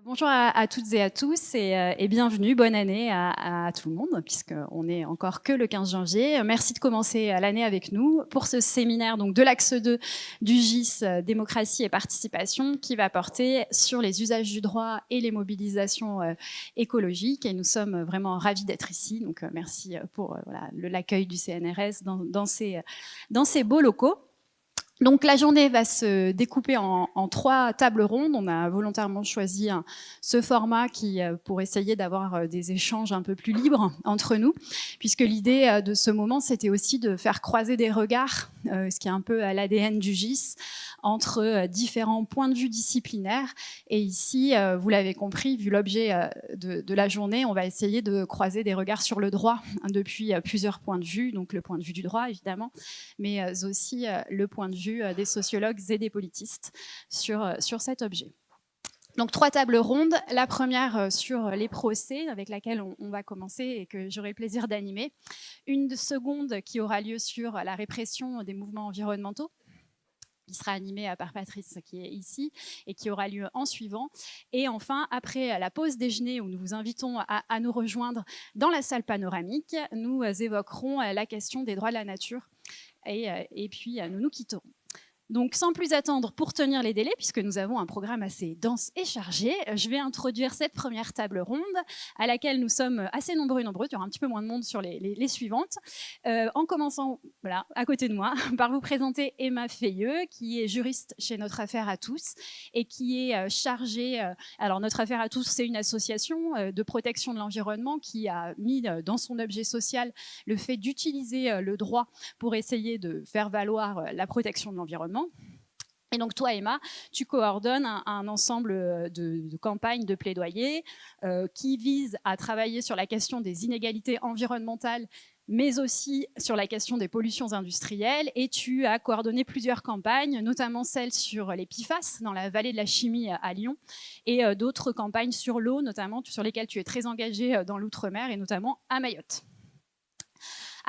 Bonjour à toutes et à tous et bienvenue, bonne année à tout le monde, puisqu'on n'est encore que le 15 janvier. Merci de commencer l'année avec nous pour ce séminaire donc, de l'axe 2 du GIS Démocratie et Participation qui va porter sur les usages du droit et les mobilisations écologiques. Et nous sommes vraiment ravis d'être ici, donc merci pour l'accueil du CNRS dans ces beaux locaux. Donc la journée va se découper en 3 tables rondes. On a volontairement choisi ce format pour essayer d'avoir des échanges un peu plus libres entre nous, puisque l'idée de ce moment, c'était aussi de faire croiser des regards, ce qui est un peu à l'ADN du GIS, entre différents points de vue disciplinaires. Et ici, vous l'avez compris, vu l'objet de la journée, on va essayer de croiser des regards sur le droit depuis plusieurs points de vue, donc le point de vue du droit, évidemment, mais aussi le point de vue des sociologues et des politistes sur cet objet. Donc 3 tables rondes. La première sur les procès, avec laquelle on va commencer et que j'aurai le plaisir d'animer. Une seconde qui aura lieu sur la répression des mouvements environnementaux, qui sera animée par Patrice, qui est ici, et qui aura lieu en suivant. Et enfin, après la pause déjeuner, où nous vous invitons à nous rejoindre dans la salle panoramique, nous évoquerons la question des droits de la nature. Et puis, nous nous quitterons. Donc, sans plus attendre, pour tenir les délais, puisque nous avons un programme assez dense et chargé, je vais introduire cette première table ronde, à laquelle nous sommes assez nombreux et nombreuses. Il y aura un petit peu moins de monde sur les suivantes. En commençant, voilà, à côté de moi, par vous présenter Emma Feilleux, qui est juriste chez Notre Affaire à tous, et qui est chargée... alors, Notre Affaire à tous, c'est une association de protection de l'environnement qui a mis dans son objet social le fait d'utiliser le droit pour essayer de faire valoir la protection de l'environnement. Et donc toi, Emma, tu coordonnes un ensemble de campagnes, de plaidoyers qui visent à travailler sur la question des inégalités environnementales, mais aussi sur la question des pollutions industrielles. Et tu as coordonné plusieurs campagnes, notamment celle sur les PFAS dans la vallée de la chimie à Lyon, et d'autres campagnes sur l'eau, notamment sur lesquelles tu es très engagée dans l'outre-mer, et notamment à Mayotte.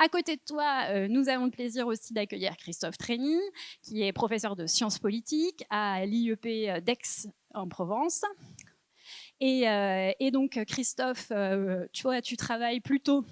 À côté de toi, nous avons le plaisir aussi d'accueillir Christophe Trény, qui est professeur de sciences politiques à l'IEP d'Aix en Provence. Et donc, Christophe, tu travailles plutôt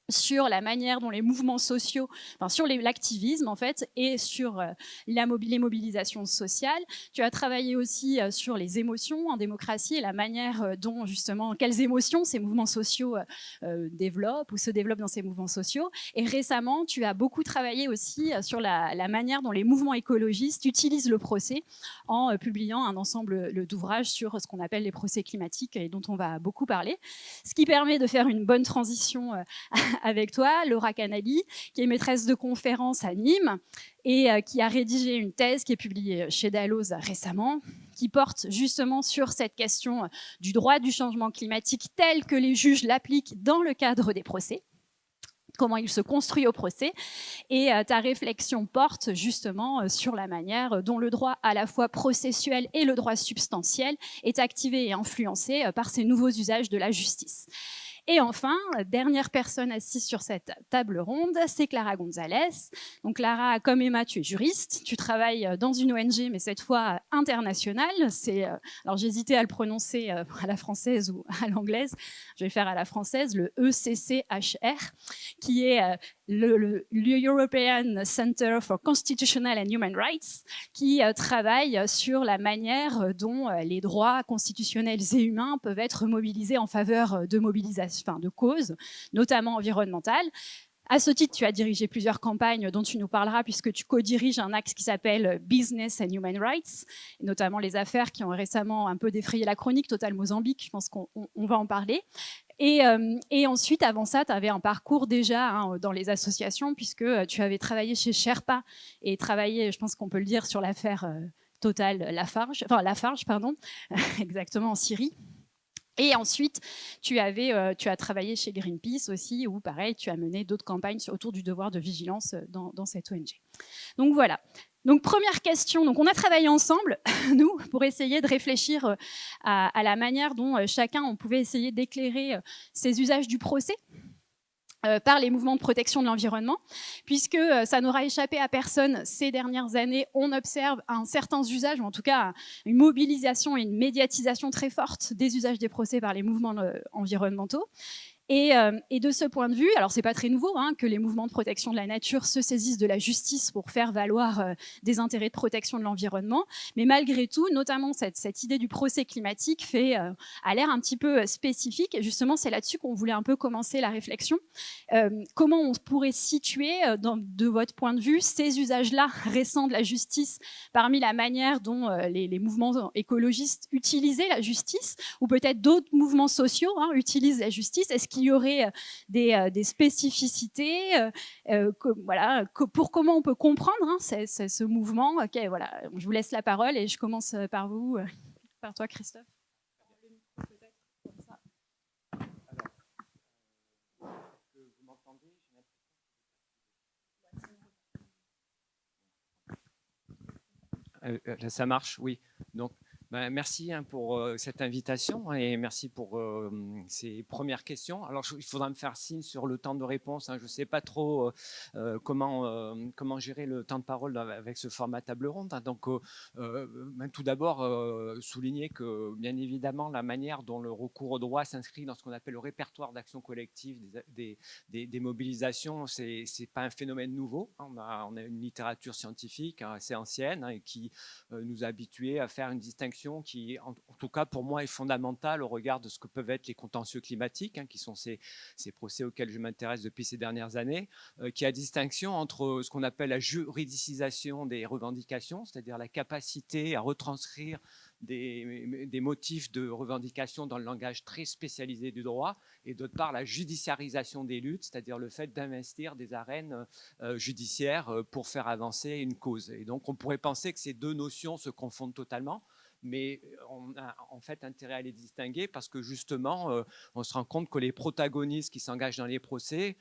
sur la manière dont les mouvements sociaux, enfin sur l'activisme en fait, et sur les mobilisations sociales. Tu as travaillé aussi sur les émotions en démocratie et la manière dont justement, quelles émotions ces mouvements sociaux développent ou se développent dans ces mouvements sociaux. Et récemment, tu as beaucoup travaillé aussi sur la manière dont les mouvements écologistes utilisent le procès en publiant un ensemble d'ouvrages sur ce qu'on appelle les procès climatiques et dont on va beaucoup parler. Ce qui permet de faire une bonne transition avec toi, Laura Canali, qui est maîtresse de conférence à Nîmes et qui a rédigé une thèse qui est publiée chez Dalloz récemment, qui porte justement sur cette question du droit du changement climatique tel que les juges l'appliquent dans le cadre des procès, comment il se construit au procès. Et ta réflexion porte justement sur la manière dont le droit à la fois processuel et le droit substantiel est activé et influencé par ces nouveaux usages de la justice. Et enfin, dernière personne assise sur cette table ronde, c'est Clara Gonzalez. Donc Clara, comme Emma, tu es juriste, tu travailles dans une ONG, mais cette fois internationale. Alors j'hésitais à le prononcer à la française ou à l'anglaise. Je vais faire à la française, le ECCHR, qui est le European Center for Constitutional and Human Rights, qui travaille sur la manière dont les droits constitutionnels et humains peuvent être mobilisés en faveur de causes, notamment environnementales. À ce titre, tu as dirigé plusieurs campagnes dont tu nous parleras, puisque tu co-diriges un axe qui s'appelle Business and Human Rights, et notamment les affaires qui ont récemment un peu défrayé la chronique, Total Mozambique, je pense qu'on va en parler. Et ensuite, avant ça, tu avais un parcours déjà dans les associations, puisque tu avais travaillé chez Sherpa et travaillé, je pense qu'on peut le dire, sur l'affaire Total Lafarge, exactement, en Syrie. Et ensuite, tu as travaillé chez Greenpeace aussi, où pareil, tu as mené d'autres campagnes autour du devoir de vigilance dans cette ONG. Donc voilà. Donc première question, donc on a travaillé ensemble, nous, pour essayer de réfléchir à la manière dont chacun on pouvait essayer d'éclairer ces usages du procès. par les mouvements de protection de l'environnement, puisque ça n'aura échappé à personne ces dernières années, on observe un certain usage, ou en tout cas une mobilisation et une médiatisation très forte des usages des procès par les mouvements environnementaux. Et de ce point de vue, alors c'est pas très nouveau que les mouvements de protection de la nature se saisissent de la justice pour faire valoir des intérêts de protection de l'environnement, mais malgré tout, notamment cette idée du procès climatique a l'air un petit peu spécifique, et justement c'est là-dessus qu'on voulait un peu commencer la réflexion. Comment on pourrait situer, de votre point de vue, ces usages-là récents de la justice parmi la manière dont les mouvements écologistes utilisaient la justice, ou peut-être d'autres mouvements sociaux utilisent la justice? Est-ce qu'il y aurait des spécificités pour comment on peut comprendre ce mouvement? Okay, voilà, je vous laisse la parole et je commence par vous, par toi Christophe. Vous m'entendez? Ça marche, oui. Donc, merci pour cette invitation et merci pour ces premières questions. Alors, il faudra me faire signe sur le temps de réponse. Je ne sais pas trop comment gérer le temps de parole avec ce format table ronde. Donc, tout d'abord, souligner que, bien évidemment, la manière dont le recours au droit s'inscrit dans ce qu'on appelle le répertoire d'action collective des mobilisations, ce n'est pas un phénomène nouveau. On a une littérature scientifique assez ancienne et qui nous a habitués à faire une distinction qui, en tout cas pour moi, est fondamentale au regard de ce que peuvent être les contentieux climatiques, qui sont ces procès auxquels je m'intéresse depuis ces dernières années, qui a distinction entre ce qu'on appelle la juridicisation des revendications, c'est-à-dire la capacité à retranscrire des motifs de revendication dans le langage très spécialisé du droit, et d'autre part la judiciarisation des luttes, c'est-à-dire le fait d'investir des arènes judiciaires pour faire avancer une cause. Et donc on pourrait penser que ces deux notions se confondent totalement, mais on a en fait intérêt à les distinguer parce que justement, on se rend compte que les protagonistes qui s'engagent dans les procès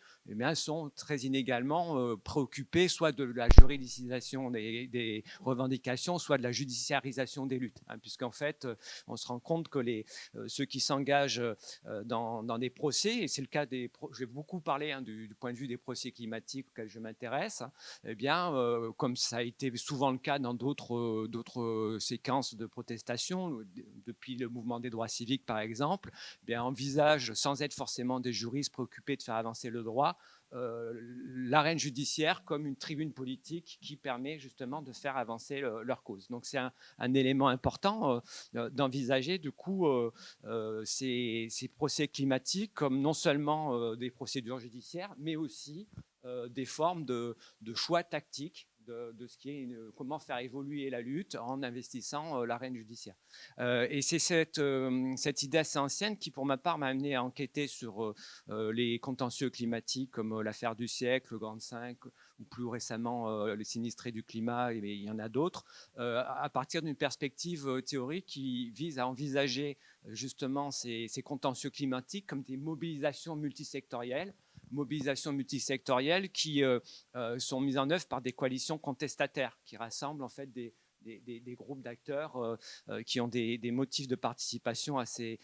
sont très inégalement préoccupés soit de la juridicisation des revendications, soit de la judiciarisation des luttes, puisqu'en fait, on se rend compte que ceux qui s'engagent dans des procès, et c'est le cas je vais beaucoup parler du point de vue des procès climatiques auxquels je m'intéresse, comme ça a été souvent le cas dans d'autres séquences de protestation, depuis le mouvement des droits civiques par exemple, envisagent, sans être forcément des juristes préoccupés de faire avancer le droit, l'arène judiciaire comme une tribune politique qui permet justement de faire avancer leur cause. Donc c'est un élément important d'envisager du coup ces procès climatiques comme non seulement des procédures judiciaires, mais aussi des formes de choix tactiques de ce qui est comment faire évoluer la lutte en investissant l'arène judiciaire. Et c'est cette idée assez ancienne qui, pour ma part, m'a amené à enquêter sur les contentieux climatiques comme l'affaire du siècle, le Grand 5, ou plus récemment les sinistrés du climat, et il y en a d'autres, à partir d'une perspective théorique qui vise à envisager justement ces contentieux climatiques comme des mobilisations multisectorielles qui sont mises en œuvre par des coalitions contestataires qui rassemblent en fait des groupes d'acteurs qui ont des motifs de participation assez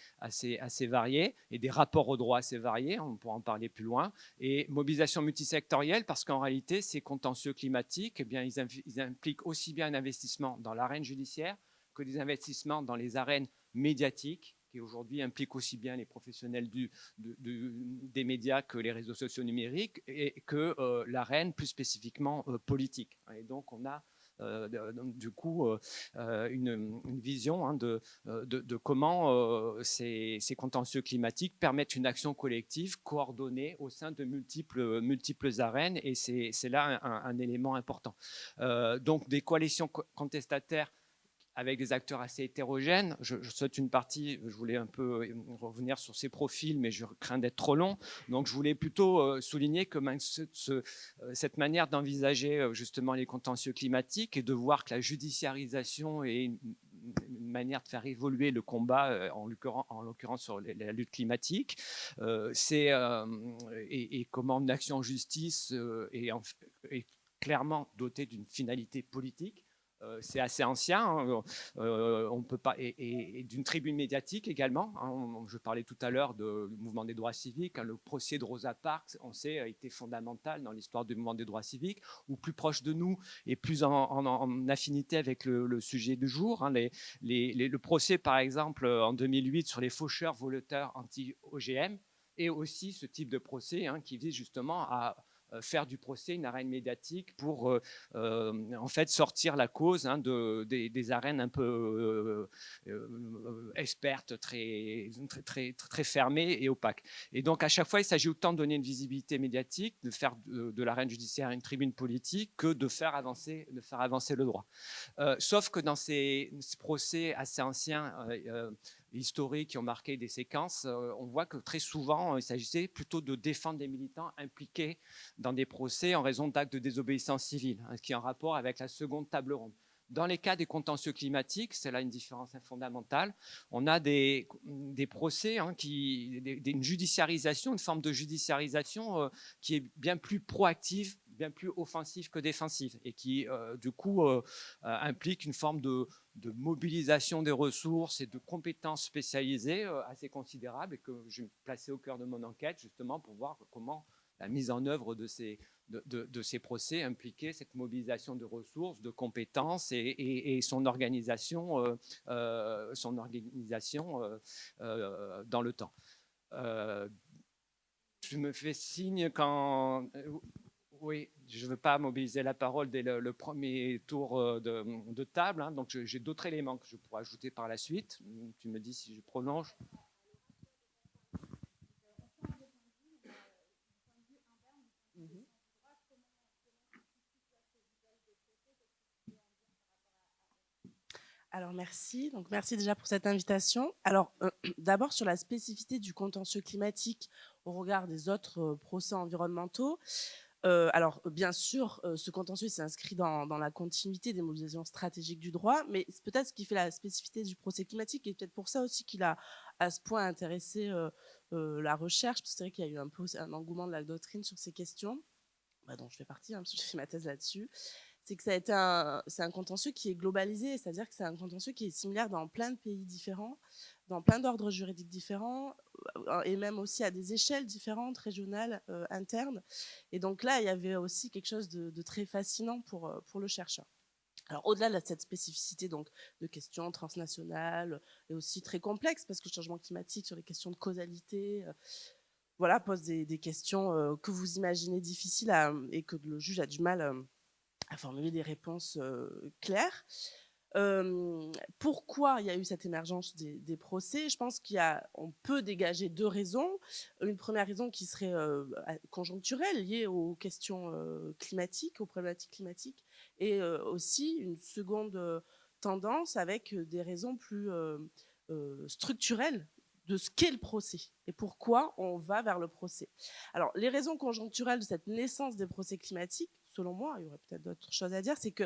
variés et des rapports au droit assez variés, on pourra en parler plus loin, et mobilisation multisectorielle parce qu'en réalité, ces contentieux climatiques, ils impliquent aussi bien un investissement dans l'arène judiciaire que des investissements dans les arènes médiatiques, qui aujourd'hui impliquent aussi bien les professionnels des médias que les réseaux sociaux numériques et que l'arène plus spécifiquement politique. Et donc on a du coup une vision de comment ces contentieux climatiques permettent une action collective coordonnée au sein de multiples arènes, et c'est là un élément important. Donc des coalitions contestataires avec des acteurs assez hétérogènes. Je saute une partie, je voulais un peu revenir sur ces profils, mais je crains d'être trop long. Donc je voulais plutôt souligner que cette manière d'envisager justement les contentieux climatiques et de voir que la judiciarisation est une manière de faire évoluer le combat, en l'occurrence sur la lutte climatique, et comment une action en justice est clairement dotée d'une finalité politique. c'est assez ancien, hein, on peut pas, et d'une tribune médiatique également. Hein, je parlais tout à l'heure du mouvement des droits civiques. Hein, le procès de Rosa Parks, on sait, a été fondamental dans l'histoire du mouvement des droits civiques, ou plus proche de nous et plus en affinité avec le sujet du jour. Hein, le procès, par exemple, en 2008 sur les faucheurs volontaires anti-OGM, et aussi ce type de procès, hein, qui vise justement à faire du procès une arène médiatique pour en fait sortir la cause, hein, des arènes un peu expertes, très fermées et opaques. Et donc à chaque fois, il s'agit autant de donner une visibilité médiatique, de faire de l'arène judiciaire une tribune politique, que de faire avancer le droit. Sauf que dans ces procès assez anciens, historiques, qui ont marqué des séquences, on voit que très souvent, il s'agissait plutôt de défendre des militants impliqués dans des procès en raison d'actes de désobéissance civile, hein, ce qui est en rapport avec la seconde table ronde. Dans les cas des contentieux climatiques, c'est là une différence fondamentale. On a des procès, hein, une judiciarisation, une forme de judiciarisation qui est bien plus proactive, bien plus offensive que défensive, et qui, du coup, implique une forme de mobilisation des ressources et de compétences spécialisées assez considérables, et que je vais placer au cœur de mon enquête, justement, pour voir comment la mise en œuvre de ces procès impliquait cette mobilisation de ressources, de compétences, et son organisation, dans le temps. Je me fais signe quand... Oui, je ne veux pas mobiliser la parole dès le premier tour de table, hein, donc j'ai d'autres éléments que je pourrais ajouter par la suite. Tu me dis si je prolonge. Alors merci, donc merci déjà pour cette invitation. Alors d'abord sur la spécificité du contentieux climatique au regard des autres procès environnementaux. Alors bien sûr, ce contentieux s'inscrit dans la continuité des mobilisations stratégiques du droit, mais c'est peut-être ce qui fait la spécificité du procès climatique, et peut-être pour ça aussi qu'il a à ce point intéressé la recherche, parce que c'est vrai qu'il y a eu un peu un engouement de la doctrine sur ces questions, dont je fais partie, hein, parce que j'ai fait ma thèse là-dessus. C'est que c'est un contentieux qui est globalisé, c'est-à-dire que c'est un contentieux qui est similaire dans plein de pays différents, dans plein d'ordres juridiques différents, et même aussi à des échelles différentes, régionales, internes. Et donc là, il y avait aussi quelque chose de très fascinant pour le chercheur. Alors au-delà de cette spécificité donc de questions transnationales et aussi très complexes, parce que le changement climatique sur les questions de causalité, voilà, pose des questions que vous imaginez difficiles et que le juge a du mal à formuler des réponses claires. Pourquoi il y a eu cette émergence des procès? Je pense qu'on peut dégager deux raisons. Une première raison qui serait conjoncturelle, liée aux questions climatiques, aux problématiques climatiques, et aussi une seconde tendance avec des raisons plus structurelles de ce qu'est le procès et pourquoi on va vers le procès. Alors, les raisons conjoncturelles de cette naissance des procès climatiques, selon moi, il y aurait peut-être d'autres choses à dire, c'est que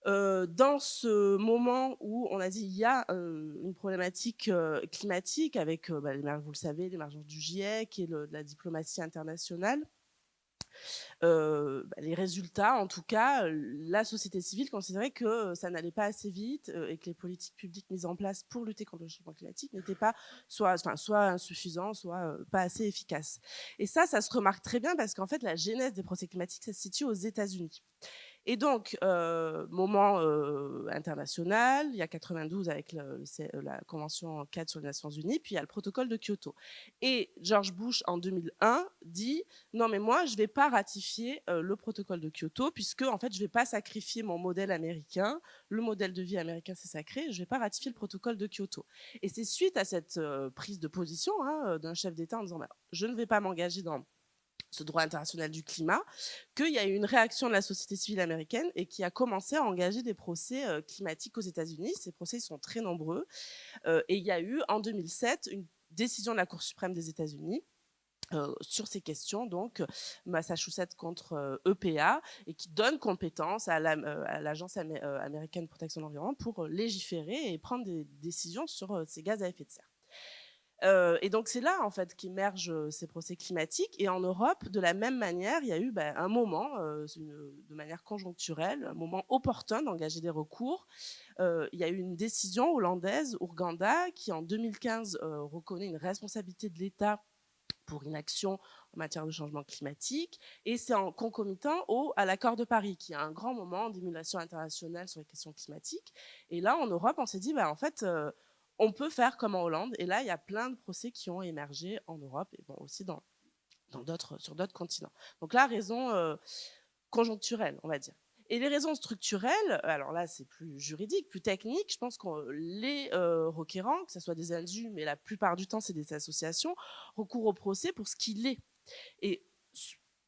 dans ce moment où on a dit il y a une problématique climatique avec, vous le savez, l'émergence du GIEC et de la diplomatie internationale, les résultats, en tout cas, la société civile considérait que ça n'allait pas assez vite et que les politiques publiques mises en place pour lutter contre le changement climatique n'étaient pas soit insuffisantes, soit pas assez efficaces. Et ça se remarque très bien parce qu'en fait, la genèse des procès climatiques, ça se situe aux États-Unis. Et donc, moment international, il y a 92 avec la Convention cadre sur les Nations Unies, puis il y a le protocole de Kyoto. Et George Bush, en 2001, dit « Non, mais moi, je ne vais pas ratifier le protocole de Kyoto, puisque, en fait, je ne vais pas sacrifier mon modèle américain. Le modèle de vie américain, c'est sacré. Je ne vais pas ratifier le protocole de Kyoto. » Et c'est suite à cette prise de position d'un chef d'État en disant bah, « Je ne vais pas m'engager dans ce droit international du climat », qu'il y a eu une réaction de la société civile américaine et qui a commencé à engager des procès climatiques aux États-Unis. Ces procès sont très nombreux. Et il y a eu, en 2007, une décision de la Cour suprême des États-Unis sur ces questions, donc Massachusetts contre EPA, et qui donne compétence à l'Agence américaine de protection de l'environnement pour légiférer et prendre des décisions sur ces gaz à effet de serre. Et donc c'est là en fait qu'émergent ces procès climatiques. Et en Europe, de la même manière, il y a eu un moment, de manière conjoncturelle, un moment opportun d'engager des recours. Il y a eu une décision hollandaise, Urgenda, qui en 2015 reconnaît une responsabilité de l'État pour inaction en matière de changement climatique. Et c'est en concomitant à l'accord de Paris, qui est un grand moment d'émulation internationale sur les questions climatiques. Et là, en Europe, on s'est dit, en fait, on peut faire comme en Hollande. Et là, il y a plein de procès qui ont émergé en Europe et aussi sur d'autres continents. Donc là, raison conjoncturelle, on va dire. Et les raisons structurelles, alors là, c'est plus juridique, plus technique. Je pense que les requérants, que ce soit des individus, mais la plupart du temps, c'est des associations, recourent au procès pour ce qu'il est. Et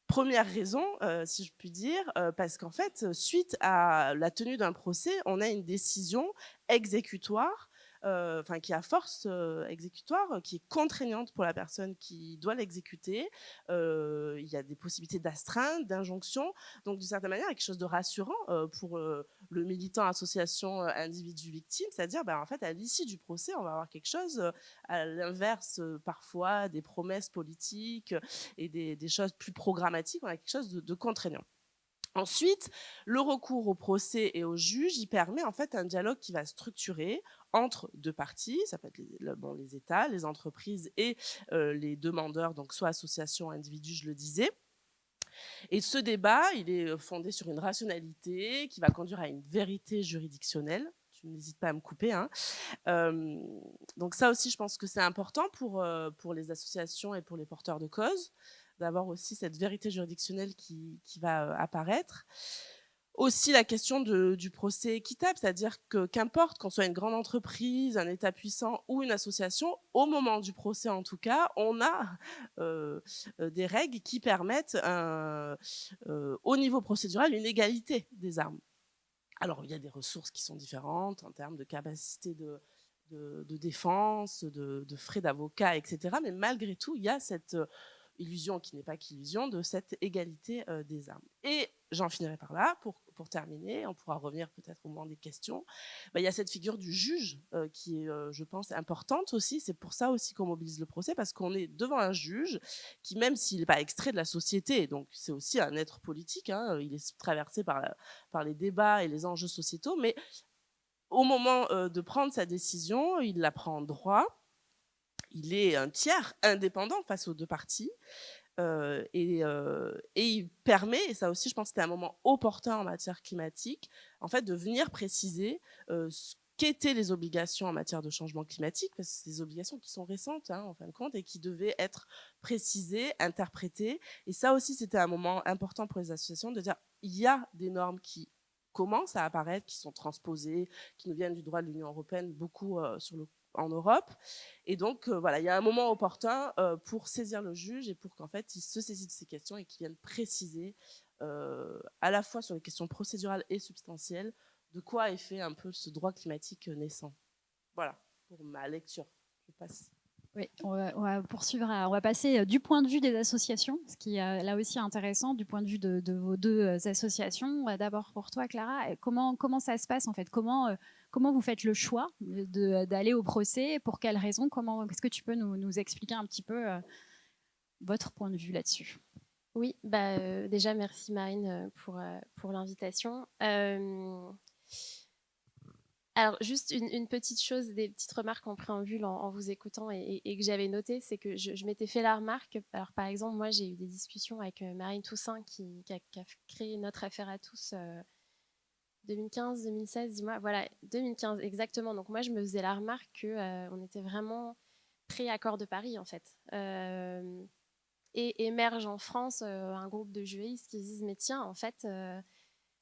première raison, si je puis dire, parce qu'en fait, suite à la tenue d'un procès, on a une décision exécutoire, qui a force exécutoire, qui est contraignante pour la personne qui doit l'exécuter. Il y a des possibilités d'astreinte, d'injonction. Donc, d'une certaine manière, il y a quelque chose de rassurant pour le militant association individu victime, c'est-à-dire, en fait, à l'issue du procès, on va avoir quelque chose, à l'inverse, parfois, des promesses politiques et des choses plus programmatiques, on a quelque chose de contraignant. Ensuite, le recours au procès et au juge, il permet en fait un dialogue qui va structurer entre deux parties, ça peut être les États, les entreprises et les demandeurs, donc soit associations, individus, je le disais. Et ce débat, il est fondé sur une rationalité qui va conduire à une vérité juridictionnelle. Tu n'hésites pas à me couper. Donc ça aussi, je pense que c'est important pour les associations et pour les porteurs de cause, d'avoir aussi cette vérité juridictionnelle qui va apparaître. Aussi la question du procès équitable, c'est-à-dire que qu'importe qu'on soit une grande entreprise, un État puissant ou une association, au moment du procès en tout cas, on a des règles qui permettent au niveau procédural une égalité des armes. Alors il y a des ressources qui sont différentes en termes de capacité de défense, de frais d'avocat, etc. Mais malgré tout, il y a cette illusion qui n'est pas qu'illusion de cette égalité des armes. Et j'en finirai par là pour terminer. On pourra revenir peut-être au moment des questions. Il y a cette figure du juge qui est, je pense, importante aussi. C'est pour ça aussi qu'on mobilise le procès, parce qu'on est devant un juge qui, même s'il n'est pas extrait de la société, donc c'est aussi un être politique, il est traversé par les débats et les enjeux sociétaux, mais au moment de prendre sa décision, il la prend en droit. Il est un tiers indépendant face aux deux parties. Et il permet, et ça aussi je pense que c'était un moment opportun en matière climatique, en fait de venir préciser ce qu'étaient les obligations en matière de changement climatique, parce que c'est des obligations qui sont récentes en fin de compte et qui devaient être précisées, interprétées. Et ça aussi c'était un moment important pour les associations de dire il y a des normes qui commencent à apparaître, qui sont transposées, qui nous viennent du droit de l'Union européenne, beaucoup en Europe. Et donc, voilà, il y a un moment opportun pour saisir le juge et pour qu'en fait, il se saisisse de ces questions et qu'il vienne préciser à la fois sur les questions procédurales et substantielles de quoi est fait un peu ce droit climatique naissant. Voilà, pour ma lecture. Je passe. Oui, on va poursuivre. On va passer du point de vue des associations, ce qui est là aussi intéressant, du point de vue de vos deux associations. D'abord pour toi, Clara, comment ça se passe en fait, comment vous faites le choix d'aller au procès? Pour quelles raisons? Est-ce que tu peux nous expliquer un petit peu votre point de vue là-dessus? Oui, déjà merci Marine pour l'invitation. Alors, juste une petite chose, des petites remarques en préambule en vous écoutant et que j'avais noté, c'est que je m'étais fait la remarque. Alors, par exemple, moi, j'ai eu des discussions avec Marine Toussaint qui a créé notre affaire à tous 2015, 2016, dis-moi. Voilà, 2015, exactement. Donc, moi, je me faisais la remarque qu'on était vraiment pré-accord de Paris, en fait. Et émerge en France un groupe de juristes qui se disent, mais tiens, en fait...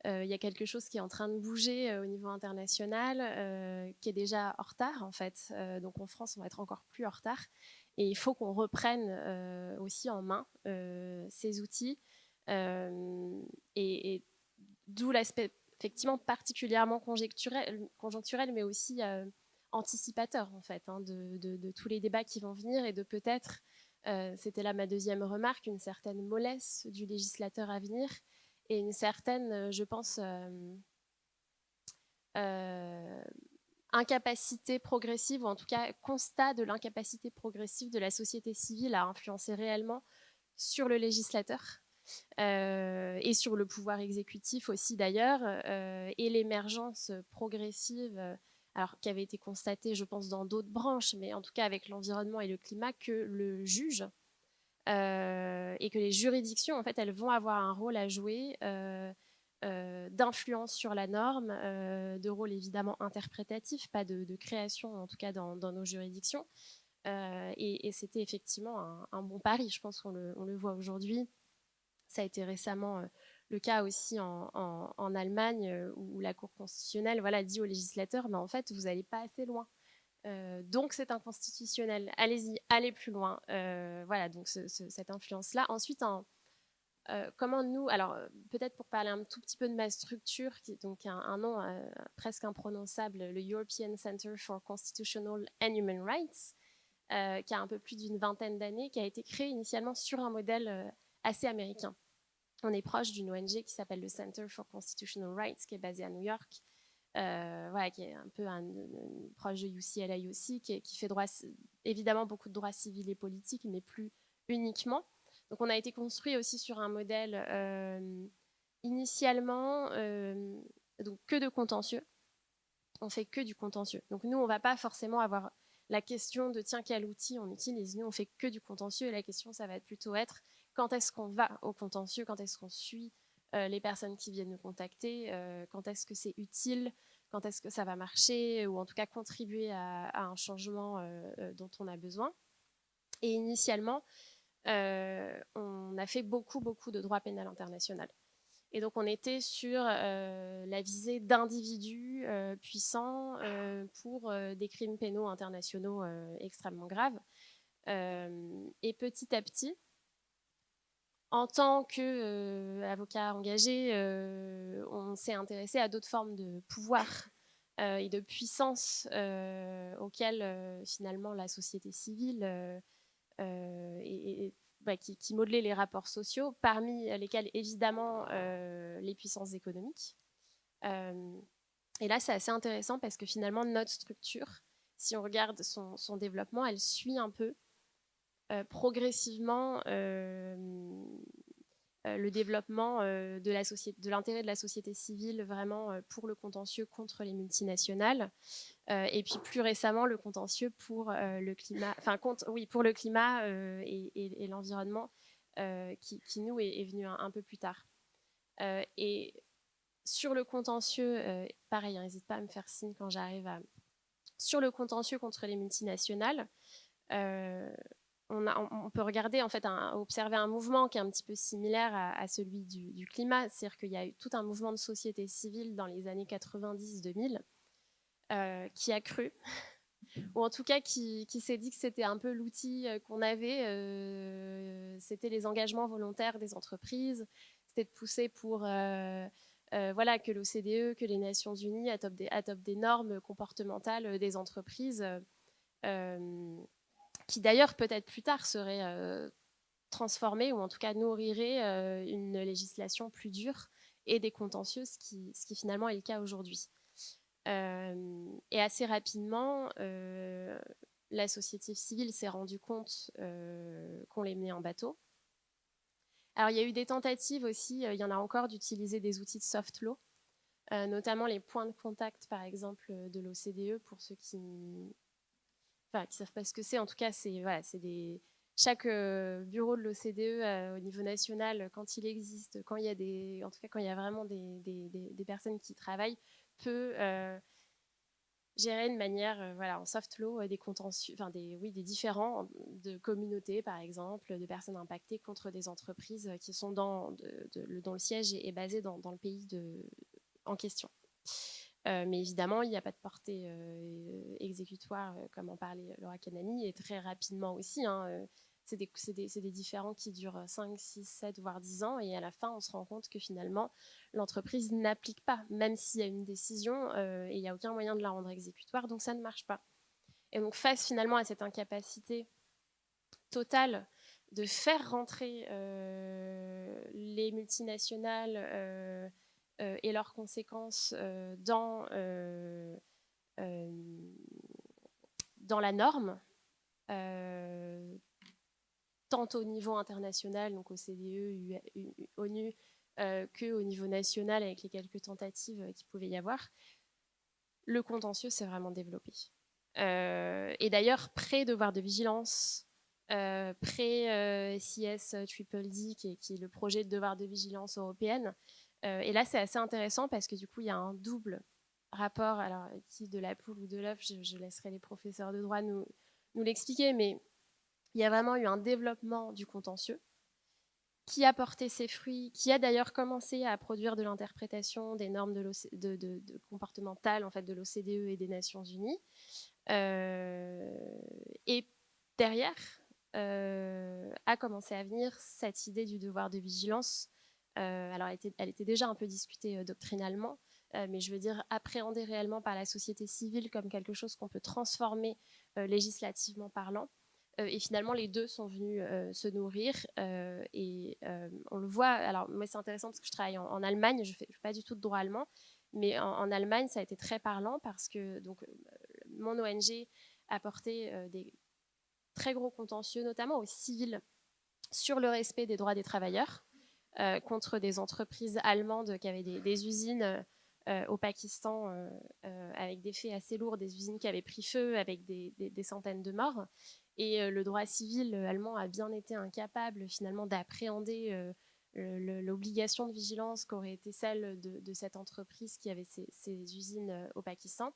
il y a quelque chose qui est en train de bouger au niveau international, qui est déjà en retard en fait. Donc en France, on va être encore plus en retard. Et il faut qu'on reprenne aussi en main ces outils. Et d'où l'aspect effectivement particulièrement conjoncturel mais aussi anticipateur en fait, de tous les débats qui vont venir et de peut-être, c'était là ma deuxième remarque, une certaine mollesse du législateur à venir. Et une certaine, je pense, incapacité progressive, ou en tout cas constat de l'incapacité progressive de la société civile à influencer réellement sur le législateur et sur le pouvoir exécutif aussi d'ailleurs, et l'émergence progressive, alors qui avait été constatée, je pense, dans d'autres branches, mais en tout cas avec l'environnement et le climat, que le juge et que les juridictions, en fait, elles vont avoir un rôle à jouer d'influence sur la norme, de rôle évidemment interprétatif, pas de création, en tout cas dans nos juridictions. Et c'était effectivement un bon pari. Je pense qu'on le voit aujourd'hui. Ça a été récemment le cas aussi en Allemagne, où la Cour constitutionnelle dit aux législateurs, mais en fait, vous n'allez pas assez loin. Donc c'est inconstitutionnel. Allez-y, allez plus loin. Voilà, donc cette influence-là. Ensuite, comment nous, alors peut-être pour parler un tout petit peu de ma structure, qui est donc un nom presque imprononçable, le European Center for Constitutional and Human Rights, qui a un peu plus d'une vingtaine d'années, qui a été créé initialement sur un modèle assez américain. On est proche d'une ONG qui s'appelle le Center for Constitutional Rights, qui est basée à New York, qui est un peu proche de UCLA aussi, qui fait évidemment beaucoup de droits civils et politiques, mais plus uniquement. Donc on a été construit aussi sur un modèle initialement donc que de contentieux. On fait que du contentieux. Donc nous, on ne va pas forcément avoir la question de tiens, quel outil on utilise. Nous, on fait que du contentieux, et la question, ça va plutôt être quand est-ce qu'on va au contentieux, quand est-ce qu'on suit les personnes qui viennent nous contacter, quand est-ce que c'est utile, quand est-ce que ça va marcher, ou en tout cas contribuer à un changement dont on a besoin. Et initialement, on a fait beaucoup de droit pénal international. Et donc, on était sur la visée d'individus puissants pour des crimes pénaux internationaux extrêmement graves. Et petit à petit, en tant qu'avocat engagé, on s'est intéressé à d'autres formes de pouvoir et de puissance auxquelles finalement la société civile qui modelait les rapports sociaux, parmi lesquels évidemment les puissances économiques. Et là, c'est assez intéressant parce que finalement, notre structure, si on regarde son développement, elle suit un peu progressivement le développement de l'intérêt de la société civile vraiment pour le contentieux contre les multinationales. Et puis plus récemment, le contentieux pour le climat, pour le climat et l'environnement, qui nous est venu un peu plus tard. Et sur le contentieux, pareil, n'hésite pas à me faire signe quand j'arrive sur le contentieux contre les multinationales. On peut regarder, en fait, observer un mouvement qui est un petit peu similaire à celui du climat. C'est-à-dire qu'il y a eu tout un mouvement de société civile dans les années 90-2000 qui a cru, ou en tout cas qui s'est dit que c'était un peu l'outil qu'on avait. C'était les engagements volontaires des entreprises. C'était de pousser pour que l'OCDE, que les Nations Unies adoptent des normes comportementales des entreprises qui d'ailleurs peut-être plus tard seraient transformées, ou en tout cas nourriraient une législation plus dure et des contentieux, ce qui finalement est le cas aujourd'hui. Et assez rapidement, la société civile s'est rendue compte qu'on les menait en bateau. Alors il y a eu des tentatives aussi, il y en a encore, d'utiliser des outils de soft law, notamment les points de contact par exemple de l'OCDE, pour ceux qui ne savent pas ce que c'est. En tout cas, chaque bureau de l'OCDE au niveau national, quand il existe, quand il y a vraiment des personnes qui travaillent, peut gérer de manière en soft law des contentieux, des différends de communautés, par exemple, de personnes impactées contre des entreprises qui sont dont le siège est basé dans le pays en question. Mais évidemment, il n'y a pas de portée exécutoire, comme en parlait Laura Canani, et très rapidement aussi. C'est des différends qui durent 5, 6, 7, voire 10 ans, et à la fin, on se rend compte que finalement, l'entreprise n'applique pas, même s'il y a une décision, et il n'y a aucun moyen de la rendre exécutoire, donc ça ne marche pas. Et donc, face finalement à cette incapacité totale de faire rentrer les multinationales et leurs conséquences dans dans la norme, tant au niveau international, donc OCDE, ONU, qu'au niveau national avec les quelques tentatives qu'il pouvait y avoir, le contentieux s'est vraiment développé. Et d'ailleurs, pré-devoir de vigilance, pré-SIS Triple D, qui est le projet de devoir de vigilance européenne, et là, c'est assez intéressant parce que du coup, il y a un double rapport, alors qui de la poule ou de l'œuf, je laisserai les professeurs de droit nous l'expliquer, mais il y a vraiment eu un développement du contentieux qui a porté ses fruits, qui a d'ailleurs commencé à produire de l'interprétation des normes de comportementales en fait, de l'OCDE et des Nations Unies. Et derrière, a commencé à venir cette idée du devoir de vigilance. Alors elle était déjà un peu discutée doctrinalement, mais je veux dire appréhendée réellement par la société civile comme quelque chose qu'on peut transformer législativement parlant. Et finalement, les deux sont venus se nourrir. Et on le voit, alors moi c'est intéressant parce que je travaille en Allemagne, je fais pas du tout de droit allemand, mais en Allemagne, ça a été très parlant parce que donc, mon ONG a porté des très gros contentieux, notamment aux civils, sur le respect des droits des travailleurs, contre des entreprises allemandes qui avaient des usines au Pakistan avec des faits assez lourds, des usines qui avaient pris feu avec des centaines de morts. Et le droit civil allemand a bien été incapable finalement d'appréhender l'obligation de vigilance qu'aurait été celle de cette entreprise qui avait ces usines au Pakistan.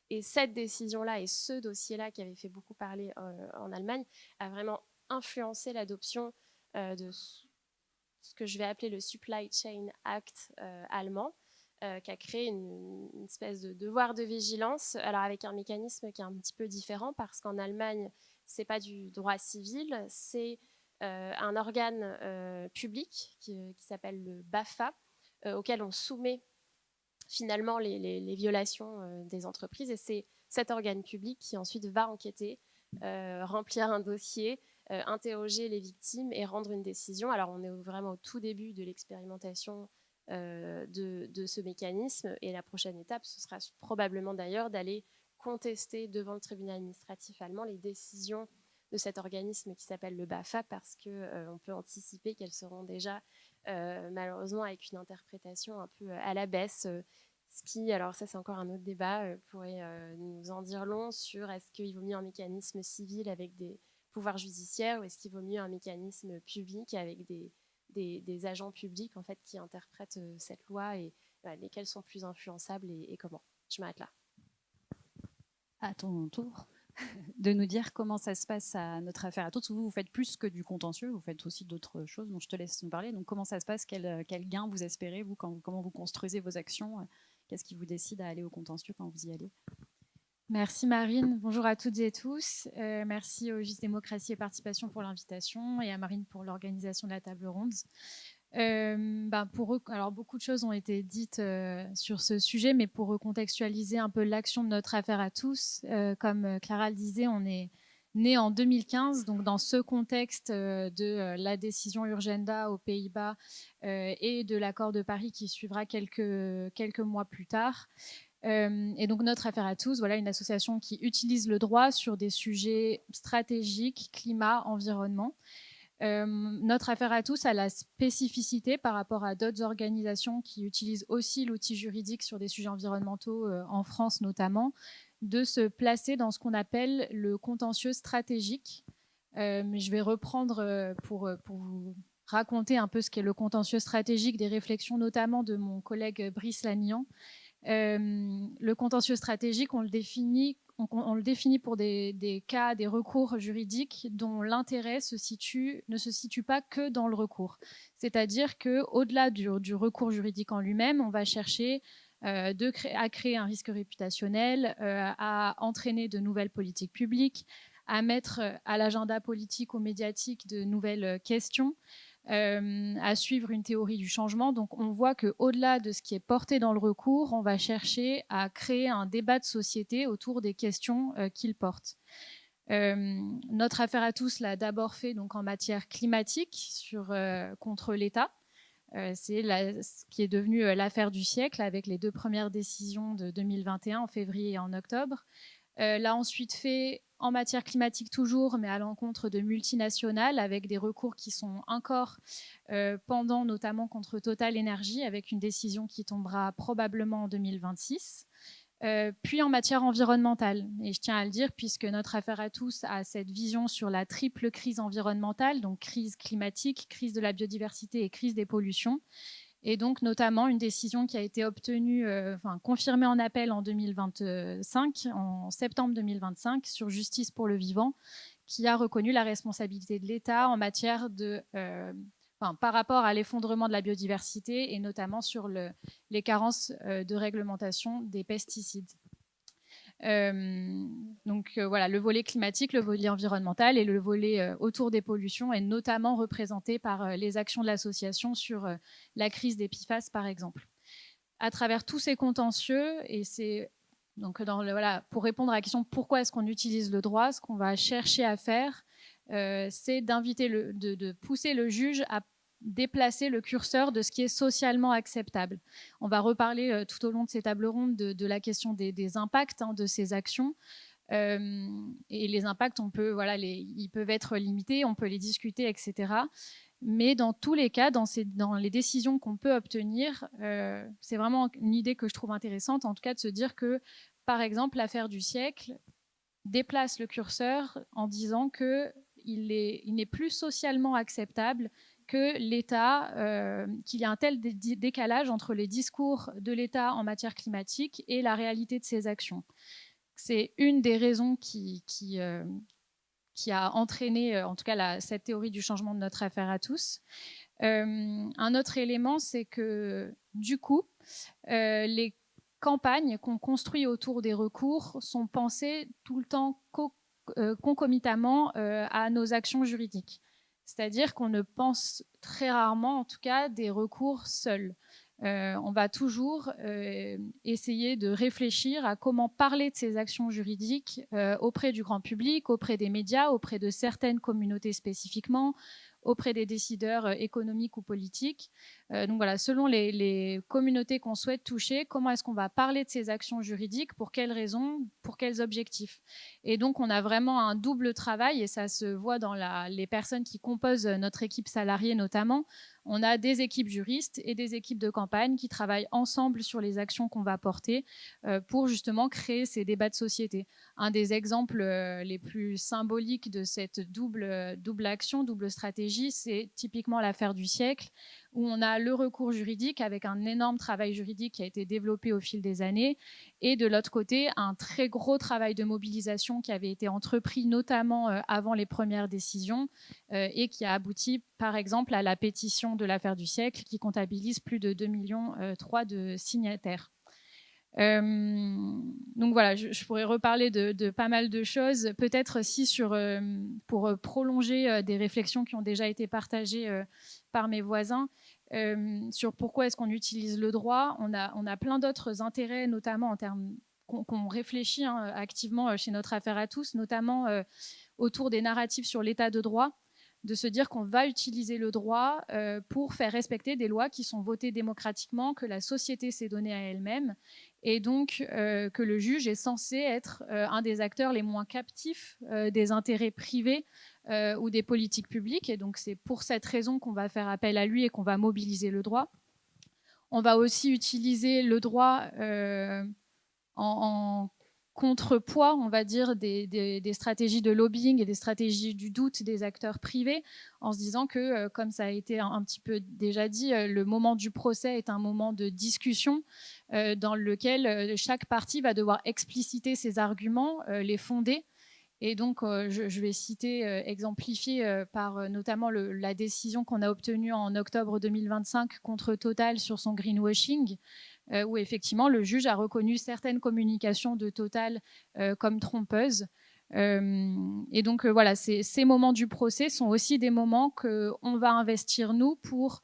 Et cette décision-là et ce dossier-là qui avait fait beaucoup parler en Allemagne a vraiment influencé l'adoption de ce que je vais appeler le Supply Chain Act allemand, qui a créé une espèce de devoir de vigilance, alors avec un mécanisme qui est un petit peu différent parce qu'en Allemagne, c'est pas du droit civil, c'est un organe public qui s'appelle le BAFA, auquel on soumet finalement les violations des entreprises. Et c'est cet organe public qui ensuite va enquêter, remplir un dossier, interroger les victimes et rendre une décision. Alors on est vraiment au tout début de l'expérimentation de ce mécanisme. Et la prochaine étape, ce sera probablement d'ailleurs d'aller contester devant le tribunal administratif allemand les décisions de cet organisme qui s'appelle le BAFA parce qu'on peut anticiper qu'elles seront déjà malheureusement avec une interprétation un peu à la baisse. Ce qui, alors ça c'est encore un autre débat, pourrait nous en dire long sur est-ce qu'il vaut mieux un mécanisme civil avec des pouvoirs judiciaires ou est-ce qu'il vaut mieux un mécanisme public avec des agents publics en fait, qui interprètent cette loi et lesquels sont plus influençables et comment. Je m'arrête là. À ton tour de nous dire comment ça se passe à notre affaire à tous. Vous faites plus que du contentieux, vous faites aussi d'autres choses dont je te laisse nous parler. Donc comment ça se passe, quel gain vous espérez, vous, comment vous construisez vos actions, qu'est-ce qui vous décide à aller au contentieux quand vous y allez? Merci Marine, bonjour à toutes et tous. Merci au GIS Démocratie et Participation pour l'invitation et à Marine pour l'organisation de la table ronde. Alors beaucoup de choses ont été dites sur ce sujet, mais pour recontextualiser un peu l'action de notre affaire à tous, comme Clara le disait, on est né en 2015, donc dans ce contexte de la décision Urgenda aux Pays-Bas et de l'accord de Paris qui suivra quelques mois plus tard. Et donc notre affaire à tous, voilà une association qui utilise le droit sur des sujets stratégiques, climat, environnement. Notre affaire à tous a la spécificité par rapport à d'autres organisations qui utilisent aussi l'outil juridique sur des sujets environnementaux, en France notamment, de se placer dans ce qu'on appelle le contentieux stratégique. Mais je vais reprendre pour vous raconter un peu ce qu'est le contentieux stratégique, des réflexions notamment de mon collègue Brice Lannian. Le contentieux stratégique, on le définit pour des cas, des recours juridiques dont l'intérêt ne se situe pas que dans le recours. C'est-à-dire qu'au-delà du recours juridique en lui-même, on va chercher à créer un risque réputationnel, à entraîner de nouvelles politiques publiques, à mettre à l'agenda politique ou médiatique de nouvelles questions, à suivre une théorie du changement. Donc on voit qu'au-delà de ce qui est porté dans le recours, on va chercher à créer un débat de société autour des questions qu'il porte. Notre affaire à tous l'a d'abord fait donc, en matière climatique contre l'État. C'est ce qui est devenu l'affaire du siècle avec les 2 premières décisions de 2021 en février et en octobre. L'a ensuite fait en matière climatique toujours, mais à l'encontre de multinationales, avec des recours qui sont encore pendants, notamment contre Total Energy, avec une décision qui tombera probablement en 2026. Puis en matière environnementale, et je tiens à le dire puisque notre affaire à tous a cette vision sur la triple crise environnementale, donc crise climatique, crise de la biodiversité et crise des pollutions, et donc notamment une décision qui a été obtenue, confirmée en appel en 2025, en septembre 2025, sur Justice pour le vivant, qui a reconnu la responsabilité de l'État en matière de par rapport à l'effondrement de la biodiversité et notamment sur les carences de réglementation des pesticides. Voilà, le volet climatique, le volet environnemental et le volet autour des pollutions est notamment représenté par les actions de l'association sur la crise des PFAS, par exemple. À travers tous ces contentieux, et c'est donc pour répondre à la question pourquoi est-ce qu'on utilise le droit, ce qu'on va chercher à faire, c'est de pousser le juge à déplacer le curseur de ce qui est socialement acceptable. On va reparler tout au long de ces tables rondes de la question des impacts de ces actions. Et les impacts, ils peuvent être limités, on peut les discuter, etc. Mais dans tous les cas, dans les décisions qu'on peut obtenir, c'est vraiment une idée que je trouve intéressante, en tout cas de se dire que, par exemple, l'affaire du siècle déplace le curseur en disant qu'il n'est plus socialement acceptable que l'État, qu'il y a un tel décalage entre les discours de l'État en matière climatique et la réalité de ses actions. C'est une des raisons qui a entraîné, en tout cas, cette théorie du changement de notre affaire à tous. Un autre élément, c'est que, du coup, les campagnes qu'on construit autour des recours sont pensées tout le temps concomitamment à nos actions juridiques. C'est-à-dire qu'on ne pense très rarement, en tout cas, des recours seuls. On va toujours essayer de réfléchir à comment parler de ces actions juridiques auprès du grand public, auprès des médias, auprès de certaines communautés spécifiquement, auprès des décideurs économiques ou politiques. Donc voilà, selon les communautés qu'on souhaite toucher, comment est-ce qu'on va parler de ces actions juridiques, pour quelles raisons, pour quels objectifs. Et donc on a vraiment un double travail, et ça se voit dans les personnes qui composent notre équipe salariée notamment. On a des équipes juristes et des équipes de campagne qui travaillent ensemble sur les actions qu'on va porter pour justement créer ces débats de société. Un des exemples les plus symboliques de cette double action, double stratégie, c'est typiquement l'affaire du siècle, où on a le recours juridique avec un énorme travail juridique qui a été développé au fil des années, et de l'autre côté, un très gros travail de mobilisation qui avait été entrepris notamment avant les premières décisions et qui a abouti par exemple à la pétition de l'affaire du siècle qui comptabilise plus de 2,3 millions de signataires. Donc voilà, je pourrais reparler de pas mal de choses, peut-être aussi pour prolonger des réflexions qui ont déjà été partagées par mes voisins sur pourquoi est-ce qu'on utilise le droit. On a plein d'autres intérêts, notamment en termes qu'on réfléchit activement chez notre affaire à tous, notamment autour des narratifs sur l'état de droit, de se dire qu'on va utiliser le droit pour faire respecter des lois qui sont votées démocratiquement, que la société s'est donnée à elle-même, et donc que le juge est censé être un des acteurs les moins captifs des intérêts privés ou des politiques publiques. Et donc c'est pour cette raison qu'on va faire appel à lui et qu'on va mobiliser le droit. On va aussi utiliser le droit en contrepoids, on va dire, des stratégies de lobbying et des stratégies du doute des acteurs privés, en se disant que, comme ça a été un petit peu déjà dit, le moment du procès est un moment de discussion dans lequel chaque partie va devoir expliciter ses arguments, les fonder. Et donc, je vais citer, exemplifier par notamment la décision qu'on a obtenue en octobre 2025 contre Total sur son greenwashing, où effectivement le juge a reconnu certaines communications de Total comme trompeuses. Et donc voilà, ces moments du procès sont aussi des moments qu'on va investir nous pour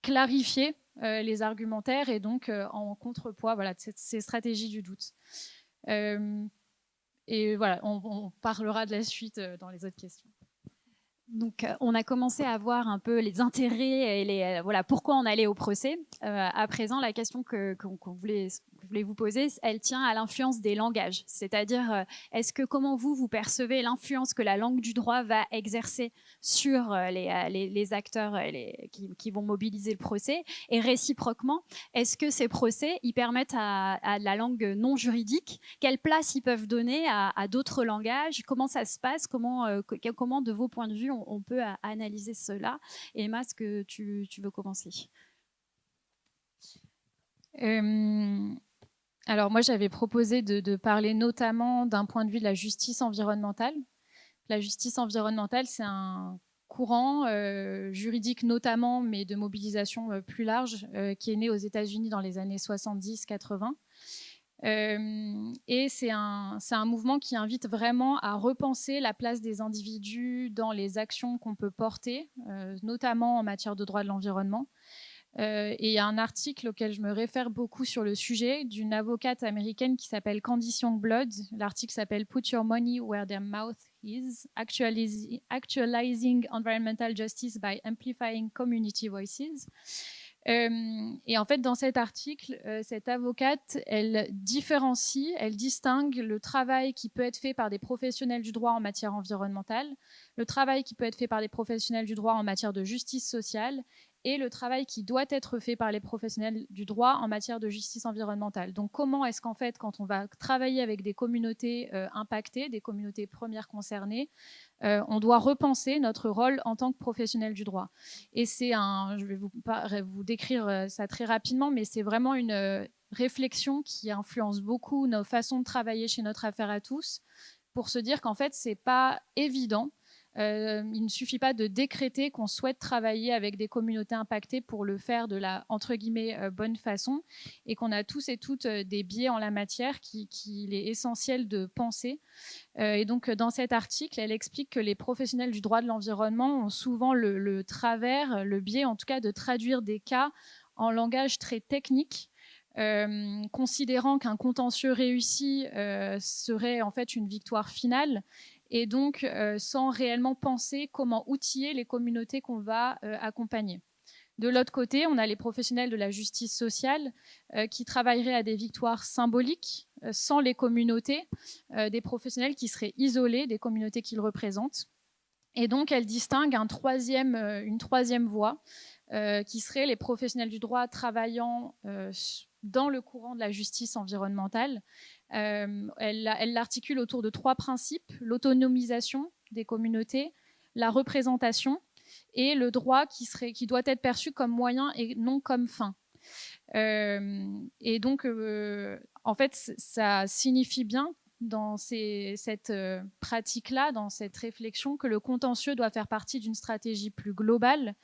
clarifier les argumentaires et donc en contrepoids de ces stratégies du doute. Et voilà, on parlera de la suite dans les autres questions. Donc, on a commencé à voir un peu les intérêts et pourquoi on allait au procès. À présent, la question qu'on voulait voulais vous poser, elle tient à l'influence des langages. C'est-à-dire, comment vous percevez l'influence que la langue du droit va exercer sur les acteurs qui vont mobiliser le procès, et réciproquement, est-ce que ces procès ils permettent à la langue non juridique, quelle place ils peuvent donner à d'autres langages, comment ça se passe, comment de vos points de vue on peut analyser cela. Emma, est-ce que tu veux commencer? Alors moi, j'avais proposé de parler notamment d'un point de vue de la justice environnementale. La justice environnementale, c'est un courant juridique notamment, mais de mobilisation plus large, qui est né aux États-Unis dans les années 70-80. Et c'est un mouvement qui invite vraiment à repenser la place des individus dans les actions qu'on peut porter, notamment en matière de droit de l'environnement. Et il y a un article auquel je me réfère beaucoup sur le sujet d'une avocate américaine qui s'appelle Candice Youngblood. L'article s'appelle Put Your Money Where Their Mouth Is, Actualizing Environmental Justice by Amplifying Community Voices. Et en fait, dans cet article, cette avocate, elle distingue le travail qui peut être fait par des professionnels du droit en matière environnementale, le travail qui peut être fait par des professionnels du droit en matière de justice sociale, et le travail qui doit être fait par les professionnels du droit en matière de justice environnementale. Donc comment est-ce qu'en fait, quand on va travailler avec des communautés impactées, des communautés premières concernées, on doit repenser notre rôle en tant que professionnel du droit. Et je vais vous décrire ça très rapidement, mais c'est vraiment une réflexion qui influence beaucoup nos façons de travailler chez Notre Affaire à tous, pour se dire qu'en fait, c'est pas évident. Il ne suffit pas de décréter qu'on souhaite travailler avec des communautés impactées pour le faire de la, entre guillemets, bonne façon, et qu'on a tous et toutes des biais en la matière qu'il est essentiel de penser. Et donc, dans cet article, elle explique que les professionnels du droit de l'environnement ont souvent le travers, le biais en tout cas, de traduire des cas en langage très technique, considérant qu'un contentieux réussi serait en fait une victoire finale, et donc sans réellement penser comment outiller les communautés qu'on va accompagner. De l'autre côté, on a les professionnels de la justice sociale qui travailleraient à des victoires symboliques sans les communautés, des professionnels qui seraient isolés des communautés qu'ils représentent. Et donc, elle distingue une troisième voie, qui serait les professionnels du droit travaillant dans le courant de la justice environnementale. Elle l'articule autour de 3 principes: l'autonomisation des communautés, la représentation et le droit qui doit être perçu comme moyen et non comme fin. Et donc, en fait, ça signifie bien dans cette pratique-là, dans cette réflexion, que le contentieux doit faire partie d'une stratégie plus globale,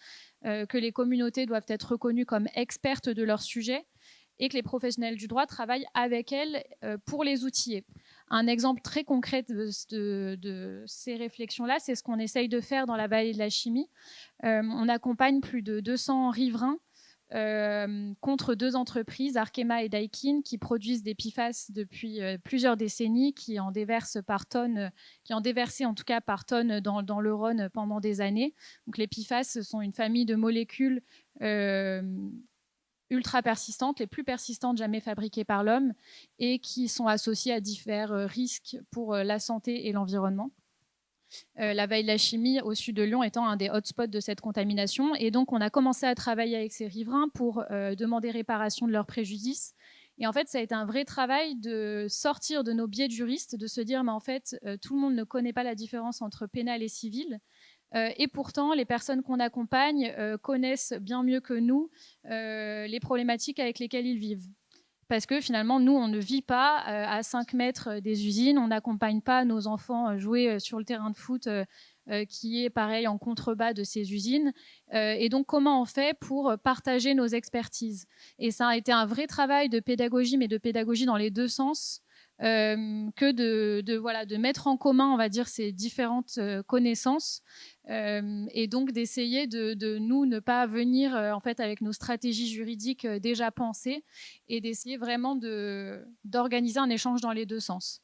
que les communautés doivent être reconnues comme expertes de leur sujet, et que les professionnels du droit travaillent avec elles pour les outiller. Un exemple très concret de ces réflexions-là, c'est ce qu'on essaye de faire dans la vallée de la Chimie. On accompagne plus de 200 riverains contre 2 entreprises, Arkema et Daikin, qui produisent des PFAS depuis plusieurs décennies, qui en déversé en tout cas par tonnes dans le Rhône pendant des années. Donc les PFAS sont une famille de molécules ultra persistantes, les plus persistantes jamais fabriquées par l'homme, et qui sont associées à divers risques pour la santé et l'environnement. La vallée de la Chimie, au sud de Lyon, étant un des hotspots de cette contamination. Et donc, on a commencé à travailler avec ces riverains pour demander réparation de leurs préjudices. Et en fait, ça a été un vrai travail de sortir de nos biais de juristes, de se dire, mais en fait, tout le monde ne connaît pas la différence entre pénal et civil. Et pourtant, les personnes qu'on accompagne connaissent bien mieux que nous les problématiques avec lesquelles ils vivent. Parce que finalement, nous, on ne vit pas à 5 mètres des usines, on n'accompagne pas nos enfants jouer sur le terrain de foot qui est pareil en contrebas de ces usines. Et donc, comment on fait pour partager nos expertises? Et ça a été un vrai travail de pédagogie, mais de pédagogie dans les 2 sens, que de mettre en commun, on va dire, ces différentes connaissances et donc d'essayer de nous ne pas venir en fait avec nos stratégies juridiques déjà pensées et d'essayer vraiment d'organiser un échange dans les deux sens.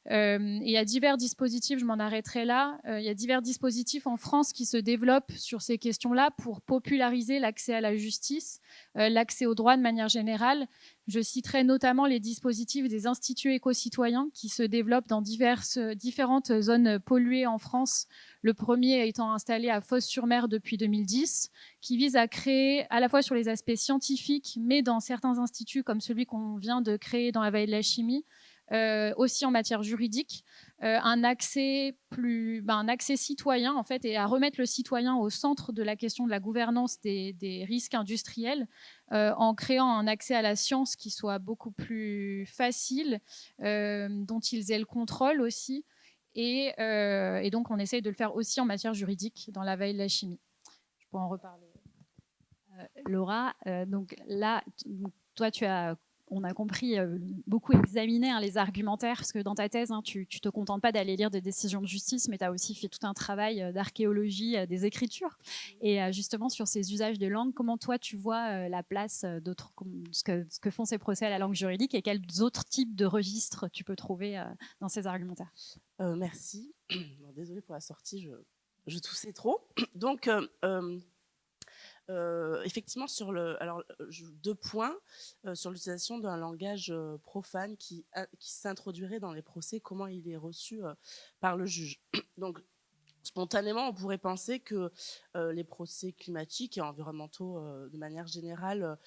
Il y a divers dispositifs, je m'en arrêterai là, il y a divers dispositifs en France qui se développent sur ces questions-là pour populariser l'accès à la justice, l'accès au droit de manière générale. Je citerai notamment les dispositifs des instituts éco-citoyens qui se développent dans différentes zones polluées en France. Le premier étant installé à Fos-sur-Mer depuis 2010, qui vise à créer à la fois sur les aspects scientifiques, mais dans certains instituts comme celui qu'on vient de créer dans la Vallée de la Chimie, aussi en matière juridique, un accès citoyen en fait, et à remettre le citoyen au centre de la question de la gouvernance des risques industriels, en créant un accès à la science qui soit beaucoup plus facile, dont ils aient le contrôle aussi. Et donc, on essaye de le faire aussi en matière juridique dans la veille de la chimie. Je pourrais en reparler. Laura, donc là, toi, on a compris, beaucoup examiné les argumentaires, parce que dans ta thèse, tu te contentes pas d'aller lire des décisions de justice, mais tu as aussi fait tout un travail d'archéologie des écritures. Et justement, sur ces usages de langue, comment toi, tu vois la place d'autres, ce que font ces procès à la langue juridique, et quels autres types de registres tu peux trouver dans ces argumentaires? Merci. Bon, désolée pour la sortie, je toussais trop. Donc, effectivement, deux points sur l'utilisation d'un langage profane qui s'introduirait dans les procès, comment il est reçu par le juge. Donc, spontanément, on pourrait penser que les procès climatiques et environnementaux, de manière générale,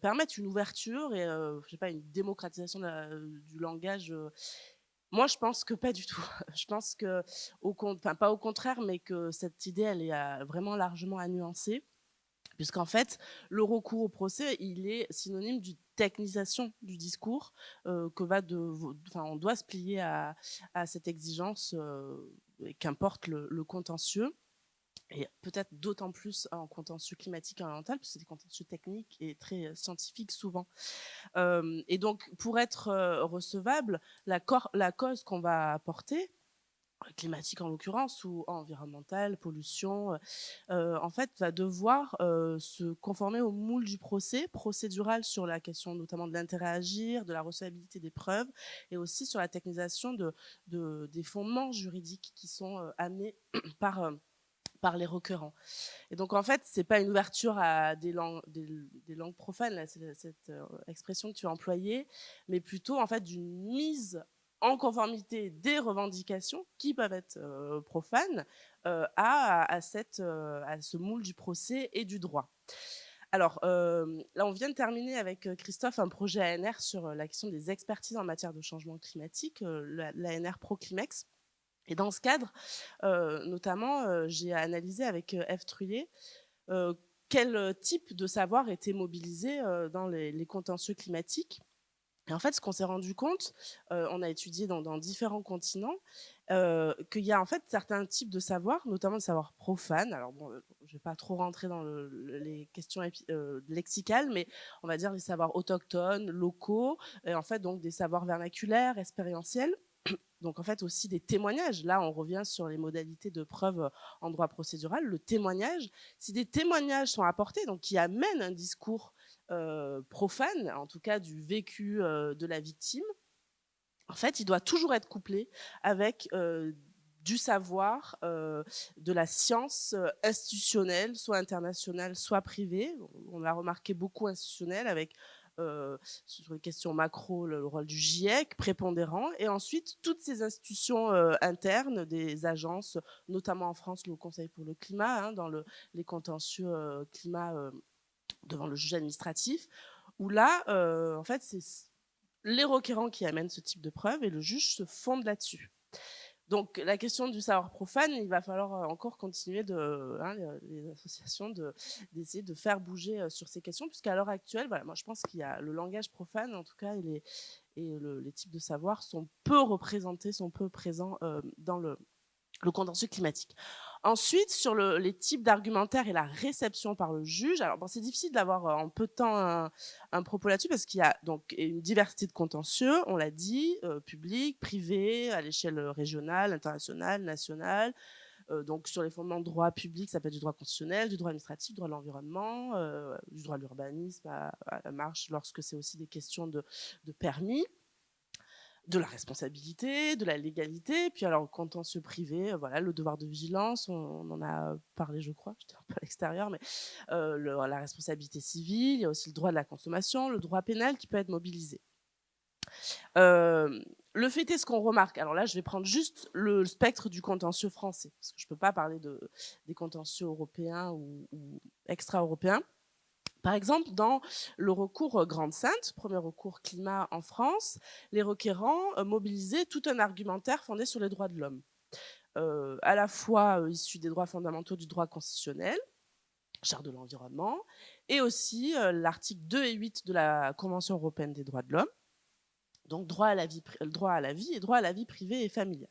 permettent une ouverture et je sais pas, une démocratisation du langage. Moi, je pense que pas du tout. Je pense que, pas au contraire, mais que cette idée, elle est vraiment largement à nuancer. Puisqu'en fait, le recours au procès, il est synonyme d'une technisation du discours, on doit se plier à cette exigence, qu'importe le contentieux, et peut-être d'autant plus en contentieux climatique et environnemental, parce que c'est des contentieux techniques et très scientifiques souvent. Et donc, pour être recevable, la cause qu'on va apporter, climatique en l'occurrence, ou environnementale, pollution, en fait, va devoir se conformer au moule du procès, procédural sur la question notamment de l'intérêt à agir, de la recevabilité des preuves, et aussi sur la technisation des fondements juridiques qui sont amenés par les requérants. Et donc, en fait, c'est pas une ouverture à des langues profanes, là, cette expression que tu as employée, mais plutôt, en fait, d'une mise en conformité des revendications qui peuvent être profanes à ce moule du procès et du droit. Alors, là, on vient de terminer avec Christophe un projet ANR sur la question des expertises en matière de changement climatique, l'ANR Proclimex. Et dans ce cadre, notamment, j'ai analysé avec Ève Trullier quel type de savoir était mobilisé dans les contentieux climatiques. Et en fait, ce qu'on s'est rendu compte, on a étudié dans différents continents, qu'il y a en fait certains types de savoirs, notamment le savoir profane. Alors bon, je ne vais pas trop rentrer dans les questions lexicales, mais on va dire les savoirs autochtones, locaux, et en fait donc des savoirs vernaculaires, expérientiels. Donc en fait aussi des témoignages. Là, on revient sur les modalités de preuve en droit procédural. Le témoignage, si des témoignages sont apportés, donc qui amènent un discours profane, en tout cas du vécu de la victime, en fait, il doit toujours être couplé avec du savoir, de la science institutionnelle, soit internationale, soit privée. On l'a remarqué beaucoup institutionnelle avec sur les questions macro, le rôle du GIEC prépondérant, et ensuite toutes ces institutions internes, des agences, notamment en France, le Conseil pour le climat, dans les contentieux climat devant le juge administratif, où là, en fait, c'est les requérants qui amènent ce type de preuves et le juge se fonde là-dessus. Donc, la question du savoir profane, il va falloir encore continuer les associations d'essayer de faire bouger sur ces questions, puisqu'à l'heure actuelle, voilà, moi je pense qu'il y a le langage profane, en tout cas, les types de savoir sont peu représentés, sont peu présents dans le contentieux climatique. Ensuite, sur les types d'argumentaires et la réception par le juge, alors bon, c'est difficile d'avoir en peu de temps un propos là-dessus parce qu'il y a donc une diversité de contentieux, on l'a dit, public, privé, à l'échelle régionale, internationale, nationale, Donc sur les fondements de droit public, ça peut être du droit constitutionnel, du droit administratif, du droit de l'environnement, du droit de l'urbanisme à la marge lorsque c'est aussi des questions de permis, de la responsabilité, de la légalité, puis alors contentieux privé, voilà, le devoir de vigilance, on en a parlé je crois, j'étais un peu à l'extérieur, mais la responsabilité civile, il y a aussi le droit de la consommation, le droit pénal qui peut être mobilisé. Le fait est ce qu'on remarque, alors là je vais prendre juste le spectre du contentieux français, parce que je ne peux pas parler des contentieux européens ou extra-européens. Par exemple, dans le recours Grande Sainte, premier recours climat en France, les requérants mobilisaient tout un argumentaire fondé sur les droits de l'homme, à la fois issu des droits fondamentaux du droit constitutionnel, charte de l'environnement, et aussi l'article 2 et 8 de la Convention européenne des droits de l'homme, donc droit à la vie et droit à la vie privée et familiale.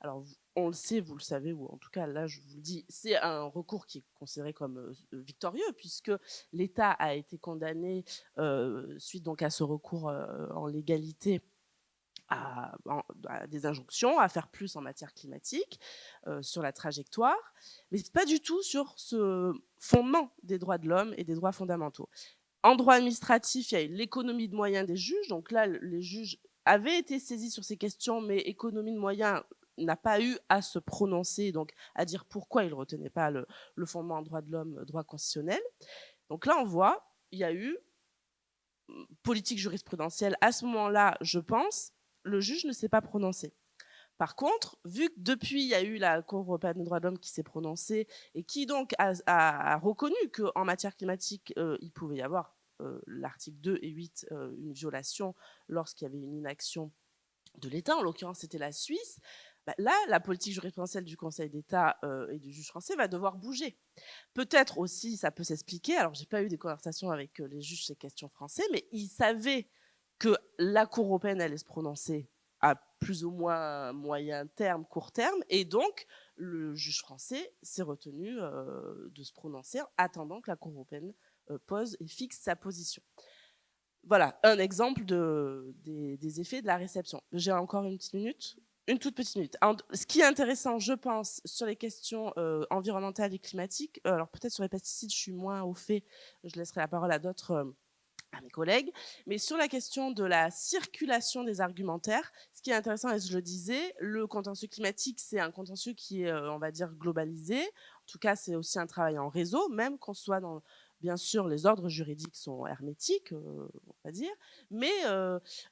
Alors, on le sait, vous le savez, ou en tout cas, là, je vous le dis, c'est un recours qui est considéré comme victorieux, puisque l'État a été condamné, suite donc à ce recours en légalité, à des injonctions à faire plus en matière climatique, sur la trajectoire, mais ce n'est pas du tout sur ce fondement des droits de l'homme et des droits fondamentaux. En droit administratif, il y a eu l'économie de moyens des juges, donc là, les juges avaient été saisis sur ces questions, mais économie de moyens n'a pas eu à se prononcer, donc à dire pourquoi il ne retenait pas le fondement en droit de l'homme, droit constitutionnel. Donc là, on voit, il y a eu politique jurisprudentielle. À ce moment-là, je pense, le juge ne s'est pas prononcé. Par contre, vu que depuis, il y a eu la Cour européenne des droits de l'homme qui s'est prononcée et qui donc a reconnu qu'en matière climatique, il pouvait y avoir l'article 2 et 8, une violation lorsqu'il y avait une inaction de l'État, en l'occurrence c'était la Suisse, là, la politique jurisprudentielle du Conseil d'État et du juge français va devoir bouger. Peut-être aussi, ça peut s'expliquer, alors j'ai pas eu des conversations avec les juges ces questions français, mais ils savaient que la Cour européenne allait se prononcer à plus ou moins moyen terme, court terme, et donc le juge français s'est retenu de se prononcer en attendant que la Cour européenne pose et fixe sa position. Voilà, un exemple des effets de la réception. J'ai encore une petite minute. Une toute petite minute. Alors, ce qui est intéressant, je pense, sur les questions environnementales et climatiques, alors peut-être sur les pesticides, je suis moins au fait, je laisserai la parole à d'autres, à mes collègues, mais sur la question de la circulation des argumentaires, ce qui est intéressant, et je le disais, le contentieux climatique, c'est un contentieux qui est, on va dire, globalisé. En tout cas, c'est aussi un travail en réseau, même qu'on soit dans... Bien sûr, les ordres juridiques sont hermétiques, on va dire, mais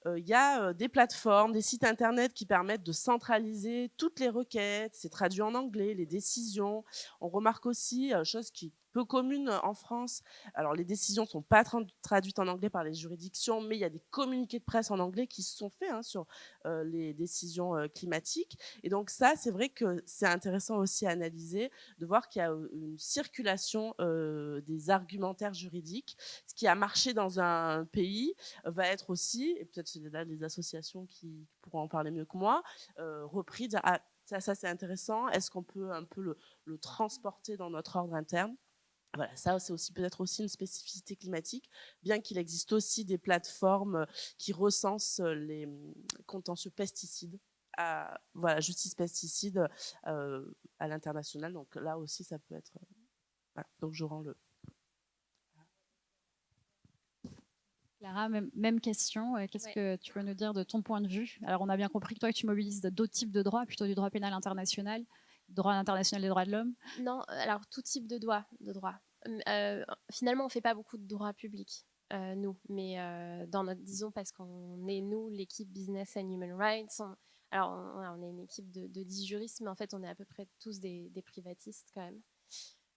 il y a des plateformes, des sites internet qui permettent de centraliser toutes les requêtes, c'est traduit en anglais, les décisions. On remarque aussi, chose qui est peu commune en France, alors les décisions ne sont pas traduites en anglais par les juridictions, mais il y a des communiqués de presse en anglais qui se sont faits sur les décisions climatiques. Et donc ça, c'est vrai que c'est intéressant aussi à analyser, de voir qu'il y a une circulation des argumentaires juridiques. Ce qui a marché dans un pays va être aussi, et peut-être c'est là les associations qui pourront en parler mieux que moi, repris, dire ah, ça c'est intéressant, est-ce qu'on peut un peu le transporter dans notre ordre interne? Voilà, ça c'est aussi peut-être aussi une spécificité climatique, bien qu'il existe aussi des plateformes qui recensent les contentieux pesticides, voilà, justice pesticides à l'international. Donc là aussi, ça peut être. Voilà, donc je rends le. Clara, même question. Qu'est-ce que tu peux nous dire de ton point de vue? Alors, on a bien compris que toi, tu mobilises d'autres types de droits, plutôt du droit pénal international, droit international des droits de l'homme. Non, alors tout type de droit. Finalement, on ne fait pas beaucoup de droit public, nous, mais dans notre, disons, parce qu'on est, nous, l'équipe Business and Human Rights. On est une équipe de 10 juristes, mais en fait, on est à peu près tous des privatistes quand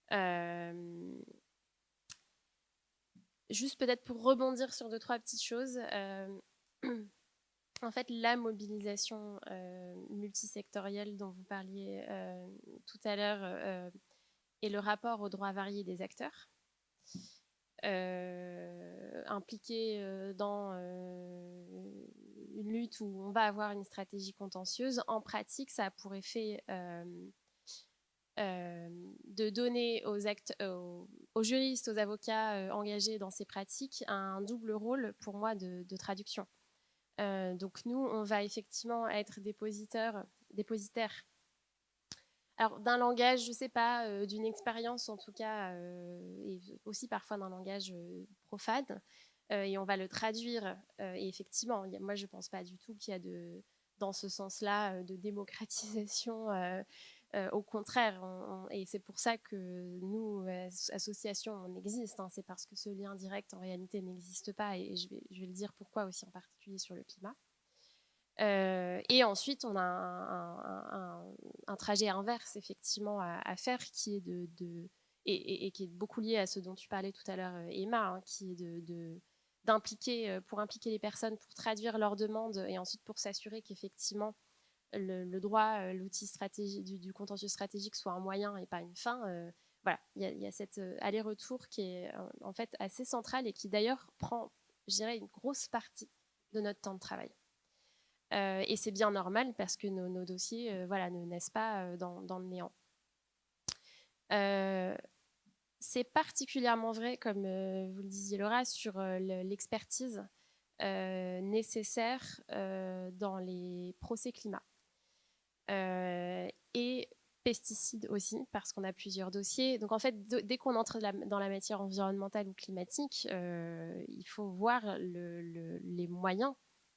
même. Juste peut-être pour rebondir sur 2-3 petites choses. En fait, la mobilisation multisectorielle dont vous parliez tout à l'heure et le rapport aux droits variés des acteurs impliqués dans une lutte où on va avoir une stratégie contentieuse. En pratique, ça a pour effet de donner aux juristes, aux avocats engagés dans ces pratiques un double rôle pour moi de traduction. Donc nous, on va effectivement être dépositaires Alors, d'un langage, je ne sais pas, d'une expérience en tout cas, et aussi parfois d'un langage profane, et on va le traduire. Et effectivement, moi, je ne pense pas du tout qu'il y a dans ce sens-là de démocratisation. Au contraire, et c'est pour ça que nous, associations, on existe. Hein, c'est parce que ce lien direct, en réalité, n'existe pas. Et je vais le dire pourquoi aussi, en particulier sur le climat. Et ensuite, on a un trajet inverse, effectivement, à faire, qui est et qui est beaucoup lié à ce dont tu parlais tout à l'heure, Emma, hein, qui est d'impliquer, pour impliquer les personnes, pour traduire leurs demandes, et ensuite pour s'assurer qu'effectivement, le droit, l'outil du contentieux stratégique soit un moyen et pas une fin. Voilà, il y a cet aller-retour qui est en fait assez central et qui d'ailleurs prend, je dirais, une grosse partie de notre temps de travail. Et c'est bien normal parce que nos dossiers voilà, ne naissent pas dans le néant. C'est particulièrement vrai, comme vous le disiez Laura, sur l'expertise nécessaire dans les procès climat. Et pesticides aussi, parce qu'on a plusieurs dossiers. Donc en fait, dès qu'on entre dans la matière environnementale ou climatique, il faut voir les moyens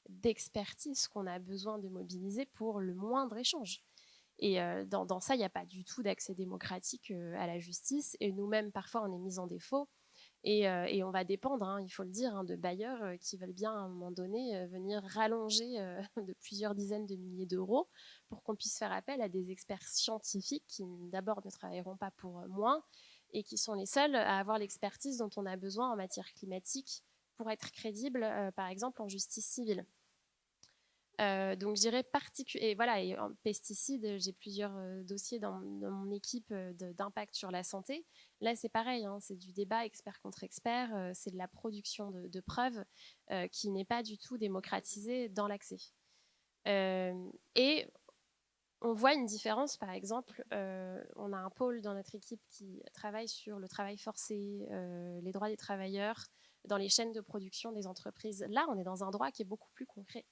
d'expertise qu'on a besoin de mobiliser pour le moindre échange. Et dans ça, il n'y a pas du tout d'accès démocratique à la justice. Et nous-mêmes, parfois, on est mis en défaut. Et on va dépendre, hein, il faut le dire, hein, de bailleurs qui veulent bien, à un moment donné, venir rallonger de plusieurs dizaines de milliers d'euros pour qu'on puisse faire appel à des experts scientifiques qui, d'abord, ne travailleront pas pour moins et qui sont les seuls à avoir l'expertise dont on a besoin en matière climatique pour être crédible, par exemple, en justice civile. Donc je dirais et voilà, et en pesticides, j'ai plusieurs dossiers dans mon équipe d'impact sur la santé. Là, c'est pareil, hein, c'est du débat expert contre expert, c'est de la production de preuves qui n'est pas du tout démocratisée dans l'accès. Et on voit une différence, par exemple, on a un pôle dans notre équipe qui travaille sur le travail forcé, les droits des travailleurs dans les chaînes de production des entreprises. Là, on est dans un droit qui est beaucoup plus concret.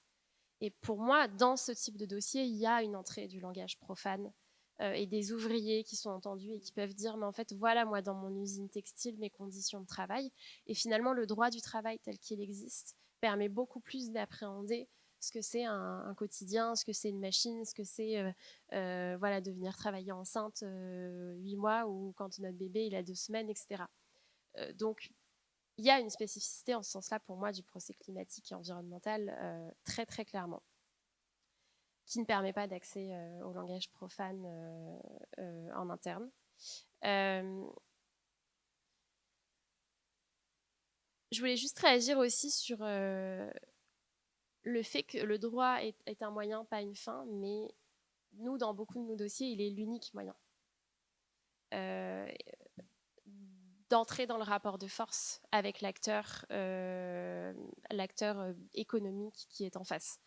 Et pour moi, dans ce type de dossier, il y a une entrée du langage profane et des ouvriers qui sont entendus et qui peuvent dire, mais en fait, voilà, moi, dans mon usine textile, mes conditions de travail. Et finalement, le droit du travail tel qu'il existe permet beaucoup plus d'appréhender ce que c'est un quotidien, ce que c'est une machine, ce que c'est voilà, de venir travailler enceinte 8 mois ou quand notre bébé il a 2 semaines, etc. Donc, il y a une spécificité en ce sens-là pour moi du procès climatique et environnemental très très clairement, qui ne permet pas d'accès au langage profane en interne. Je voulais juste réagir aussi sur le fait que le droit est un moyen, pas une fin, mais nous, dans beaucoup de nos dossiers, il est l'unique moyen d'entrer dans le rapport de force avec l'acteur économique qui est en face.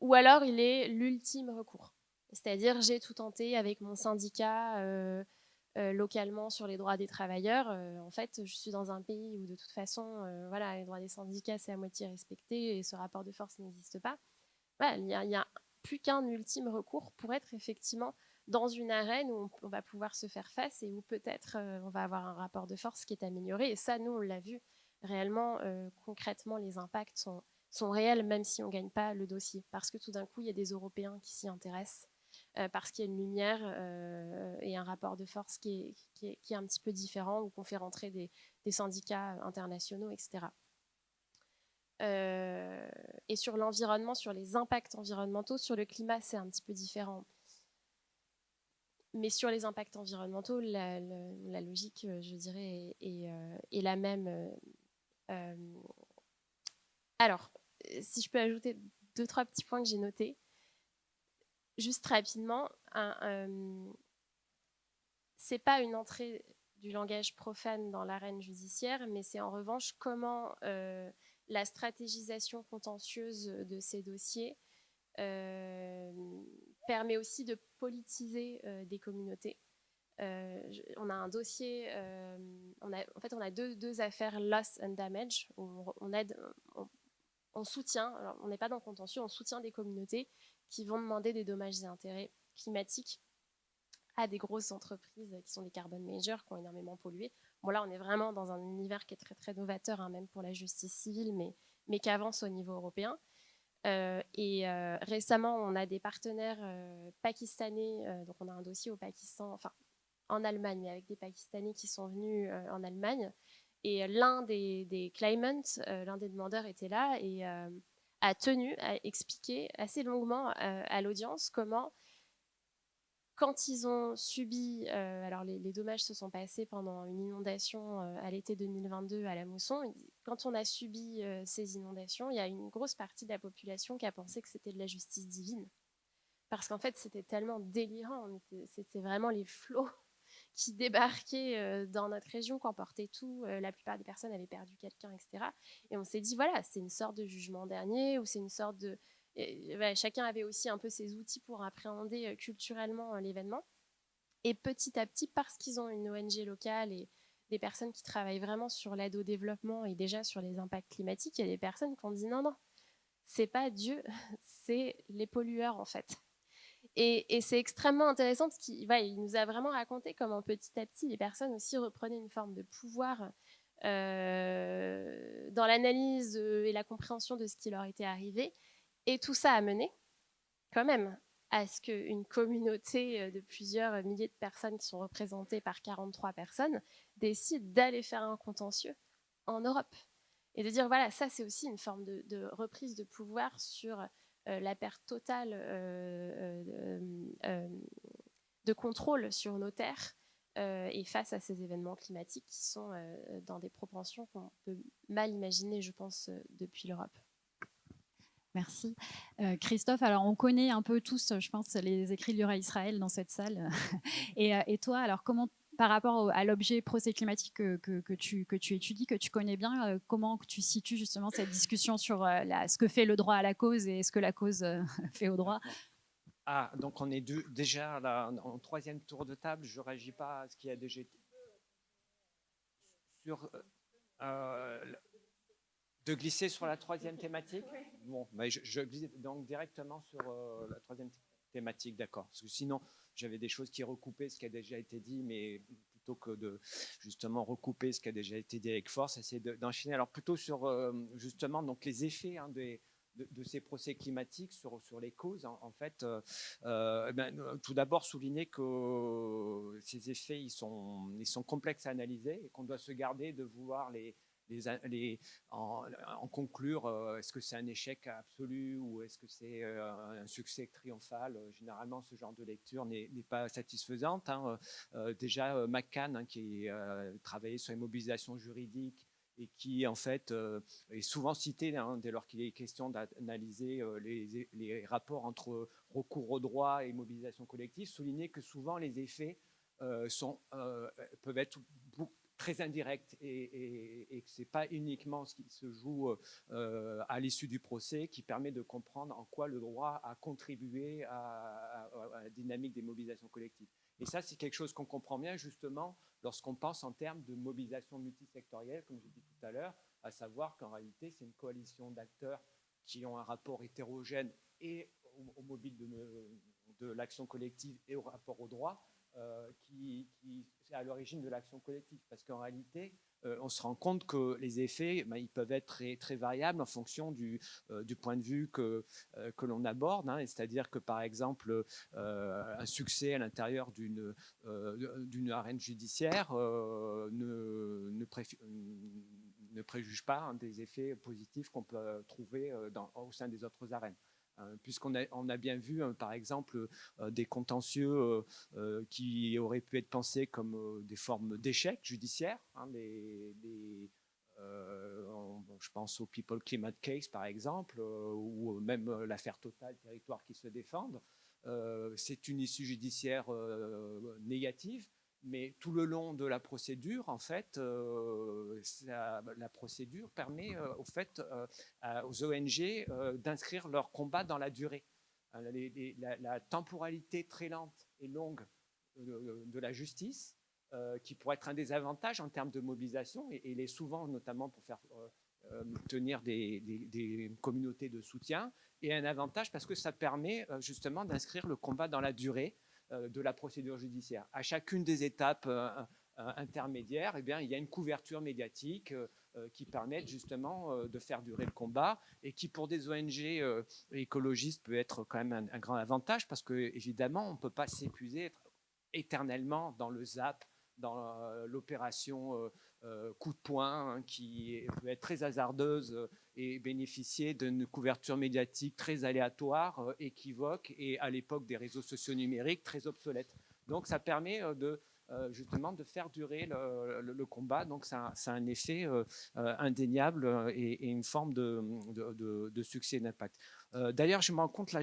Ou alors, il est l'ultime recours. C'est-à-dire, j'ai tout tenté avec mon syndicat localement sur les droits des travailleurs. En fait, je suis dans un pays où, de toute façon, voilà, les droits des syndicats, c'est à moitié respecté et ce rapport de force n'existe pas. Voilà, il n'y a plus qu'un ultime recours pour être effectivement dans une arène où on va pouvoir se faire face et où peut-être on va avoir un rapport de force qui est amélioré. Et ça, nous, on l'a vu réellement, concrètement, les impacts sont réels, même si on ne gagne pas le dossier. Parce que tout d'un coup, il y a des Européens qui s'y intéressent, parce qu'il y a une lumière et un rapport de force qui est un petit peu différent, ou qu'on fait rentrer des syndicats internationaux, etc. Et sur l'environnement, sur les impacts environnementaux, sur le climat, c'est un petit peu différent. Mais sur les impacts environnementaux, la logique, je dirais, est la même. Alors, si je peux ajouter 2-3 petits points que j'ai notés, juste rapidement, c'est pas une entrée du langage profane dans l'arène judiciaire, mais c'est en revanche comment la stratégisation contentieuse de ces dossiers permet aussi de politiser des communautés. On a un dossier, on a deux affaires loss and damage où on soutient, alors on n'est pas dans le contentieux, on soutient des communautés qui vont demander des dommages et intérêts climatiques à des grosses entreprises qui sont des carbon majors, qui ont énormément pollué. Bon, là, on est vraiment dans un univers qui est très, très novateur, hein, même pour la justice civile, mais qui avance au niveau européen. Récemment, on a des partenaires pakistanais, donc on a un dossier au Pakistan, enfin en Allemagne, mais avec des Pakistanais qui sont venus en Allemagne. Et l'un des claimants, l'un des demandeurs était là et a tenu à expliquer assez longuement à l'audience comment, quand ils ont subi, alors les dommages se sont passés pendant une inondation à l'été 2022 à la Mousson, quand on a subi ces inondations, il y a une grosse partie de la population qui a pensé que c'était de la justice divine. Parce qu'en fait, c'était tellement délirant, c'était vraiment les flots qui débarquaient dans notre région, qui emportaient tout. La plupart des personnes avaient perdu quelqu'un, etc. Et on s'est dit, voilà, c'est une sorte de jugement dernier, ou c'est une sorte de... voilà, chacun avait aussi un peu ses outils pour appréhender culturellement l'événement. Et petit à petit, parce qu'ils ont une ONG locale et des personnes qui travaillent vraiment sur l'aide au développement et déjà sur les impacts climatiques, il y a des personnes qui ont dit non, c'est pas Dieu, c'est les pollueurs en fait. Et c'est extrêmement intéressant parce qu'il nous a vraiment raconté comment petit à petit les personnes aussi reprenaient une forme de pouvoir dans l'analyse et la compréhension de ce qui leur était arrivé. Et tout ça a mené quand même à ce qu'une communauté de plusieurs milliers de personnes qui sont représentées par 43 personnes décide d'aller faire un contentieux en Europe. Et de dire, voilà, ça c'est aussi une forme de reprise de pouvoir sur la perte totale de contrôle sur nos terres et face à ces événements climatiques qui sont dans des proportions qu'on peut mal imaginer, je pense, depuis l'Europe. Merci. Christophe, alors on connaît un peu tous, je pense, les écrits de Yura Israël dans cette salle. Et toi, alors comment, par rapport à l'objet procès climatique que tu étudies, que tu connais bien, comment tu situes justement cette discussion sur ce que fait le droit à la cause et ce que la cause fait au droit? Donc on est déjà là, en troisième tour de table. Je ne réagis pas à ce qui a déjà été sur... de glisser sur la troisième thématique. Bon, je glisse donc directement sur la troisième thématique, d'accord. Parce que sinon, j'avais des choses qui recoupaient ce qui a déjà été dit, mais plutôt que de justement recouper ce qui a déjà été dit avec force, essayer d'enchaîner. Alors plutôt sur justement donc les effets de ces procès climatiques sur les causes, en fait. Tout d'abord, souligner que ces effets, ils sont complexes à analyser et qu'on doit se garder de vouloir en conclure, est-ce que c'est un échec absolu ou est-ce que c'est un succès triomphal? Généralement, ce genre de lecture n'est pas satisfaisante. Déjà, McCann, qui travaillait sur les mobilisations juridiques et qui, en fait, est souvent cité dès lors qu'il est question d'analyser les rapports entre recours au droit et mobilisation collective, soulignait que souvent les effets peuvent être très indirect et que ce n'est pas uniquement ce qui se joue à l'issue du procès qui permet de comprendre en quoi le droit a contribué à la dynamique des mobilisations collectives. Et ça, c'est quelque chose qu'on comprend bien justement lorsqu'on pense en termes de mobilisation multisectorielle, comme je dis tout à l'heure, à savoir qu'en réalité, c'est une coalition d'acteurs qui ont un rapport hétérogène et au mobile de l'action collective et au rapport au droit, qui est à l'origine de l'action collective. Parce qu'en réalité, on se rend compte que les effets, ils peuvent être très, très variables en fonction du point de vue que l'on aborde. C'est-à-dire que, par exemple, un succès à l'intérieur d'une arène judiciaire ne préjuge pas des effets positifs qu'on peut trouver au sein des autres arènes. Puisqu'on a bien vu, par exemple, des contentieux qui auraient pu être pensés comme des formes d'échecs judiciaires. Je pense au People Climate Case, par exemple, ou même l'affaire Total, territoire qui se défendent. C'est une issue judiciaire négative. Mais tout le long de la procédure, en fait, la procédure permet aux ONG d'inscrire leur combat dans la durée. La temporalité très lente et longue de la justice, qui pourrait être un désavantage en termes de mobilisation, et il est souvent notamment pour faire tenir des communautés de soutien, et un avantage parce que ça permet justement d'inscrire le combat dans la durée, de la procédure judiciaire. À chacune des étapes intermédiaires, eh bien, il y a une couverture médiatique qui permettent justement de faire durer le combat et qui, pour des ONG écologistes, peut être quand même un grand avantage parce que, évidemment, on ne peut pas s'épuiser, être éternellement dans le ZAP, dans l'opération coup de poing, hein, qui peut être très hasardeuse et bénéficier d'une couverture médiatique très aléatoire, équivoque et à l'époque des réseaux sociaux numériques très obsolète. Donc ça permet justement de faire durer le combat. Donc ça a un effet indéniable et une forme de succès et d'impact. D'ailleurs, je me rends compte, là,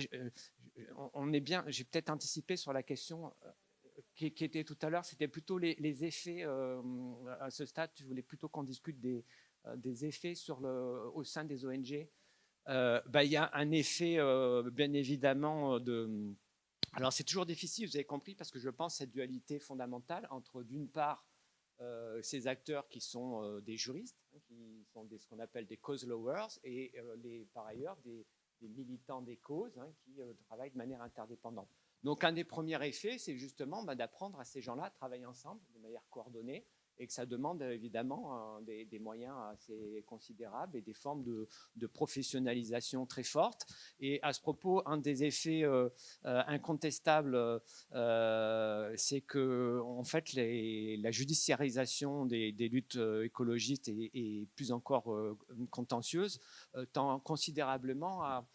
on est bien, j'ai peut-être anticipé sur la question qui était tout à l'heure, c'était plutôt les effets, à ce stade, je voulais plutôt qu'on discute des effets au sein des ONG. Il y a un effet, bien évidemment, alors c'est toujours difficile, vous avez compris, parce que je pense cette dualité fondamentale entre, d'une part, ces acteurs qui sont des juristes, hein, qui sont ce qu'on appelle des cause lowers, et par ailleurs des militants des causes, hein, qui travaillent de manière interdépendante. Donc un des premiers effets, c'est justement d'apprendre à ces gens-là à travailler ensemble de manière coordonnée, et que ça demande évidemment des moyens assez considérables et des formes de professionnalisation très fortes. Et à ce propos, un des effets incontestables, c'est que en fait, la judiciarisation des luttes écologistes est plus encore contentieuse, tend considérablement à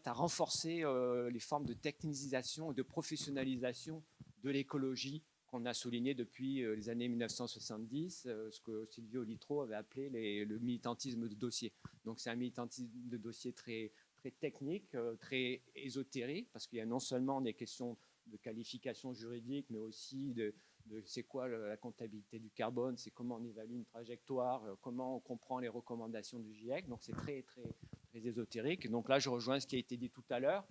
renforcer les formes de technicisation et de professionnalisation de l'écologie qu'on a souligné depuis les années 1970, ce que Silvio Littrò avait appelé le militantisme de dossier. Donc c'est un militantisme de dossier très, très technique, très ésotérique, parce qu'il y a non seulement des questions de qualification juridique, mais aussi de c'est quoi la comptabilité du carbone, c'est comment on évalue une trajectoire, comment on comprend les recommandations du GIEC. Donc c'est très, très, très ésotérique. Donc là, je rejoins ce qui a été dit tout à l'heure.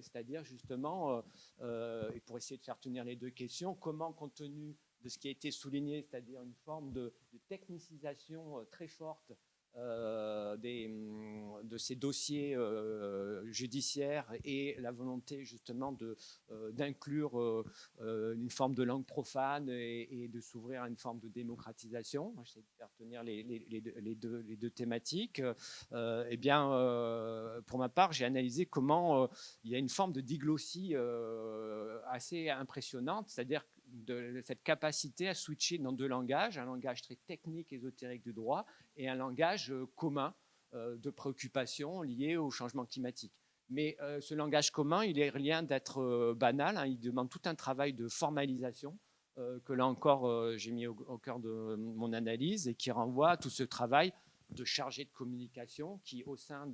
C'est-à-dire justement, et pour essayer de faire tenir les deux questions, comment, compte tenu de ce qui a été souligné, c'est-à-dire une forme de technicisation très forte de ces dossiers judiciaires et la volonté justement d'inclure une forme de langue profane et de s'ouvrir à une forme de démocratisation. J'essaie de faire tenir les deux thématiques. Eh bien, pour ma part, j'ai analysé comment il y a une forme de diglossie assez impressionnante, c'est-à-dire de cette capacité à switcher dans deux langages, un langage très technique, ésotérique du droit, et un langage commun de préoccupations liées au changement climatique. Mais ce langage commun, il est rien d'être banal, hein, il demande tout un travail de formalisation que là encore j'ai mis au cœur de mon analyse et qui renvoie à tout ce travail de chargé de communication qui, au sein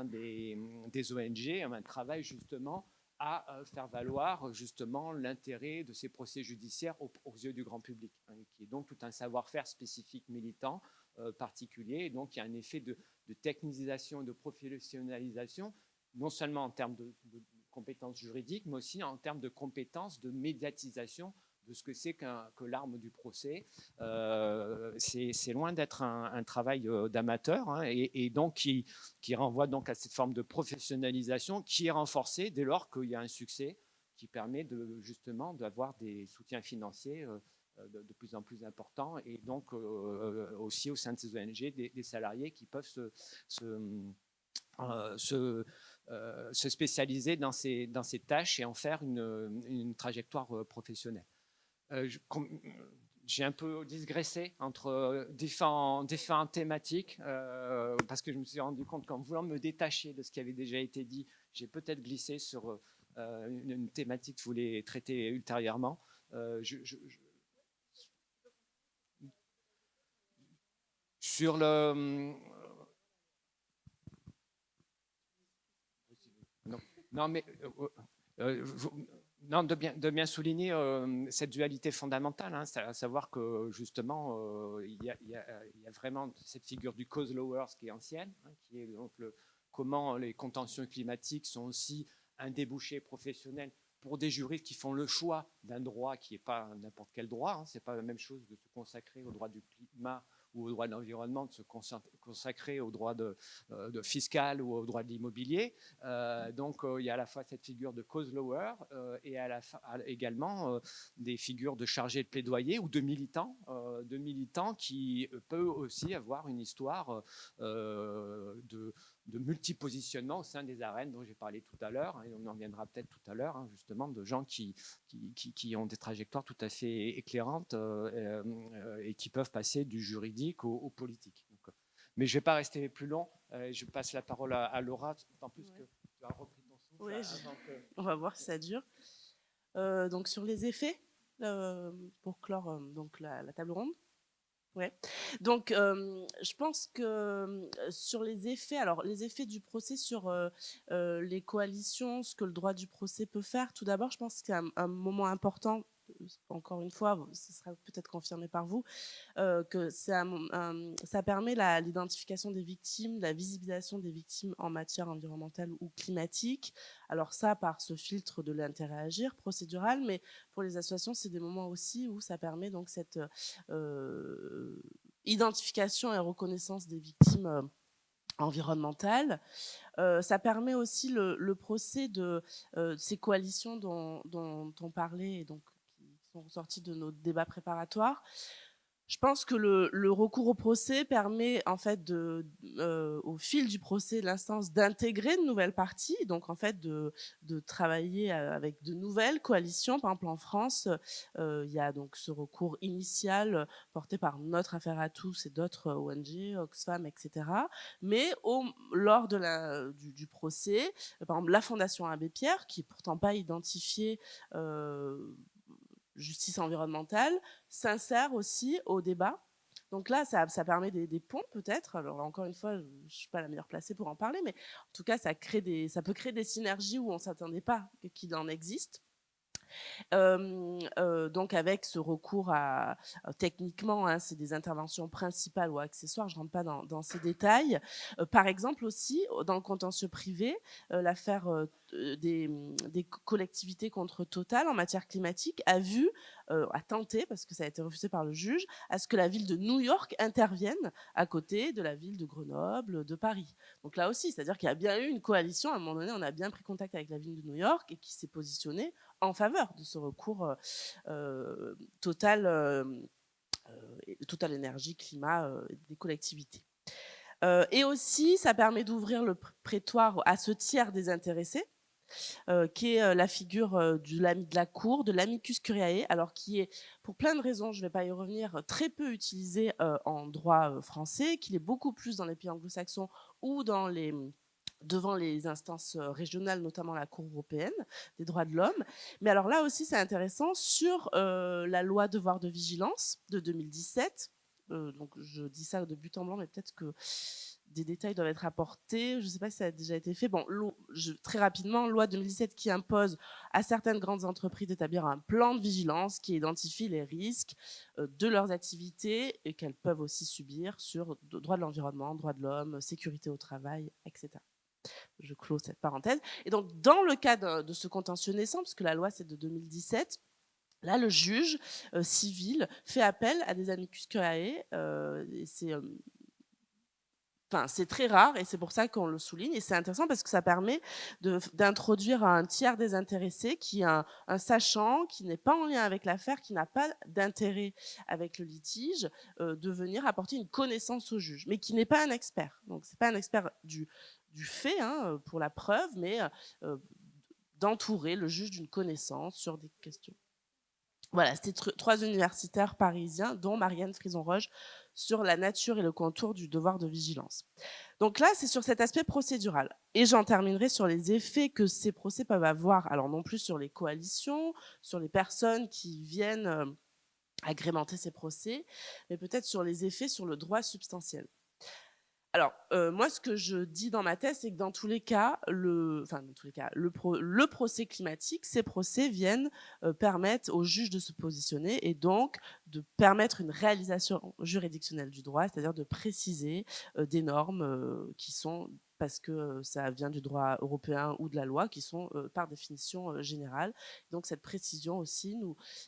des ONG, un travail justement à faire valoir justement l'intérêt de ces procès judiciaires aux yeux du grand public, hein, qui est donc tout un savoir-faire spécifique militant particulier. Et donc il y a un effet de technicisation et de professionnalisation, non seulement en termes de compétences juridiques, mais aussi en termes de compétences de médiatisation de ce que c'est que l'arme du procès. C'est loin d'être un travail d'amateur, hein, et donc qui renvoie donc à cette forme de professionnalisation qui est renforcée dès lors qu'il y a un succès qui permet justement d'avoir des soutiens financiers de plus en plus importants et donc aussi au sein de ces ONG des salariés qui peuvent se spécialiser dans ces tâches et en faire une trajectoire professionnelle. J'ai un peu digressé entre différentes thématiques parce que je me suis rendu compte qu'en voulant me détacher de ce qui avait déjà été dit, j'ai peut-être glissé sur une thématique que je voulais traiter ultérieurement. Sur le... Non, mais... Non, de bien souligner cette dualité fondamentale, hein, à savoir que justement, il y a vraiment cette figure du cause lowers qui est ancienne, hein, qui est donc comment les contentieux climatiques sont aussi un débouché professionnel pour des juristes qui font le choix d'un droit qui n'est pas n'importe quel droit. Hein, c'est pas la même chose de se consacrer au droit du climat ou au droit de l'environnement de se consacrer au droit de fiscal ou au droit de l'immobilier. Donc, il y a à la fois cette figure de cause lower et également des figures de chargés de plaidoyer ou de militants qui peuvent aussi avoir une histoire de multipositionnement au sein des arènes dont j'ai parlé tout à l'heure, et on en viendra peut-être tout à l'heure, justement, de gens qui ont des trajectoires tout à fait éclairantes et qui peuvent passer du juridique au politique. Donc, mais je ne vais pas rester plus long. Je passe la parole à Laura, en plus que tu as repris ton souffle. Oui, on va voir si ça dure. Donc sur les effets, pour clore donc la table ronde. Ouais. Donc, je pense que sur les effets, alors les effets du procès sur les coalitions, ce que le droit du procès peut faire, tout d'abord, je pense qu'un moment important, encore une fois, ce sera peut-être confirmé par vous, que ça permet l'identification des victimes, la visibilisation des victimes en matière environnementale ou climatique. Alors ça, par ce filtre de l'intérêt à agir procédural, mais pour les associations, c'est des moments aussi où ça permet donc cette identification et reconnaissance des victimes environnementales. Ça permet aussi le procès de ces coalitions dont on parlait et donc qui sont sorties de nos débats préparatoires. Je pense que le recours au procès permet en fait au fil du procès de l'instance d'intégrer de nouvelles parties, donc en fait de travailler avec de nouvelles coalitions. Par exemple en France, il y a donc ce recours initial porté par Notre Affaire à tous et d'autres ONG, Oxfam, etc. Mais lors du procès, par exemple la Fondation Abbé Pierre, qui est pourtant pas identifiée justice environnementale, s'insère aussi au débat. Donc là, ça permet des ponts peut-être. Alors encore une fois, je ne suis pas la meilleure placée pour en parler, mais en tout cas, ça peut créer des synergies où on ne s'attendait pas qu'il en existe. Donc avec ce recours techniquement, hein, c'est des interventions principales ou accessoires, je ne rentre pas dans ces détails. Par exemple aussi, dans le contentieux privé, l'affaire des collectivités contre Total en matière climatique a tenté, parce que ça a été refusé par le juge, à ce que la ville de New York intervienne à côté de la ville de Grenoble, de Paris. Donc là aussi, c'est-à-dire qu'il y a bien eu une coalition, à un moment donné, on a bien pris contact avec la ville de New York et qui s'est positionnée en faveur de ce recours Total énergie, climat des collectivités. Et aussi, ça permet d'ouvrir le prétoire à ce tiers désintéressé, qui est la figure de l'ami de la cour, de l'amicus curiae, alors qui est, pour plein de raisons, je ne vais pas y revenir, très peu utilisé en droit français, qu'il est beaucoup plus dans les pays anglo-saxons ou devant les instances régionales, notamment la Cour européenne des droits de l'homme. Mais alors là aussi, c'est intéressant, sur la loi devoir de vigilance de 2017, donc je dis ça de but en blanc, mais peut-être que des détails doivent être apportés. Je ne sais pas si ça a déjà été fait. Bon, très rapidement, loi 2017 qui impose à certaines grandes entreprises d'établir un plan de vigilance qui identifie les risques de leurs activités et qu'elles peuvent aussi subir sur droit de l'environnement, droit de l'homme, sécurité au travail, etc. Je clôt cette parenthèse. Et donc, dans le cas de ce contentieux naissant, parce que la loi, c'est de 2017, là, le juge civil fait appel à des amicus curiae. C'est très rare et c'est pour ça qu'on le souligne. Et c'est intéressant parce que ça permet d'introduire un tiers désintéressé qui est un sachant, qui n'est pas en lien avec l'affaire, qui n'a pas d'intérêt avec le litige, de venir apporter une connaissance au juge, mais qui n'est pas un expert. Donc, ce n'est pas un expert du fait, hein, pour la preuve, mais d'entourer le juge d'une connaissance sur des questions. Voilà, c'était 3 universitaires parisiens, dont Marianne Frison-Roche, sur la nature et le contour du devoir de vigilance. Donc là, c'est sur cet aspect procédural. Et j'en terminerai sur les effets que ces procès peuvent avoir, alors non plus sur les coalitions, sur les personnes qui viennent agrémenter ces procès, mais peut-être sur les effets sur le droit substantiel. Alors, moi, ce que je dis dans ma thèse, c'est que dans tous les cas, le procès climatique, ces procès viennent permettre aux juges de se positionner et donc de permettre une réalisation juridictionnelle du droit, c'est-à-dire de préciser des normes qui sont, parce que ça vient du droit européen ou de la loi, qui sont par définition générales. Donc, cette précision aussi,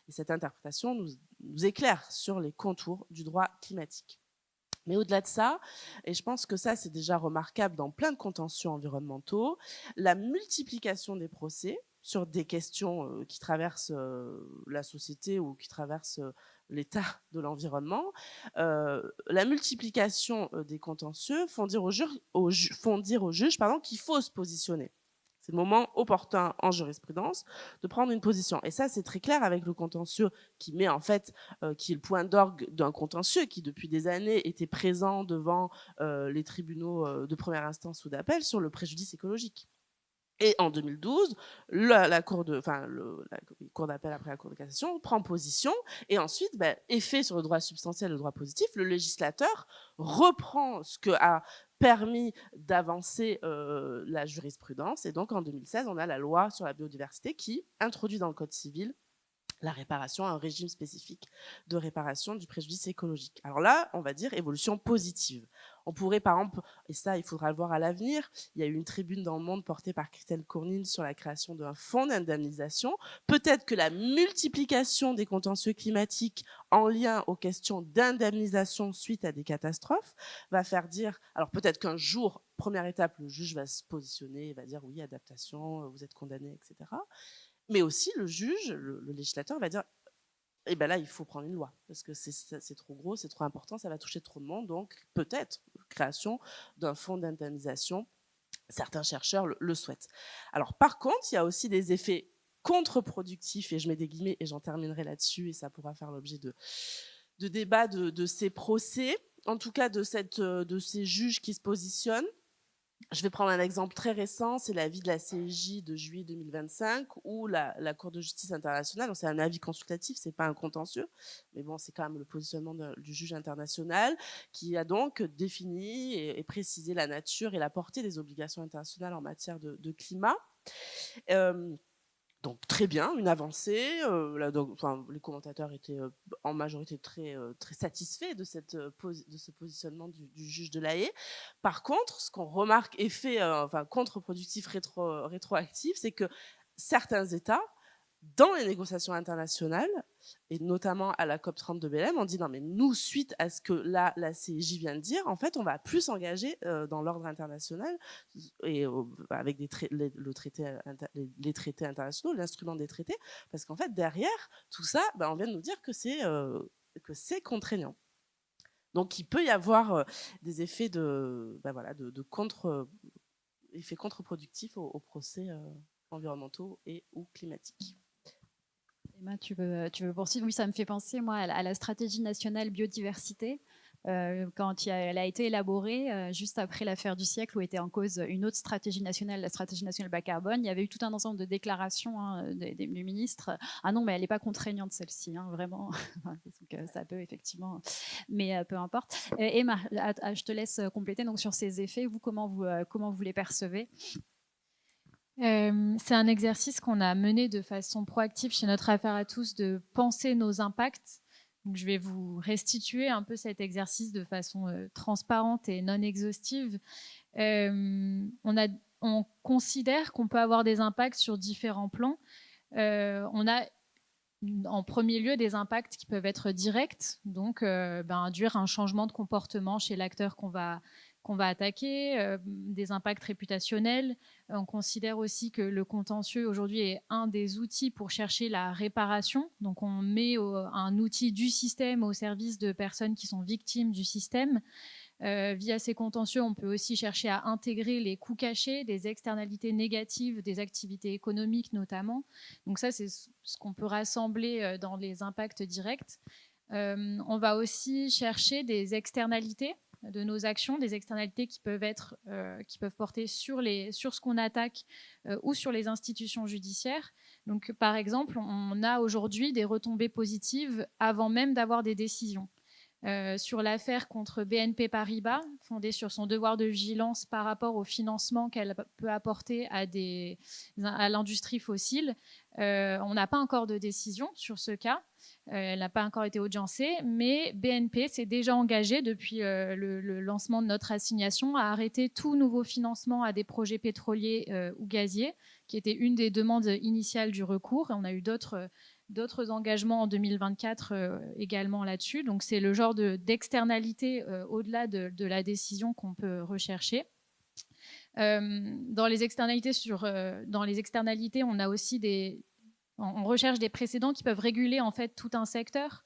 et cette interprétation nous éclaire sur les contours du droit climatique. Mais au-delà de ça, et je pense que ça c'est déjà remarquable dans plein de contentieux environnementaux, la multiplication des procès sur des questions qui traversent la société ou qui traversent l'état de l'environnement, la multiplication des contentieux font dire aux juges qu'il faut se positionner. C'est le moment opportun en jurisprudence de prendre une position. Et ça, c'est très clair avec le contentieux qui met en fait, qui est le point d'orgue d'un contentieux qui depuis des années était présent devant les tribunaux de première instance ou d'appel sur le préjudice écologique. Et en 2012, la Cour d'appel après la Cour de cassation prend position et ensuite, effet sur le droit substantiel et le droit positif, le législateur reprend ce que a permis d'avancer la jurisprudence. Et donc en 2016, on a la loi sur la biodiversité qui introduit dans le Code civil la réparation, un régime spécifique de réparation du préjudice écologique. Alors là, on va dire évolution positive. On pourrait, par exemple, et ça, il faudra le voir à l'avenir, il y a eu une tribune dans Le Monde portée par Christelle Cournine sur la création d'un fonds d'indemnisation. Peut-être que la multiplication des contentieux climatiques en lien aux questions d'indemnisation suite à des catastrophes va faire dire, alors peut-être qu'un jour, première étape, le juge va se positionner et va dire oui, adaptation, vous êtes condamné, etc. Mais aussi, le juge, le législateur va dire eh ben là, il faut prendre une loi, parce que c'est trop gros, c'est trop important, ça va toucher trop de monde, donc peut-être création d'un fonds d'indemnisation. Certains chercheurs le souhaitent. Alors par contre, il y a aussi des effets contre-productifs, et je mets des guillemets, et j'en terminerai là-dessus, et ça pourra faire l'objet de débats de ces procès, en tout cas de ces juges qui se positionnent. Je vais prendre un exemple très récent, c'est l'avis de la CIJ de juillet 2025 où la Cour de justice internationale, c'est un avis consultatif, c'est pas un contentieux, mais bon, c'est quand même le positionnement du juge international qui a donc défini et précisé la nature et la portée des obligations internationales en matière de climat. Donc très bien, une avancée. Les commentateurs étaient en majorité très satisfaits de ce positionnement du juge de La Haye. Par contre, ce qu'on remarque effet contre-productif rétroactif, c'est que certains États, dans les négociations internationales, et notamment à la COP30 de Belém, on dit non mais nous, suite à ce que la CIJ vient de dire, en fait, on va plus s'engager dans l'ordre international et avec les traités internationaux, l'instrument des traités, parce qu'en fait, derrière tout ça, on vient de nous dire que c'est contraignant. Donc, il peut y avoir des effets effets contre-productifs aux procès environnementaux et ou climatiques. Emma, tu veux poursuivre? Oui, ça me fait penser, moi, à la stratégie nationale biodiversité. Quand elle a été élaborée, juste après l'affaire du siècle où était en cause une autre stratégie nationale, la stratégie nationale bas carbone, il y avait eu tout un ensemble de déclarations du ministre. Ah non, mais elle n'est pas contraignante celle-ci, vraiment. Donc, ça peut effectivement, mais peu importe. Emma, je te laisse compléter donc sur ces effets. Vous, comment vous les percevez? C'est un exercice qu'on a mené de façon proactive chez Notre Affaire à tous, de penser nos impacts. Donc, je vais vous restituer un peu cet exercice de façon transparente et non exhaustive. On considère qu'on peut avoir des impacts sur différents plans. On a en premier lieu des impacts qui peuvent être directs, donc induire un changement de comportement chez l'acteur qu'on va attaquer, des impacts réputationnels. On considère aussi que le contentieux aujourd'hui est un des outils pour chercher la réparation. Donc on met un outil du système au service de personnes qui sont victimes du système. Via ces contentieux, on peut aussi chercher à intégrer les coûts cachés, des externalités négatives des activités économiques notamment. Donc ça, c'est ce qu'on peut rassembler dans les impacts directs. On va aussi chercher des externalités de nos actions, des externalités qui peuvent porter sur ce qu'on attaque ou sur les institutions judiciaires. Donc, par exemple, on a aujourd'hui des retombées positives avant même d'avoir des décisions. Sur l'affaire contre BNP Paribas, fondée sur son devoir de vigilance par rapport au financement qu'elle peut apporter à l'industrie fossile. On n'a pas encore de décision sur ce cas, Elle n'a pas encore été audiencée, mais BNP s'est déjà engagé depuis le lancement de notre assignation à arrêter tout nouveau financement à des projets pétroliers ou gaziers, qui était une des demandes initiales du recours. Et on a eu d'autres engagements en 2024 également là-dessus. Donc c'est le genre d'externalité au-delà de la décision qu'on peut rechercher. Dans les externalités, on a aussi on recherche des précédents qui peuvent réguler en fait tout un secteur.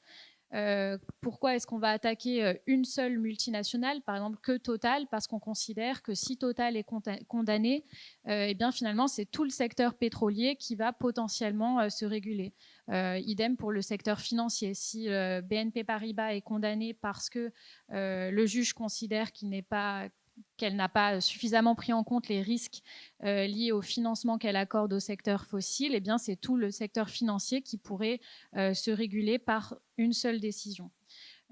Pourquoi est-ce qu'on va attaquer une seule multinationale, par exemple que Total, parce qu'on considère que si Total est condamné, eh bien finalement c'est tout le secteur pétrolier qui va potentiellement se réguler. Idem pour le secteur financier. Si BNP Paribas est condamné parce que le juge considère qu'elle n'a pas suffisamment pris en compte les risques liés au financement qu'elle accorde au secteur fossile, eh bien c'est tout le secteur financier qui pourrait se réguler par une seule décision.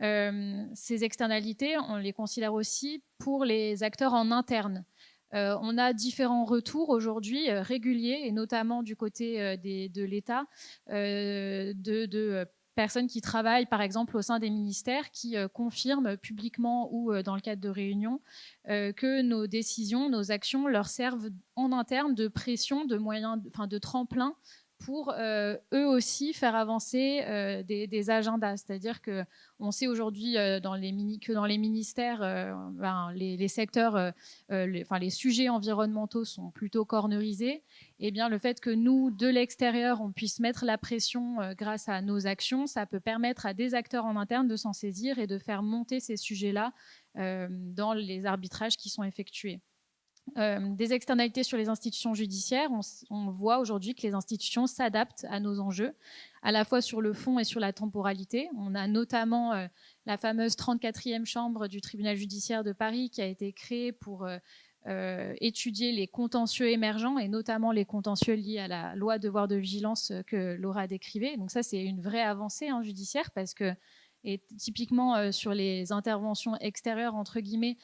Ces externalités, on les considère aussi pour les acteurs en interne. On a différents retours aujourd'hui réguliers, et notamment du côté de l'État, de personnes qui travaillent par exemple au sein des ministères qui confirment publiquement ou dans le cadre de réunions que nos décisions, nos actions leur servent en interne de pression, de moyens, de tremplin pour eux aussi faire avancer des agendas. C'est-à-dire qu'on sait aujourd'hui que dans les ministères, les secteurs, les sujets environnementaux sont plutôt cornerisés. Et bien, le fait que nous, de l'extérieur, on puisse mettre la pression grâce à nos actions, ça peut permettre à des acteurs en interne de s'en saisir et de faire monter ces sujets-là dans les arbitrages qui sont effectués. Des externalités sur les institutions judiciaires, on voit aujourd'hui que les institutions s'adaptent à nos enjeux, à la fois sur le fond et sur la temporalité. On a notamment la fameuse 34e chambre du tribunal judiciaire de Paris qui a été créée pour étudier les contentieux émergents et notamment les contentieux liés à la loi devoir de vigilance que Laura décrivait. Donc ça, c'est une vraie avancée judiciaire parce que et typiquement sur les interventions extérieures, entre guillemets,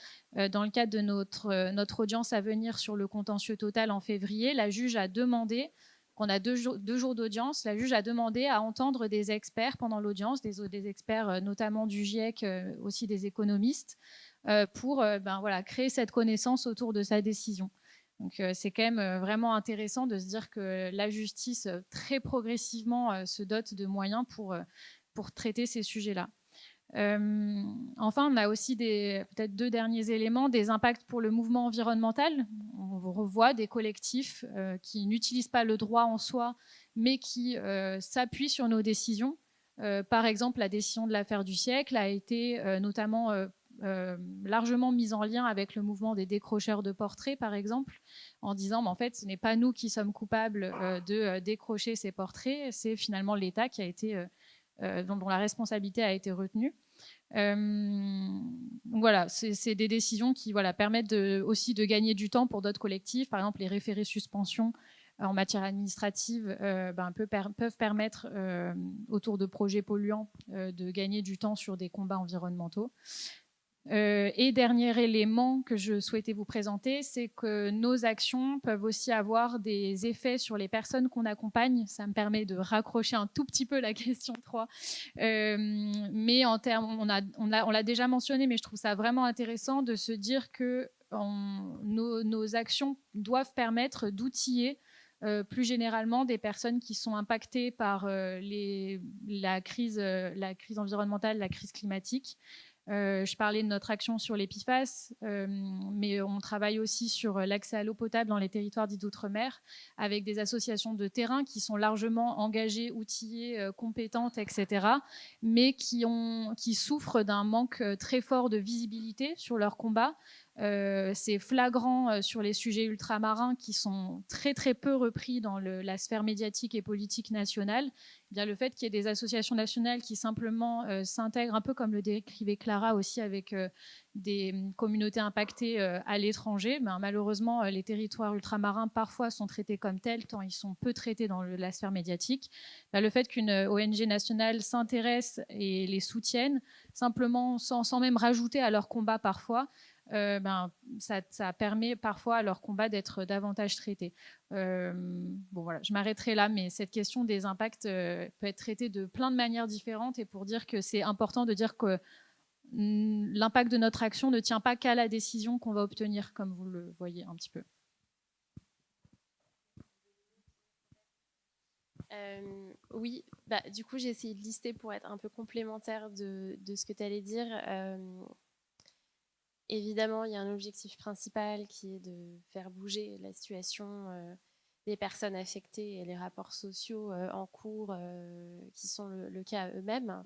dans le cadre de notre audience à venir sur le contentieux Total en février, la juge a demandé, qu'on a deux jours d'audience, la juge a demandé à entendre des experts pendant l'audience, des experts notamment du GIEC, aussi des économistes, pour créer cette connaissance autour de sa décision. Donc c'est quand même vraiment intéressant de se dire que la justice, très progressivement, se dote de moyens pour traiter ces sujets-là. Enfin, on a aussi peut-être deux derniers éléments, des impacts pour le mouvement environnemental. On revoit des collectifs qui n'utilisent pas le droit en soi, mais qui s'appuient sur nos décisions. Par exemple, la décision de l'affaire du siècle a été notamment largement mise en lien avec le mouvement des décrocheurs de portraits, par exemple, en disant en fait, ce n'est pas nous qui sommes coupables de décrocher ces portraits, c'est finalement l'État qui a été dont la responsabilité a été retenue. Donc voilà, c'est des décisions qui permettent aussi de gagner du temps pour d'autres collectifs. Par exemple, les référés suspension en matière administrative peuvent permettre, autour de projets polluants, de gagner du temps sur des combats environnementaux. Et dernier élément que je souhaitais vous présenter, c'est que nos actions peuvent aussi avoir des effets sur les personnes qu'on accompagne. Ça me permet de raccrocher un tout petit peu la question 3. Mais en termes, on l'a déjà mentionné, mais je trouve ça vraiment intéressant de se dire que nos actions doivent permettre d'outiller plus généralement des personnes qui sont impactées par la crise environnementale, la crise climatique. Je parlais de notre action sur les PFAS, mais on travaille aussi sur l'accès à l'eau potable dans les territoires dits d'outre-mer, avec des associations de terrain qui sont largement engagées, outillées, compétentes, etc., mais qui souffrent d'un manque très fort de visibilité sur leur combat. C'est flagrant sur les sujets ultramarins qui sont très très peu repris dans la sphère médiatique et politique nationale. Eh bien, le fait qu'il y ait des associations nationales qui simplement s'intègrent, un peu comme le décrivait Clara aussi, avec des communautés impactées à l'étranger. Malheureusement, les territoires ultramarins parfois sont traités comme tels, tant ils sont peu traités dans la sphère médiatique. Le fait qu'une ONG nationale s'intéresse et les soutienne, simplement sans même rajouter à leur combat parfois, ça permet parfois à leur combat d'être davantage traité. Bon, voilà, je m'arrêterai là, mais cette question des impacts peut être traitée de plein de manières différentes, et pour dire que c'est important de dire que l'impact de notre action ne tient pas qu'à la décision qu'on va obtenir, comme vous le voyez un petit peu. Oui, du coup, j'ai essayé de lister pour être un peu complémentaire de ce que tu allais dire. Évidemment, il y a un objectif principal qui est de faire bouger la situation des personnes affectées et les rapports sociaux en cours qui sont le cas eux-mêmes,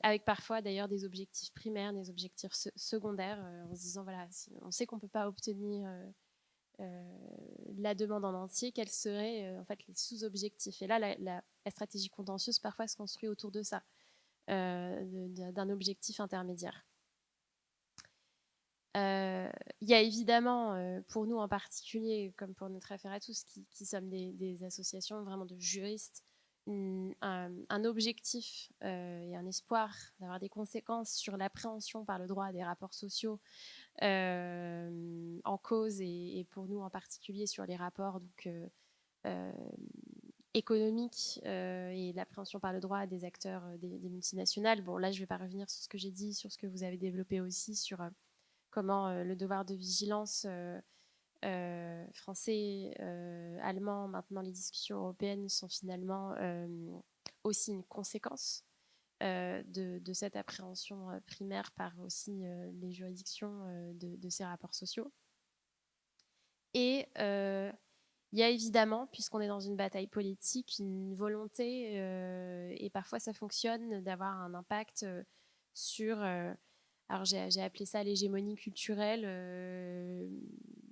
avec parfois d'ailleurs des objectifs primaires, des objectifs secondaires, en se disant, voilà, si on sait qu'on ne peut pas obtenir la demande en entier, quels seraient en fait les sous-objectifs. Et là, la stratégie contentieuse parfois se construit autour de ça, d'un objectif intermédiaire. Il y a évidemment, pour nous en particulier, comme pour notre affaire à tous, qui sommes des associations vraiment de juristes, un objectif et un espoir d'avoir des conséquences sur l'appréhension par le droit des rapports sociaux en cause, et pour nous en particulier sur les rapports économiques et l'appréhension par le droit des acteurs des multinationales. Bon, là, je ne vais pas revenir sur ce que j'ai dit, sur ce que vous avez développé aussi, sur comment le devoir de vigilance français, allemand, maintenant les discussions européennes sont finalement aussi une conséquence de cette appréhension primaire par aussi les juridictions de ces rapports sociaux. Et il y a évidemment, puisqu'on est dans une bataille politique, une volonté, et parfois ça fonctionne, d'avoir un impact sur... alors j'ai appelé ça l'hégémonie culturelle,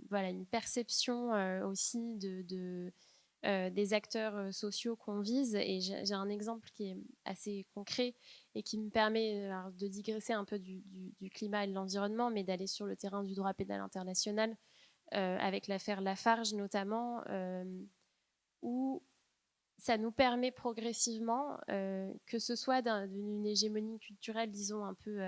voilà, une perception aussi des acteurs sociaux qu'on vise. Et j'ai un exemple qui est assez concret et qui me permet de digresser un peu du climat et de l'environnement, mais d'aller sur le terrain du droit pénal international, avec l'affaire Lafarge notamment, où ça nous permet progressivement, que ce soit d'une hégémonie culturelle, disons, un peu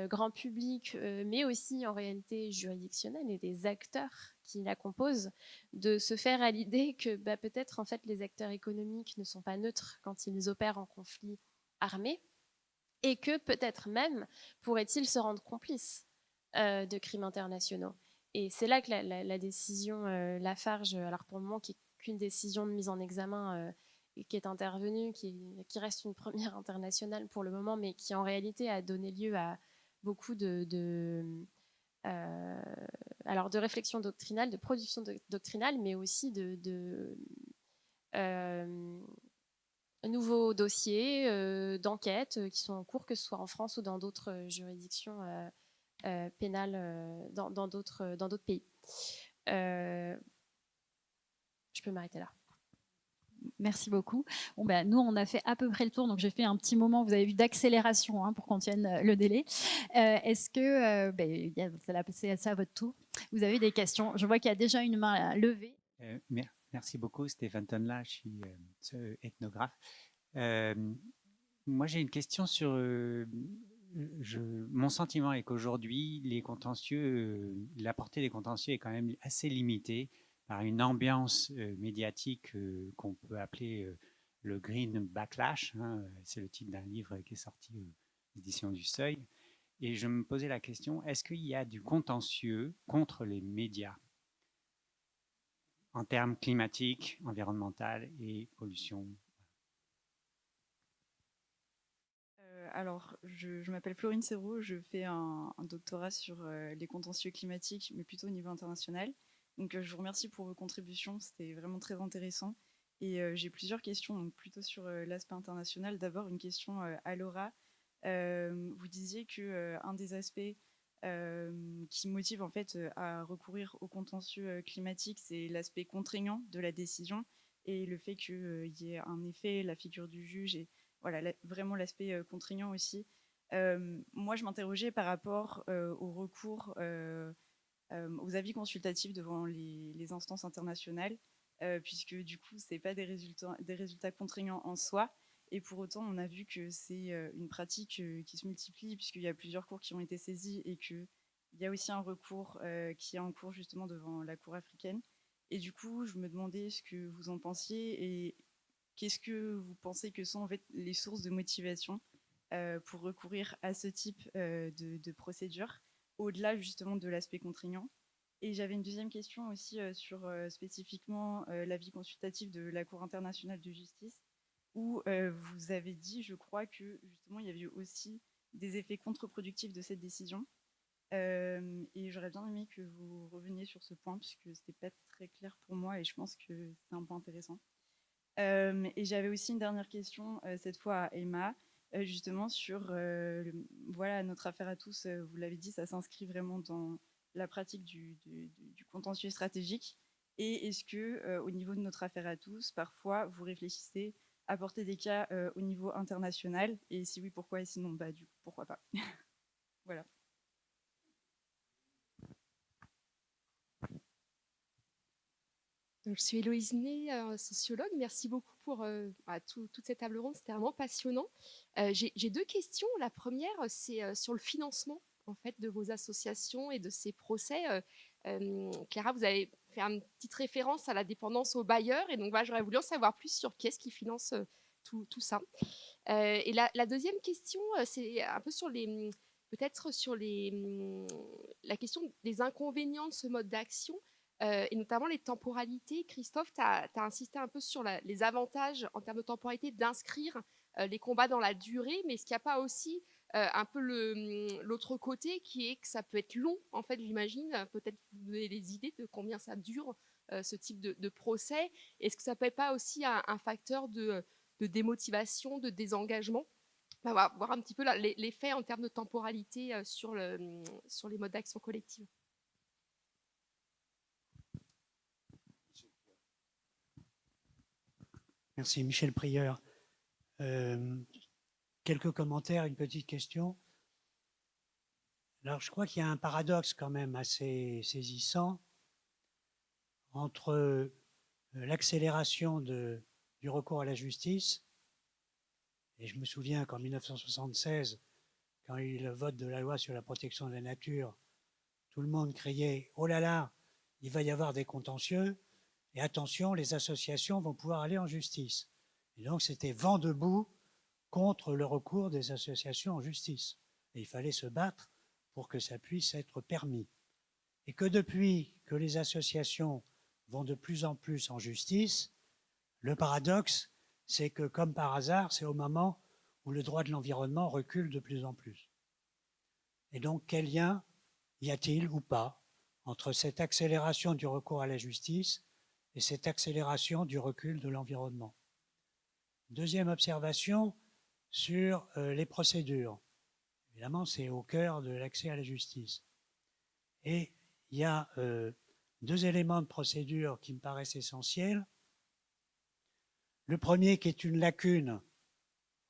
grand public, mais aussi en réalité juridictionnelle, et des acteurs qui la composent, de se faire à l'idée que peut-être en fait les acteurs économiques ne sont pas neutres quand ils opèrent en conflit armé, et que peut-être même pourraient-ils se rendre complices de crimes internationaux. Et c'est là que la décision Lafarge, alors pour le moment qui est qu'une décision de mise en examen qui est intervenue, qui reste une première internationale pour le moment, mais qui en réalité a donné lieu à beaucoup alors de réflexion doctrinale, de production doctrinale, mais aussi de nouveaux dossiers d'enquête qui sont en cours, que ce soit en France ou dans d'autres juridictions pénales dans d'autres pays. Je peux m'arrêter là. Merci beaucoup. Bon, nous, on a fait à peu près le tour, donc j'ai fait un petit moment, vous avez vu, d'accélération pour qu'on tienne le délai. Est-ce que, c'est à votre tour, vous avez des questions? Je vois qu'il y a déjà une main levée. Merci beaucoup, Stéphane Tonla, je suis ethnographe. Moi, j'ai une question sur... mon sentiment est qu'aujourd'hui, les contentieux, la portée des contentieux est quand même assez limitée par une ambiance médiatique qu'on peut appeler le green backlash. C'est le titre d'un livre qui est sorti aux éditions du Seuil. Et je me posais la question, est-ce qu'il y a du contentieux contre les médias en termes climatiques, environnementaux et pollution? Alors, je m'appelle Florine Serrault, je fais un doctorat sur les contentieux climatiques, mais plutôt au niveau international. Donc, je vous remercie pour vos contributions, c'était vraiment très intéressant. Et j'ai plusieurs questions, donc plutôt sur l'aspect international. D'abord, une question à Laura. Vous disiez qu'un des aspects qui motive en fait à recourir au contentieux climatique, c'est l'aspect contraignant de la décision et le fait qu'il y ait un effet, la figure du juge et voilà, vraiment l'aspect contraignant aussi. Moi, je m'interrogeais par rapport au recours aux avis consultatifs devant les instances internationales, puisque du coup, ce n'est pas des résultats contraignants en soi. Et pour autant, on a vu que c'est une pratique qui se multiplie, puisqu'il y a plusieurs cours qui ont été saisis et qu'il il y a aussi un recours qui est en cours justement devant la Cour africaine. Et du coup, je me demandais ce que vous en pensiez et qu'est-ce que vous pensez que sont en fait les sources de motivation pour recourir à ce type de procédure, au-delà justement de l'aspect contraignant. Et j'avais une deuxième question aussi sur spécifiquement l'avis consultatif de la Cour internationale de justice, où vous avez dit, je crois, que justement il y avait eu aussi des effets contre-productifs de cette décision. Et j'aurais bien aimé que vous reveniez sur ce point, puisque ce n'était pas très clair pour moi et je pense que c'est un point intéressant. Et j'avais aussi une dernière question, cette fois à Emma, justement sur voilà, notre affaire à tous, vous l'avez dit, ça s'inscrit vraiment dans la pratique du contentieux stratégique. Et est-ce que, au niveau de notre affaire à tous, parfois vous réfléchissez à porter des cas au niveau international? Et si oui, pourquoi? Et sinon, bah, du coup, pourquoi pas? Voilà. Donc, je suis Héloïse Ney, sociologue. Merci beaucoup pour toute cette table ronde. C'était vraiment passionnant. J'ai deux questions. La première, c'est sur le financement en fait, de vos associations et de ces procès. Clara, vous avez fait une petite référence à la dépendance aux bailleurs. Et donc, voilà, j'aurais voulu en savoir plus sur qui est-ce qui finance tout ça. Et la deuxième question, c'est un peu sur les... peut-être sur la question des inconvénients de ce mode d'action. Et notamment les temporalités. Christophe, tu as insisté un peu sur les avantages en termes de temporalité d'inscrire les combats dans la durée, mais est-ce qu'il n'y a pas aussi un peu l'autre côté qui est que ça peut être long, en fait, j'imagine. Peut-être vous donner des idées de combien ça dure, ce type de procès. Est-ce que ça peut être pas aussi un facteur de démotivation, de désengagement? On va voir un petit peu l'effet en termes de temporalité sur les modes d'action collective. Merci, Michel Prieur. Quelques commentaires, une petite question. Alors, je crois qu'il y a un paradoxe quand même assez saisissant entre l'accélération du recours à la justice, et je me souviens qu'en 1976, quand il y a eu le vote de la loi sur la protection de la nature, tout le monde criait « Oh là là, il va y avoir des contentieux, et attention, les associations vont pouvoir aller en justice ». Et donc, c'était vent debout contre le recours des associations en justice. Et il fallait se battre pour que ça puisse être permis. Et que depuis que les associations vont de plus en plus en justice, le paradoxe, c'est que comme par hasard, c'est au moment où le droit de l'environnement recule de plus en plus. Et donc, quel lien y a-t-il ou pas entre cette accélération du recours à la justice et cette accélération du recul de l'environnement? Deuxième observation sur les procédures. Évidemment, c'est au cœur de l'accès à la justice. Et il y a deux éléments de procédure qui me paraissent essentiels. Le premier, qui est une lacune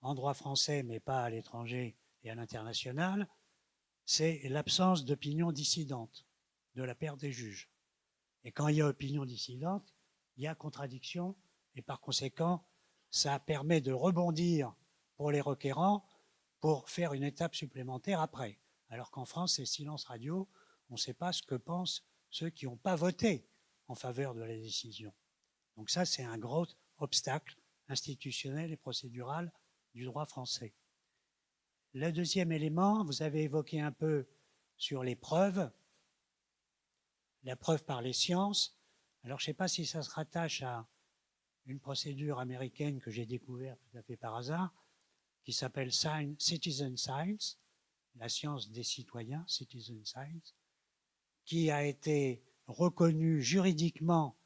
en droit français, mais pas à l'étranger et à l'international, c'est l'absence d'opinion dissidente de la part des juges. Et quand il y a opinion dissidente, il y a contradiction, et par conséquent, ça permet de rebondir pour les requérants pour faire une étape supplémentaire après. Alors qu'en France, c'est silence radio, on ne sait pas ce que pensent ceux qui n'ont pas voté en faveur de la décision. Donc ça, c'est un gros obstacle institutionnel et procédural du droit français. Le deuxième élément, vous avez évoqué un peu sur les preuves, la preuve par les sciences. Alors je ne sais pas si ça se rattache à une procédure américaine que j'ai découverte tout à fait par hasard, qui s'appelle Citizen Science, la science des citoyens, Citizen Science, qui a été reconnue juridiquement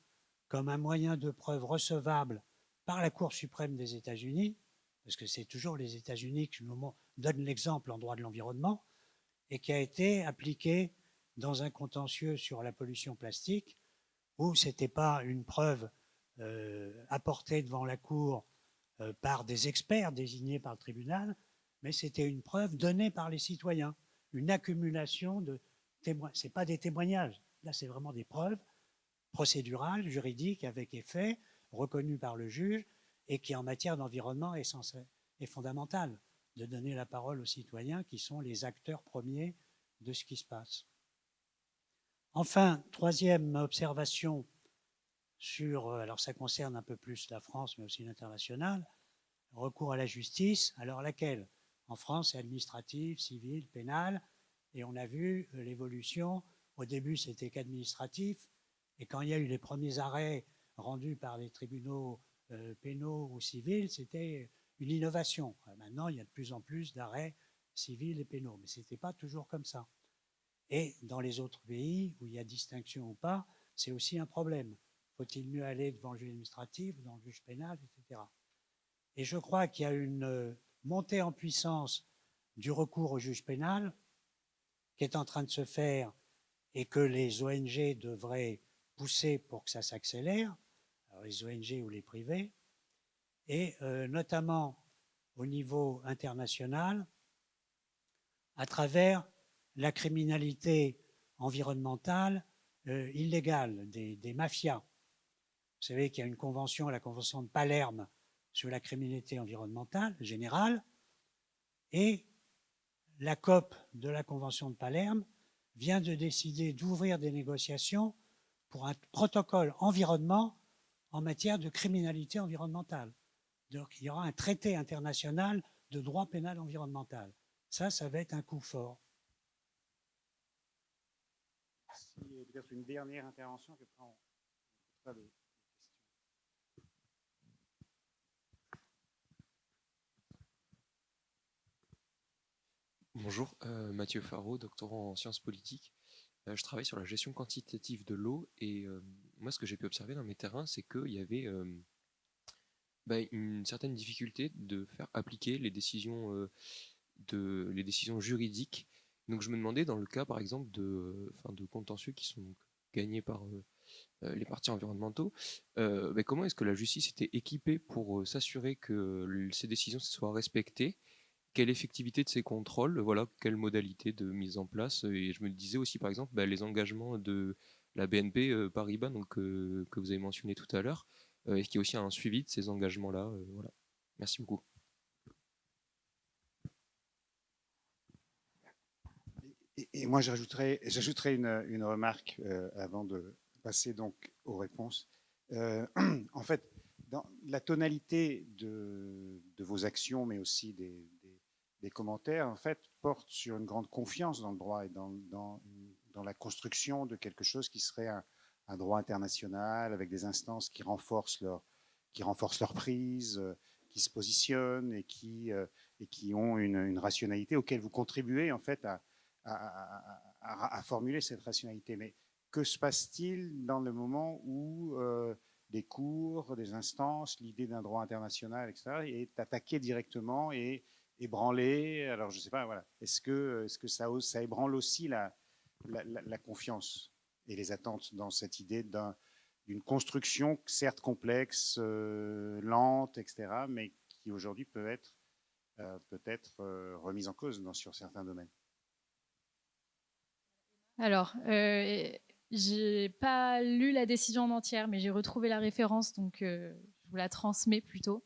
comme un moyen de preuve recevable par la Cour suprême des États-Unis, parce que c'est toujours les États-Unis qui nous donnent l'exemple en droit de l'environnement, et qui a été appliqué dans un contentieux sur la pollution plastique, où ce n'était pas une preuve apportée devant la Cour par des experts désignés par le tribunal, mais c'était une preuve donnée par les citoyens, une accumulation de témoins. Ce n'est pas des témoignages, là c'est vraiment des preuves procédurales, juridiques, avec effet, reconnues par le juge, et qui en matière d'environnement est fondamental de donner la parole aux citoyens qui sont les acteurs premiers de ce qui se passe. Enfin, troisième observation sur, alors ça concerne un peu plus la France, mais aussi l'international, recours à la justice, alors laquelle? En France, c'est administratif, civil, pénal, et on a vu l'évolution. Au début, c'était qu'administratif, et quand il y a eu les premiers arrêts rendus par les tribunaux pénaux ou civils, c'était une innovation. Maintenant, il y a de plus en plus d'arrêts civils et pénaux, mais ce n'était pas toujours comme ça. Et dans les autres pays, où il y a distinction ou pas, c'est aussi un problème. Faut-il mieux aller devant le juge administratif, devant le juge pénal, etc. Et je crois qu'il y a une montée en puissance du recours au juge pénal qui est en train de se faire et que les ONG devraient pousser pour que ça s'accélère, alors les ONG ou les privés, et notamment au niveau international, à travers la criminalité environnementale illégale des mafias. Vous savez qu'il y a une convention, la convention de Palerme, sur la criminalité environnementale générale, et la COP de la convention de Palerme vient de décider d'ouvrir des négociations pour un protocole environnement en matière de criminalité environnementale. Donc il y aura un traité international de droit pénal environnemental. Ça va être un coup fort. Peut-être une dernière intervention, puis après on fera les questions. Bonjour, Mathieu Faro, doctorant en sciences politiques. Je travaille sur la gestion quantitative de l'eau et moi ce que j'ai pu observer dans mes terrains, c'est qu'il y avait une certaine difficulté de faire appliquer les décisions juridiques. Donc je me demandais dans le cas par exemple de contentieux qui sont gagnés par les partis environnementaux, comment est-ce que la justice était équipée pour s'assurer que ces décisions soient respectées? Quelle effectivité de ces contrôles, voilà, quelle modalité de mise en place. Et je me disais aussi, par exemple, les engagements de la BNP Paribas, donc, que vous avez mentionné tout à l'heure, est-ce qu'il y a aussi un suivi de ces engagements-là voilà. Merci beaucoup. Et moi, j'ajouterais une remarque avant de passer donc aux réponses. En fait, dans la tonalité de vos actions, mais aussi des commentaires, en fait, portent sur une grande confiance dans le droit et dans la construction de quelque chose qui serait un droit international avec des instances qui renforcent leur prise, qui se positionnent et qui ont une rationalité auquel vous contribuez en fait à formuler cette rationalité. Mais que se passe-t-il dans le moment où des cours, des instances, l'idée d'un droit international, etc., est attaquée directement et ébranlée? Alors, je ne sais pas, voilà. Est-ce que ça ébranle aussi la confiance et les attentes dans cette idée d'une construction, certes complexe, lente, etc., mais qui aujourd'hui peut être peut-être remise en cause sur certains domaines? Alors, j'ai pas lu la décision en entière, mais j'ai retrouvé la référence, donc je vous la transmets plutôt.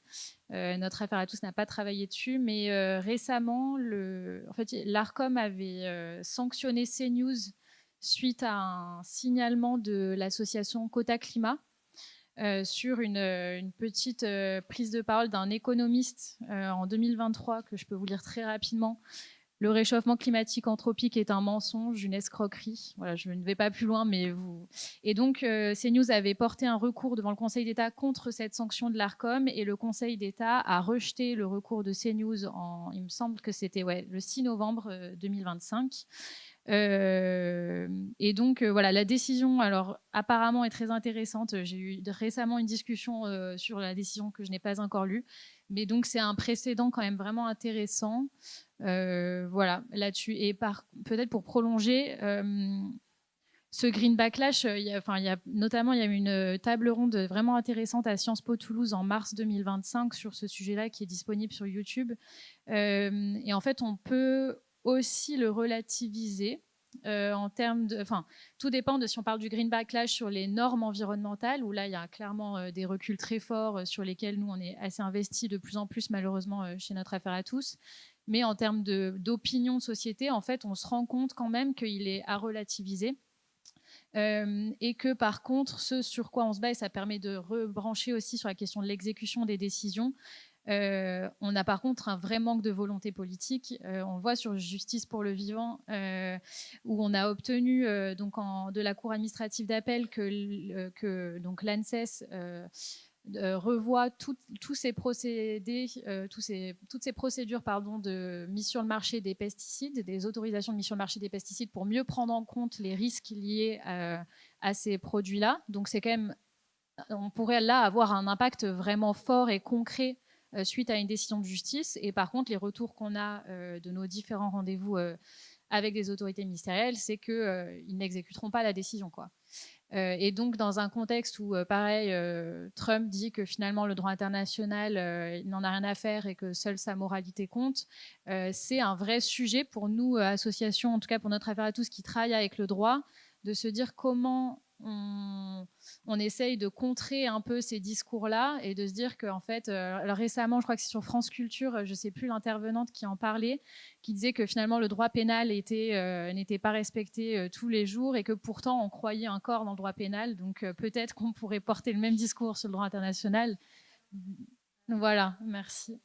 Notre affaire à tous n'a pas travaillé dessus, mais récemment, l'Arcom avait sanctionné CNews suite à un signalement de l'association Quota Climat sur une petite prise de parole d'un économiste en 2023 que je peux vous lire très rapidement. Le réchauffement climatique anthropique est un mensonge, une escroquerie. Voilà, je ne vais pas plus loin, mais vous. Et donc, CNews avait porté un recours devant le Conseil d'État contre cette sanction de l'Arcom, et le Conseil d'État a rejeté le recours de CNews il me semble que c'était le 6 novembre 2025. Et donc, voilà, la décision, alors apparemment, est très intéressante. J'ai eu récemment une discussion sur la décision que je n'ai pas encore lue. Mais donc, c'est un précédent quand même vraiment intéressant. Voilà, là-dessus. Et peut-être pour prolonger, ce Green Backlash, notamment, il y a eu une table ronde vraiment intéressante à Sciences Po Toulouse en mars 2025 sur ce sujet-là qui est disponible sur YouTube. Et en fait, on peut aussi le relativiser en termes de... Enfin, tout dépend de si on parle du Green Backlash sur les normes environnementales, où là, il y a clairement des reculs très forts sur lesquels nous, on est assez investis de plus en plus, malheureusement, chez notre affaire à tous. Mais en termes d'opinion de société, en fait, on se rend compte quand même qu'il est à relativiser. et que par contre, ce sur quoi on se bat, et ça permet de rebrancher aussi sur la question de l'exécution des décisions, on a par contre un vrai manque de volonté politique. On le voit sur Justice pour le vivant, où on a obtenu donc de la Cour administrative d'appel que donc l'ANSES revoit tous ces procédés, toutes ces procédures de mise sur le marché des pesticides, des autorisations de mise sur le marché des pesticides pour mieux prendre en compte les risques liés à ces produits-là. Donc c'est quand même, on pourrait là avoir un impact vraiment fort et concret suite à une décision de justice. Et par contre, les retours qu'on a de nos différents rendez-vous avec des autorités ministérielles, c'est qu'ils n'exécuteront pas la décision, quoi. Et donc, dans un contexte où, pareil, Trump dit que finalement le droit international, il n'en a rien à faire et que seule sa moralité compte, c'est un vrai sujet pour nous, associations, en tout cas pour notre affaire à tous qui travaillent avec le droit, de se dire comment on essaye de contrer un peu ces discours-là et de se dire qu'en fait, alors récemment, je crois que c'est sur France Culture, je ne sais plus l'intervenante qui en parlait, qui disait que finalement le droit pénal n'était pas respecté tous les jours et que pourtant on croyait encore dans le droit pénal. Donc peut-être qu'on pourrait porter le même discours sur le droit international. Voilà, merci.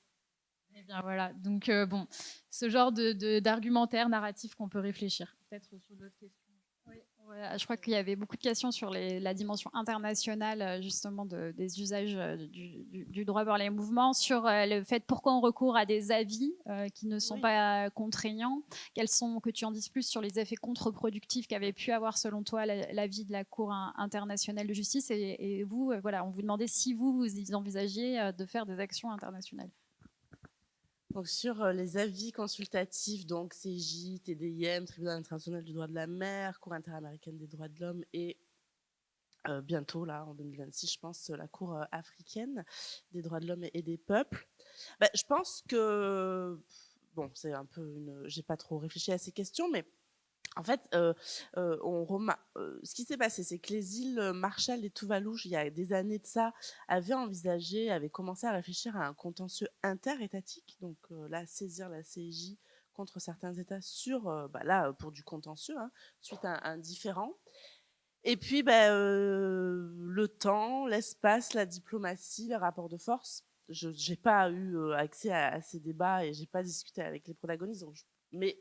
Et bien voilà, donc bon, ce genre d'argumentaire narratif qu'on peut réfléchir. Peut-être sur d'autres questions. Voilà, je crois qu'il y avait beaucoup de questions sur la dimension internationale justement des usages du droit par les mouvements, sur le fait pourquoi on recourt à des avis qui ne sont pas contraignants. Quels sont, que tu en dises plus sur les effets contre-productifs qu'avait pu avoir selon toi l'avis de la Cour internationale de justice et vous, voilà, on vous demandait si vous envisagiez de faire des actions internationales. Donc sur les avis consultatifs, donc CJ, TDIM, Tribunal international du droit de la mer, Cour interaméricaine des droits de l'homme et bientôt, là, en 2026, je pense, la Cour africaine des droits de l'homme et des peuples. Je pense que, bon, c'est un peu j'ai pas trop réfléchi à ces questions, mais en fait, ce qui s'est passé, c'est que les îles Marshall et Tuvalu, il y a des années de ça, avaient commencé à réfléchir à un contentieux interétatique, donc là, saisir la CIJ contre certains États pour du contentieux, hein, suite à un différend. Et puis, le temps, l'espace, la diplomatie, les rapports de force. Je n'ai pas eu accès à ces débats et j'ai pas discuté avec les protagonistes, mais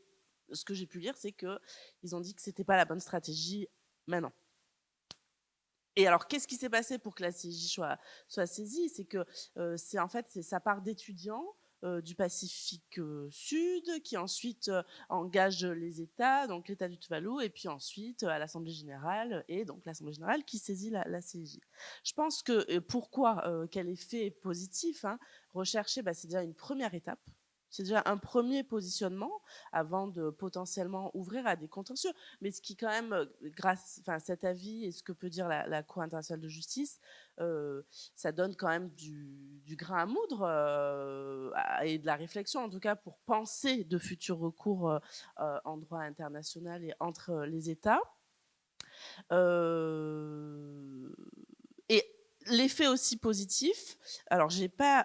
ce que j'ai pu lire, c'est qu'ils ont dit que c'était pas la bonne stratégie maintenant. Et alors, qu'est-ce qui s'est passé pour que la CIJ soit saisie? C'est que c'est sa part d'étudiants du Pacifique Sud qui ensuite engage les États, donc l'État du Tuvalu, et puis ensuite à l'Assemblée générale, et donc l'Assemblée générale qui saisit la CIJ. Je pense que quel effet positif, hein, recherché, c'est déjà une première étape. C'est déjà un premier positionnement avant de potentiellement ouvrir à des contentieux. Mais ce qui quand même, cet avis et ce que peut dire la Cour internationale de justice, ça donne quand même du grain à moudre et de la réflexion, en tout cas, pour penser de futurs recours en droit international et entre les États. Et l'effet aussi positif, alors j'ai pas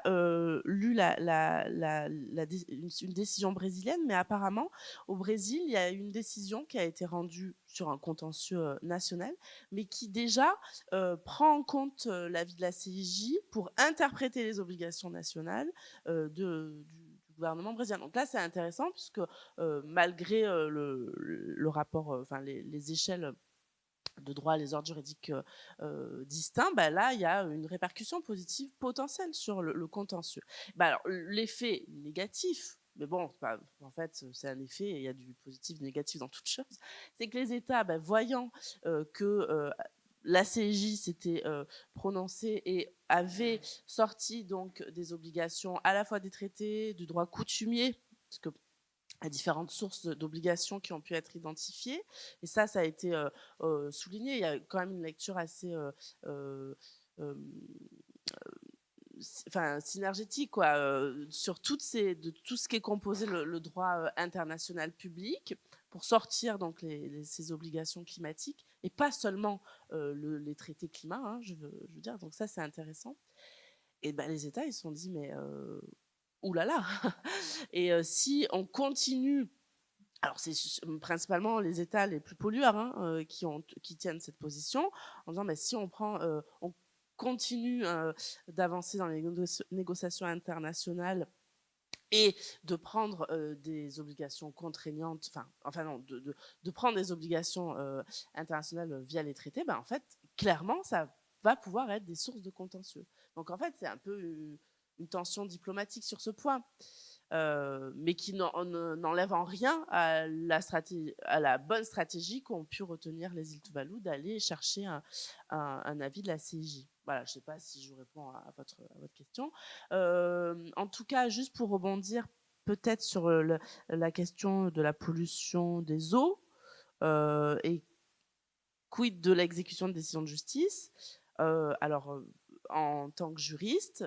lu une décision brésilienne, mais apparemment au Brésil, il y a une décision qui a été rendue sur un contentieux national, mais qui déjà prend en compte l'avis de la CIJ pour interpréter les obligations nationales du gouvernement brésilien. Donc là, c'est intéressant puisque malgré le rapport, les échelles de droit, les ordres juridiques distincts, là, il y a une répercussion positive potentielle sur le contentieux. Alors, l'effet négatif, mais bon, en fait, c'est un effet, et il y a du positif, du négatif dans toute chose, c'est que les États, voyant que la CIJ s'était prononcée et avait sorti donc des obligations à la fois des traités, du droit coutumier, parce que à différentes sources d'obligations qui ont pu être identifiées. Et ça a été souligné. Il y a quand même une lecture assez synergétique sur tout ce qui est composé le droit international public pour sortir donc ces obligations climatiques et pas seulement les traités climat, hein, je veux dire. Donc ça, c'est intéressant. Et les États, ils se sont dit, mais oulala. Et si on continue Alors, c'est principalement les États les plus pollueurs qui tiennent cette position en disant, mais si on continue d'avancer dans les négociations internationales et de prendre des obligations contraignantes, de prendre des obligations internationales via les traités, en fait, clairement, ça va pouvoir être des sources de contentieux. Donc, en fait, c'est un peu une tension diplomatique sur ce point. Mais qui n'enlève en rien à la bonne stratégie qu'ont pu retenir les îles Tuvalu d'aller chercher un avis de la CIJ. Voilà, je ne sais pas si je vous réponds à votre question. En tout cas, juste pour rebondir peut-être sur la question de la pollution des eaux et quid de l'exécution de décisions de justice. En tant que juriste,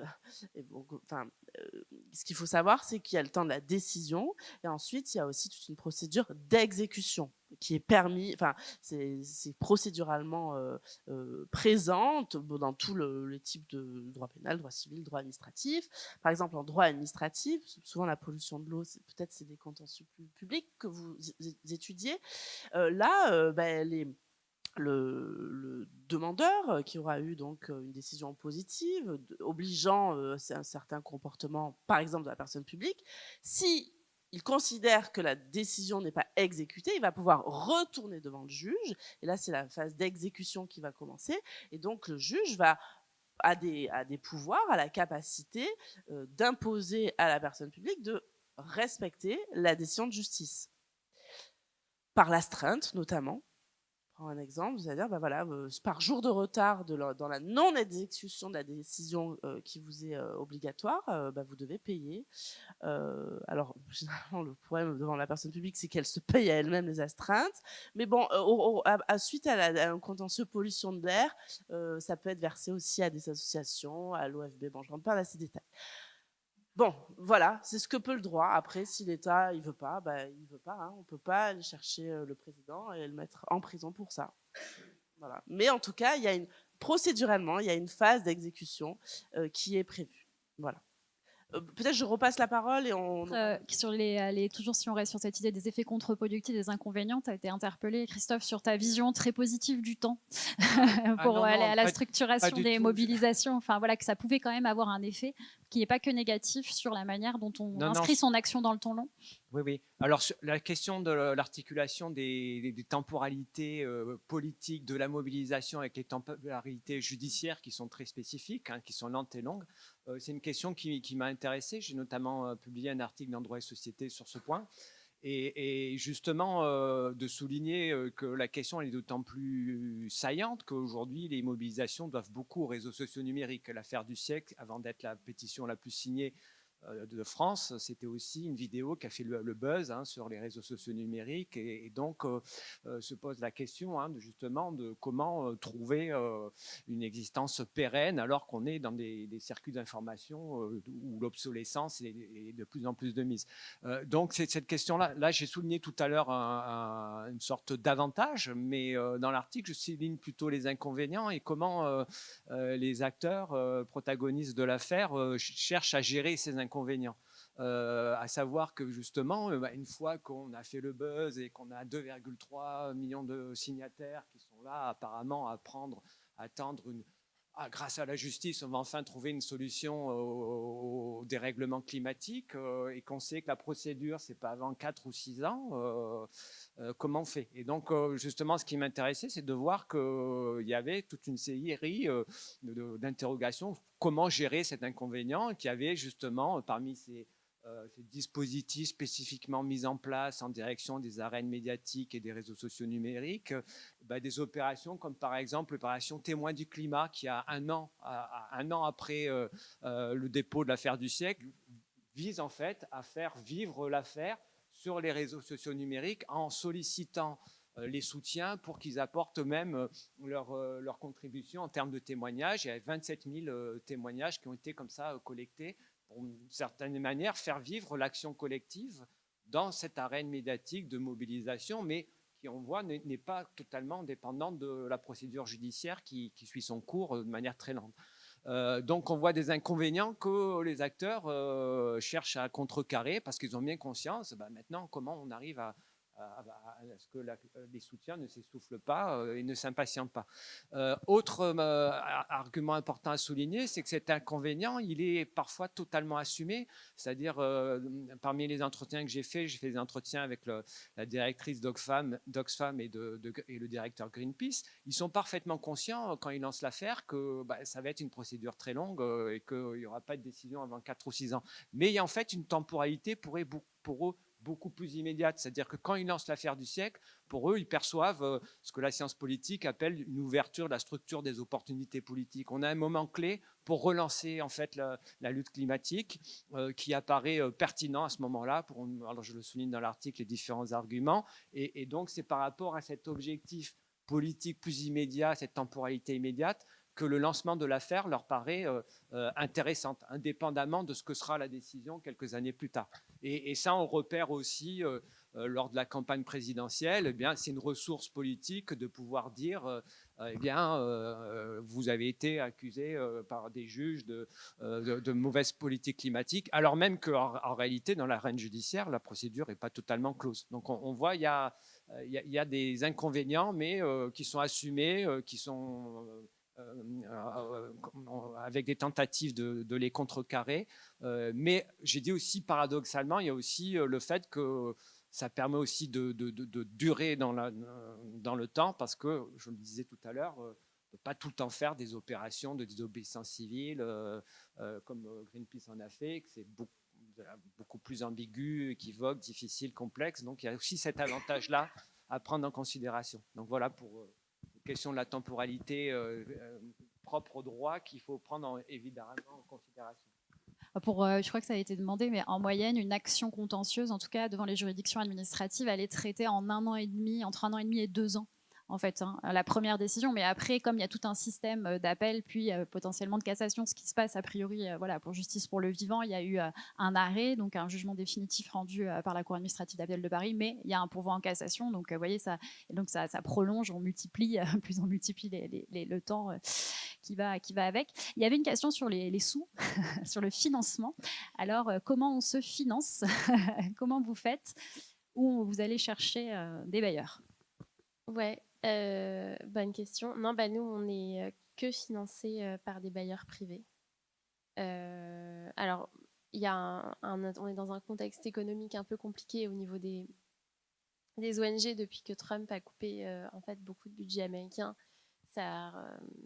ce qu'il faut savoir, c'est qu'il y a le temps de la décision et ensuite il y a aussi toute une procédure d'exécution qui est permis, c'est procéduralement présente dans tous les types de droit pénal, droit civil, droit administratif. Par exemple, en droit administratif, souvent la pollution de l'eau, peut-être c'est des contentieux plus publics que vous étudiez. Le demandeur qui aura eu donc une décision positive obligeant un certain comportement, par exemple de la personne publique, si il considère que la décision n'est pas exécutée, il va pouvoir retourner devant le juge. Et là, c'est la phase d'exécution qui va commencer. Et donc, le juge a des pouvoirs, a la capacité d'imposer à la personne publique de respecter la décision de justice. Par l'astreinte, notamment. Prends un exemple, c'est-à-dire par jour de retard dans la non-exécution de la décision qui vous est obligatoire, vous devez payer. Alors, généralement, le problème devant la personne publique, c'est qu'elle se paye à elle-même les astreintes. Mais bon, suite à un contentieux pollution de l'air, ça peut être versé aussi à des associations, à l'OFB. Bon, je ne rentre pas dans ces détails. Bon, voilà, c'est ce que peut le droit. Après, si l'État il veut pas, il veut pas. On peut pas aller chercher le président et le mettre en prison pour ça. Voilà. Mais en tout cas, procéduralement, il y a une phase d'exécution qui est prévue. Voilà. Peut-être je repasse la parole et on... toujours si on reste sur cette idée des effets contre-productifs, des inconvénients, tu as été interpellé, Christophe, sur ta vision très positive du temps pour aller à la structuration des mobilisations, que ça pouvait quand même avoir un effet qui n'est pas que négatif sur la manière dont on inscrit son action dans le temps long. Oui. Alors, la question de l'articulation des temporalités politiques de la mobilisation avec les temporalités judiciaires qui sont très spécifiques, qui sont lentes et longues, c'est une question qui m'a intéressé. J'ai notamment publié un article dans Droit et Société sur ce point. Et justement, de souligner que la question est d'autant plus saillante qu'aujourd'hui, les mobilisations doivent beaucoup aux réseaux sociaux numériques. L'affaire du siècle, avant d'être la pétition la plus signée de France, c'était aussi une vidéo qui a fait le buzz sur les réseaux sociaux numériques et donc se pose la question justement de comment trouver une existence pérenne alors qu'on est dans des circuits d'information où l'obsolescence est de plus en plus de mise. Donc c'est cette question-là. Là, j'ai souligné tout à l'heure une sorte d'avantage, mais dans l'article, je souligne plutôt les inconvénients et comment les acteurs protagonistes de l'affaire cherchent à gérer ces inconvénients. À savoir que justement, une fois qu'on a fait le buzz et qu'on a 2,3 millions de signataires qui sont là apparemment à attendre grâce à la justice, on va enfin trouver une solution au dérèglement climatique et qu'on sait que la procédure, c'est pas avant 4 ou 6 ans, comment on fait? Et donc, justement, ce qui m'intéressait, c'est de voir qu'il y avait toute une série d'interrogations. Comment gérer cet inconvénient? Qu'il y avait justement parmi ces dispositifs spécifiquement mis en place en direction des arènes médiatiques et des réseaux sociaux numériques, des opérations comme par exemple l'opération Témoin du climat qui a un an après le dépôt de l'affaire du siècle vise en fait à faire vivre l'affaire sur les réseaux sociaux numériques en sollicitant les soutiens pour qu'ils apportent eux-mêmes leur contribution en termes de témoignages. Il y a 27 000 témoignages qui ont été comme ça collectés pour, d'une certaine manière, faire vivre l'action collective dans cette arène médiatique de mobilisation, mais qui, on voit, n'est pas totalement dépendante de la procédure judiciaire qui suit son cours de manière très lente. Donc on voit des inconvénients que les acteurs cherchent à contrecarrer parce qu'ils ont bien conscience maintenant comment on arrive à à ce que les soutiens ne s'essoufflent pas et ne s'impatientent pas. Autre argument important à souligner, c'est que cet inconvénient, il est parfois totalement assumé. C'est-à-dire, parmi les entretiens que j'ai fait des entretiens avec la directrice d'Oxfam et le directeur Greenpeace. Ils sont parfaitement conscients, quand ils lancent l'affaire, que ça va être une procédure très longue et qu'il n'y aura pas de décision avant 4 ou 6 ans. Mais il y a en fait une temporalité pour eux beaucoup plus immédiate. C'est-à-dire que quand ils lancent l'affaire du siècle, pour eux, ils perçoivent ce que la science politique appelle une ouverture de la structure des opportunités politiques. On a un moment clé pour relancer en fait la lutte climatique qui apparaît pertinent à ce moment-là. Alors je le souligne dans l'article, les différents arguments. Et donc, c'est par rapport à cet objectif politique plus immédiat, cette temporalité immédiate, que le lancement de l'affaire leur paraît intéressante, indépendamment de ce que sera la décision quelques années plus tard. Et ça, on repère aussi lors de la campagne présidentielle, eh bien, c'est une ressource politique de pouvoir dire eh bien, vous avez été accusé par des juges de mauvaise politique climatique, alors même qu'en réalité, dans l'arène judiciaire, la procédure n'est pas totalement close. Donc on voit il y a des inconvénients, mais qui sont assumés, qui sont avec des tentatives de les contrecarrer. Mais j'ai dit aussi, paradoxalement, il y a aussi le fait que ça permet aussi de durer dans le temps, parce que, je le disais tout à l'heure, on ne peut pas tout le temps faire des opérations de désobéissance civile comme Greenpeace en a fait, que c'est beaucoup plus ambigu, équivoque, difficile, complexe. Donc il y a aussi cet avantage-là à prendre en considération. Donc voilà pour question de la temporalité propre au droit qu'il faut prendre évidemment en considération. Je crois que ça a été demandé, mais en moyenne, une action contentieuse, en tout cas devant les juridictions administratives, elle est traitée en entre 1 an et demi et 2 ans. En fait, la première décision, mais après, comme il y a tout un système d'appel, puis potentiellement de cassation, ce qui se passe a priori, pour justice pour le vivant, il y a eu un arrêt, donc un jugement définitif rendu par la Cour administrative d'appel de Paris, mais il y a un pourvoi en cassation, donc vous voyez, ça prolonge, on multiplie, plus on multiplie le temps qui va avec. Il y avait une question sur les sous, sur le financement. Alors, comment on se finance? Comment vous faites? Où vous allez chercher des bailleurs? Ouais, bonne question. Non, nous, on n'est que financé par des bailleurs privés. Alors, on est dans un contexte économique un peu compliqué au niveau des ONG depuis que Trump a coupé en fait beaucoup de budget américain. Ça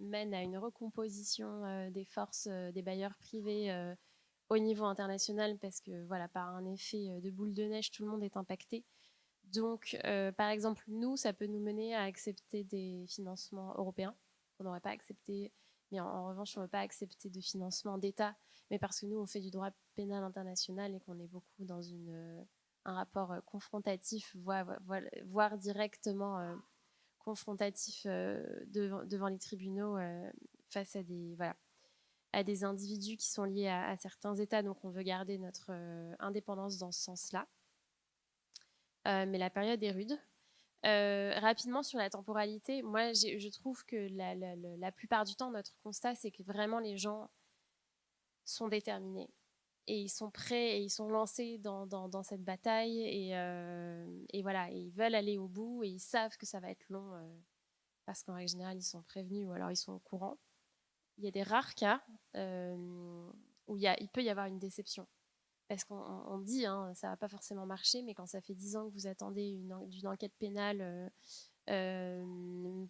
mène à une recomposition des forces des bailleurs privés au niveau international, parce que par un effet de boule de neige, tout le monde est impacté. Donc, par exemple, nous, ça peut nous mener à accepter des financements européens qu'on n'aurait pas accepté, mais en revanche, on ne veut pas accepter de financement d'État, mais parce que nous, on fait du droit pénal international et qu'on est beaucoup dans un rapport confrontatif, voire directement confrontatif devant les tribunaux face à des individus qui sont liés à certains États. Donc, on veut garder notre indépendance dans ce sens-là. Mais la période est rude. Rapidement sur la temporalité, moi je trouve que la plupart du temps, notre constat, c'est que vraiment les gens sont déterminés et ils sont prêts et ils sont lancés dans cette bataille et voilà, et ils veulent aller au bout et ils savent que ça va être long parce qu'en règle générale ils sont prévenus ou alors ils sont au courant. Il y a des rares cas où il peut y avoir une déception. Parce qu'on dit, ça ne va pas forcément marcher, mais quand ça fait 10 ans que vous attendez d'une enquête pénale, une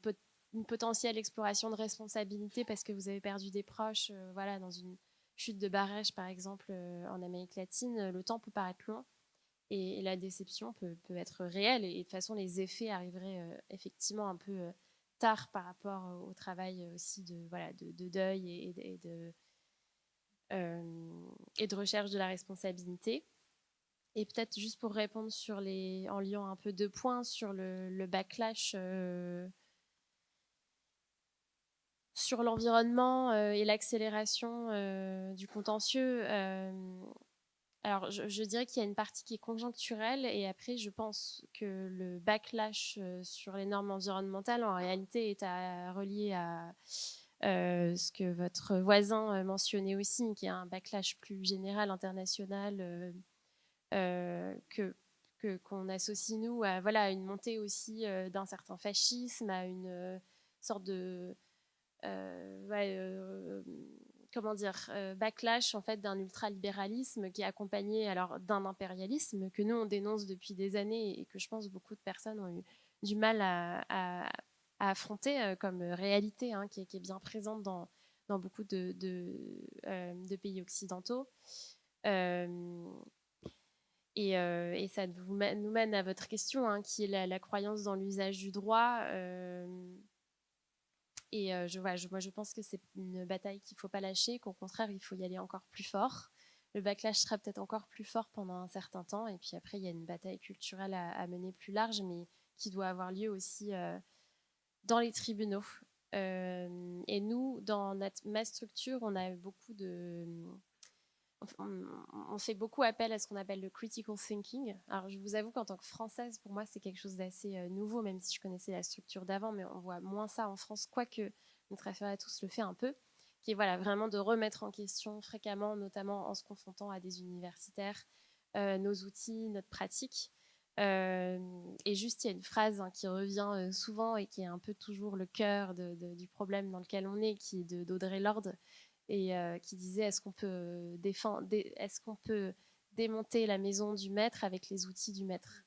potentielle exploration de responsabilité parce que vous avez perdu des proches, dans une chute de barrage, par exemple, en Amérique latine, le temps peut paraître long et la déception peut être réelle. Et de toute façon, les effets arriveraient effectivement un peu tard par rapport au travail aussi de deuil et de recherche de la responsabilité. Et peut-être juste pour répondre en liant un peu 2 points sur le backlash sur l'environnement et l'accélération du contentieux. Alors, je dirais qu'il y a une partie qui est conjoncturelle et après, je pense que le backlash sur les normes environnementales, en réalité, est relié à ce que votre voisin mentionnait aussi, qui est un backlash plus général, international, que qu'on associe, nous, à voilà, une montée aussi d'un certain fascisme, à une sorte de... comment dire, backlash en fait d'un ultralibéralisme qui est accompagné alors d'un impérialisme que nous on dénonce depuis des années et que je pense beaucoup de personnes ont eu du mal à affronter comme réalité, hein, qui est bien présente dans beaucoup de pays occidentaux. Et ça nous mène à votre question, hein, qui est la croyance dans l'usage du droit. Moi, je pense que c'est une bataille qu'il ne faut pas lâcher, qu'au contraire, il faut y aller encore plus fort. Le backlash sera peut-être encore plus fort pendant un certain temps. Et puis après, il y a une bataille culturelle à mener plus large, mais qui doit avoir lieu aussi dans les tribunaux. Et nous, dans ma structure, on a beaucoup de... On fait beaucoup appel à ce qu'on appelle le critical thinking. Alors, je vous avoue qu'en tant que Française, pour moi, c'est quelque chose d'assez nouveau, même si je connaissais la structure d'avant, mais on voit moins ça en France, quoique notre affaire à tous le fait un peu, qui est voilà, vraiment de remettre en question fréquemment, notamment en se confrontant à des universitaires, nos outils, notre pratique. Et juste, il y a une phrase, hein, qui revient souvent et qui est un peu toujours le cœur du problème dans lequel on est, qui est d'Audre Lorde, et qui disait est-ce qu'on peut démonter la maison du maître avec les outils du maître.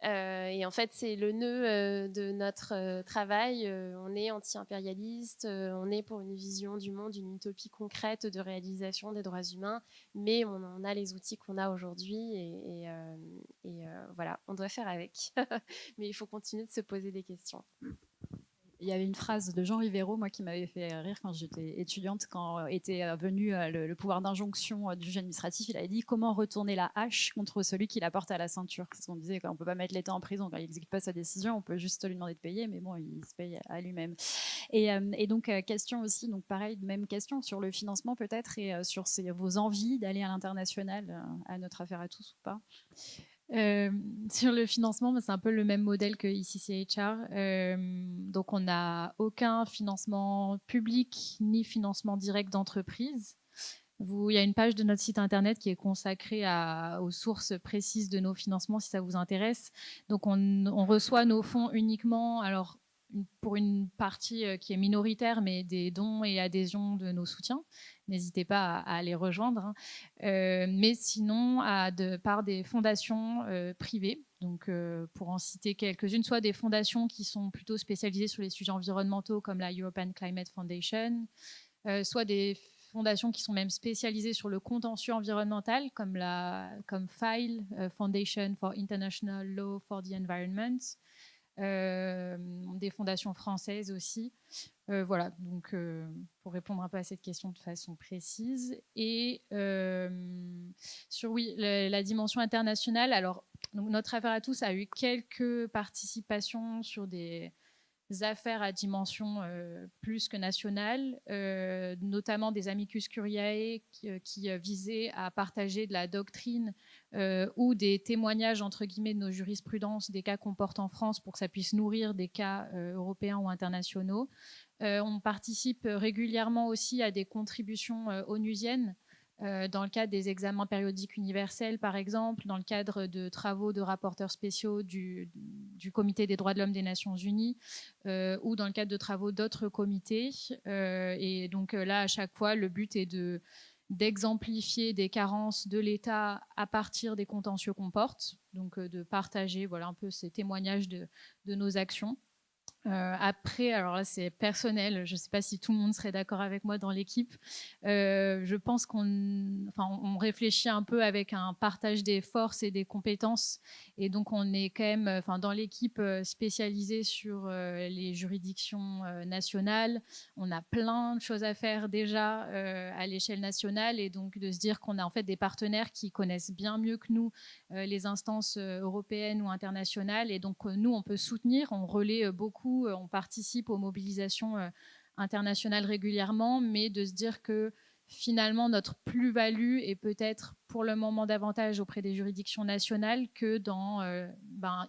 Et en fait, c'est le nœud de notre travail. On est anti-impérialiste, on est pour une vision du monde, une utopie concrète de réalisation des droits humains, mais on a les outils qu'on a aujourd'hui et voilà, on doit faire avec. Mais il faut continuer de se poser des questions. Il y avait une phrase de Jean Rivero, moi, qui m'avait fait rire quand j'étais étudiante, quand était venu le pouvoir d'injonction du juge administratif. Il avait dit comment retourner la hache contre celui qui la porte à la ceinture. Parce qu'on disait qu'on ne peut pas mettre l'État en prison quand il n'exécute pas sa décision, on peut juste lui demander de payer, mais bon, il se paye à lui-même. Et donc, question aussi, donc pareil, même question sur le financement peut-être et sur vos envies d'aller à l'international, à notre affaire à tous ou pas. Sur le financement, c'est un peu le même modèle que ICCHR. Donc, on n'a aucun financement public ni financement direct d'entreprise. Il y a une page de notre site internet qui est consacrée aux sources précises de nos financements, si ça vous intéresse. Donc, on reçoit nos fonds uniquement, alors pour une partie qui est minoritaire, mais des dons et adhésions de nos soutiens. N'hésitez pas à les rejoindre, hein. Mais sinon, par des fondations privées. Donc, pour en citer quelques-unes, soit des fondations qui sont plutôt spécialisées sur les sujets environnementaux, comme la European Climate Foundation, soit des fondations qui sont même spécialisées sur le contentieux environnemental, comme FILE, Foundation for International Law for the Environment, des fondations françaises aussi. Voilà, donc pour répondre un peu à cette question de façon précise. Et sur la dimension internationale, alors donc, notre affaire à tous a eu quelques participations sur des affaires à dimension plus que nationale, notamment des amicus curiae qui visaient à partager de la doctrine ou des témoignages entre guillemets de nos jurisprudences des cas qu'on porte en France pour que ça puisse nourrir des cas européens ou internationaux. On participe régulièrement aussi à des contributions onusiennes dans le cadre des examens périodiques universels, par exemple, dans le cadre de travaux de rapporteurs spéciaux du Comité des droits de l'homme des Nations Unies ou dans le cadre de travaux d'autres comités. Et donc là, à chaque fois, le but est d'exemplifier des carences de l'État à partir des contentieux qu'on porte, donc de partager voilà, un peu ces témoignages de nos actions. Après, alors là c'est personnel, je ne sais pas si tout le monde serait d'accord avec moi dans l'équipe. Je pense on réfléchit un peu avec un partage des forces et des compétences, et donc on est quand même, dans l'équipe spécialisée sur les juridictions nationales. On a plein de choses à faire déjà à l'échelle nationale, et donc de se dire qu'on a en fait des partenaires qui connaissent bien mieux que nous les instances européennes ou internationales, et donc nous on peut soutenir, on relaie beaucoup, on participe aux mobilisations internationales régulièrement, mais de se dire que finalement notre plus-value est peut-être pour le moment davantage auprès des juridictions nationales que dans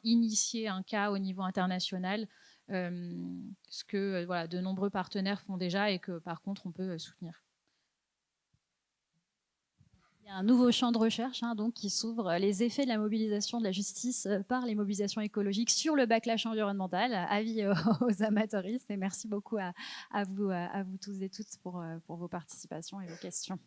initier un cas au niveau international, ce que voilà, de nombreux partenaires font déjà et que par contre on peut soutenir. Il y a un nouveau champ de recherche donc, qui s'ouvre, les effets de la mobilisation de la justice par les mobilisations écologiques sur le backlash environnemental. Avis aux amateuristes et merci beaucoup à vous tous et toutes pour vos participations et vos questions.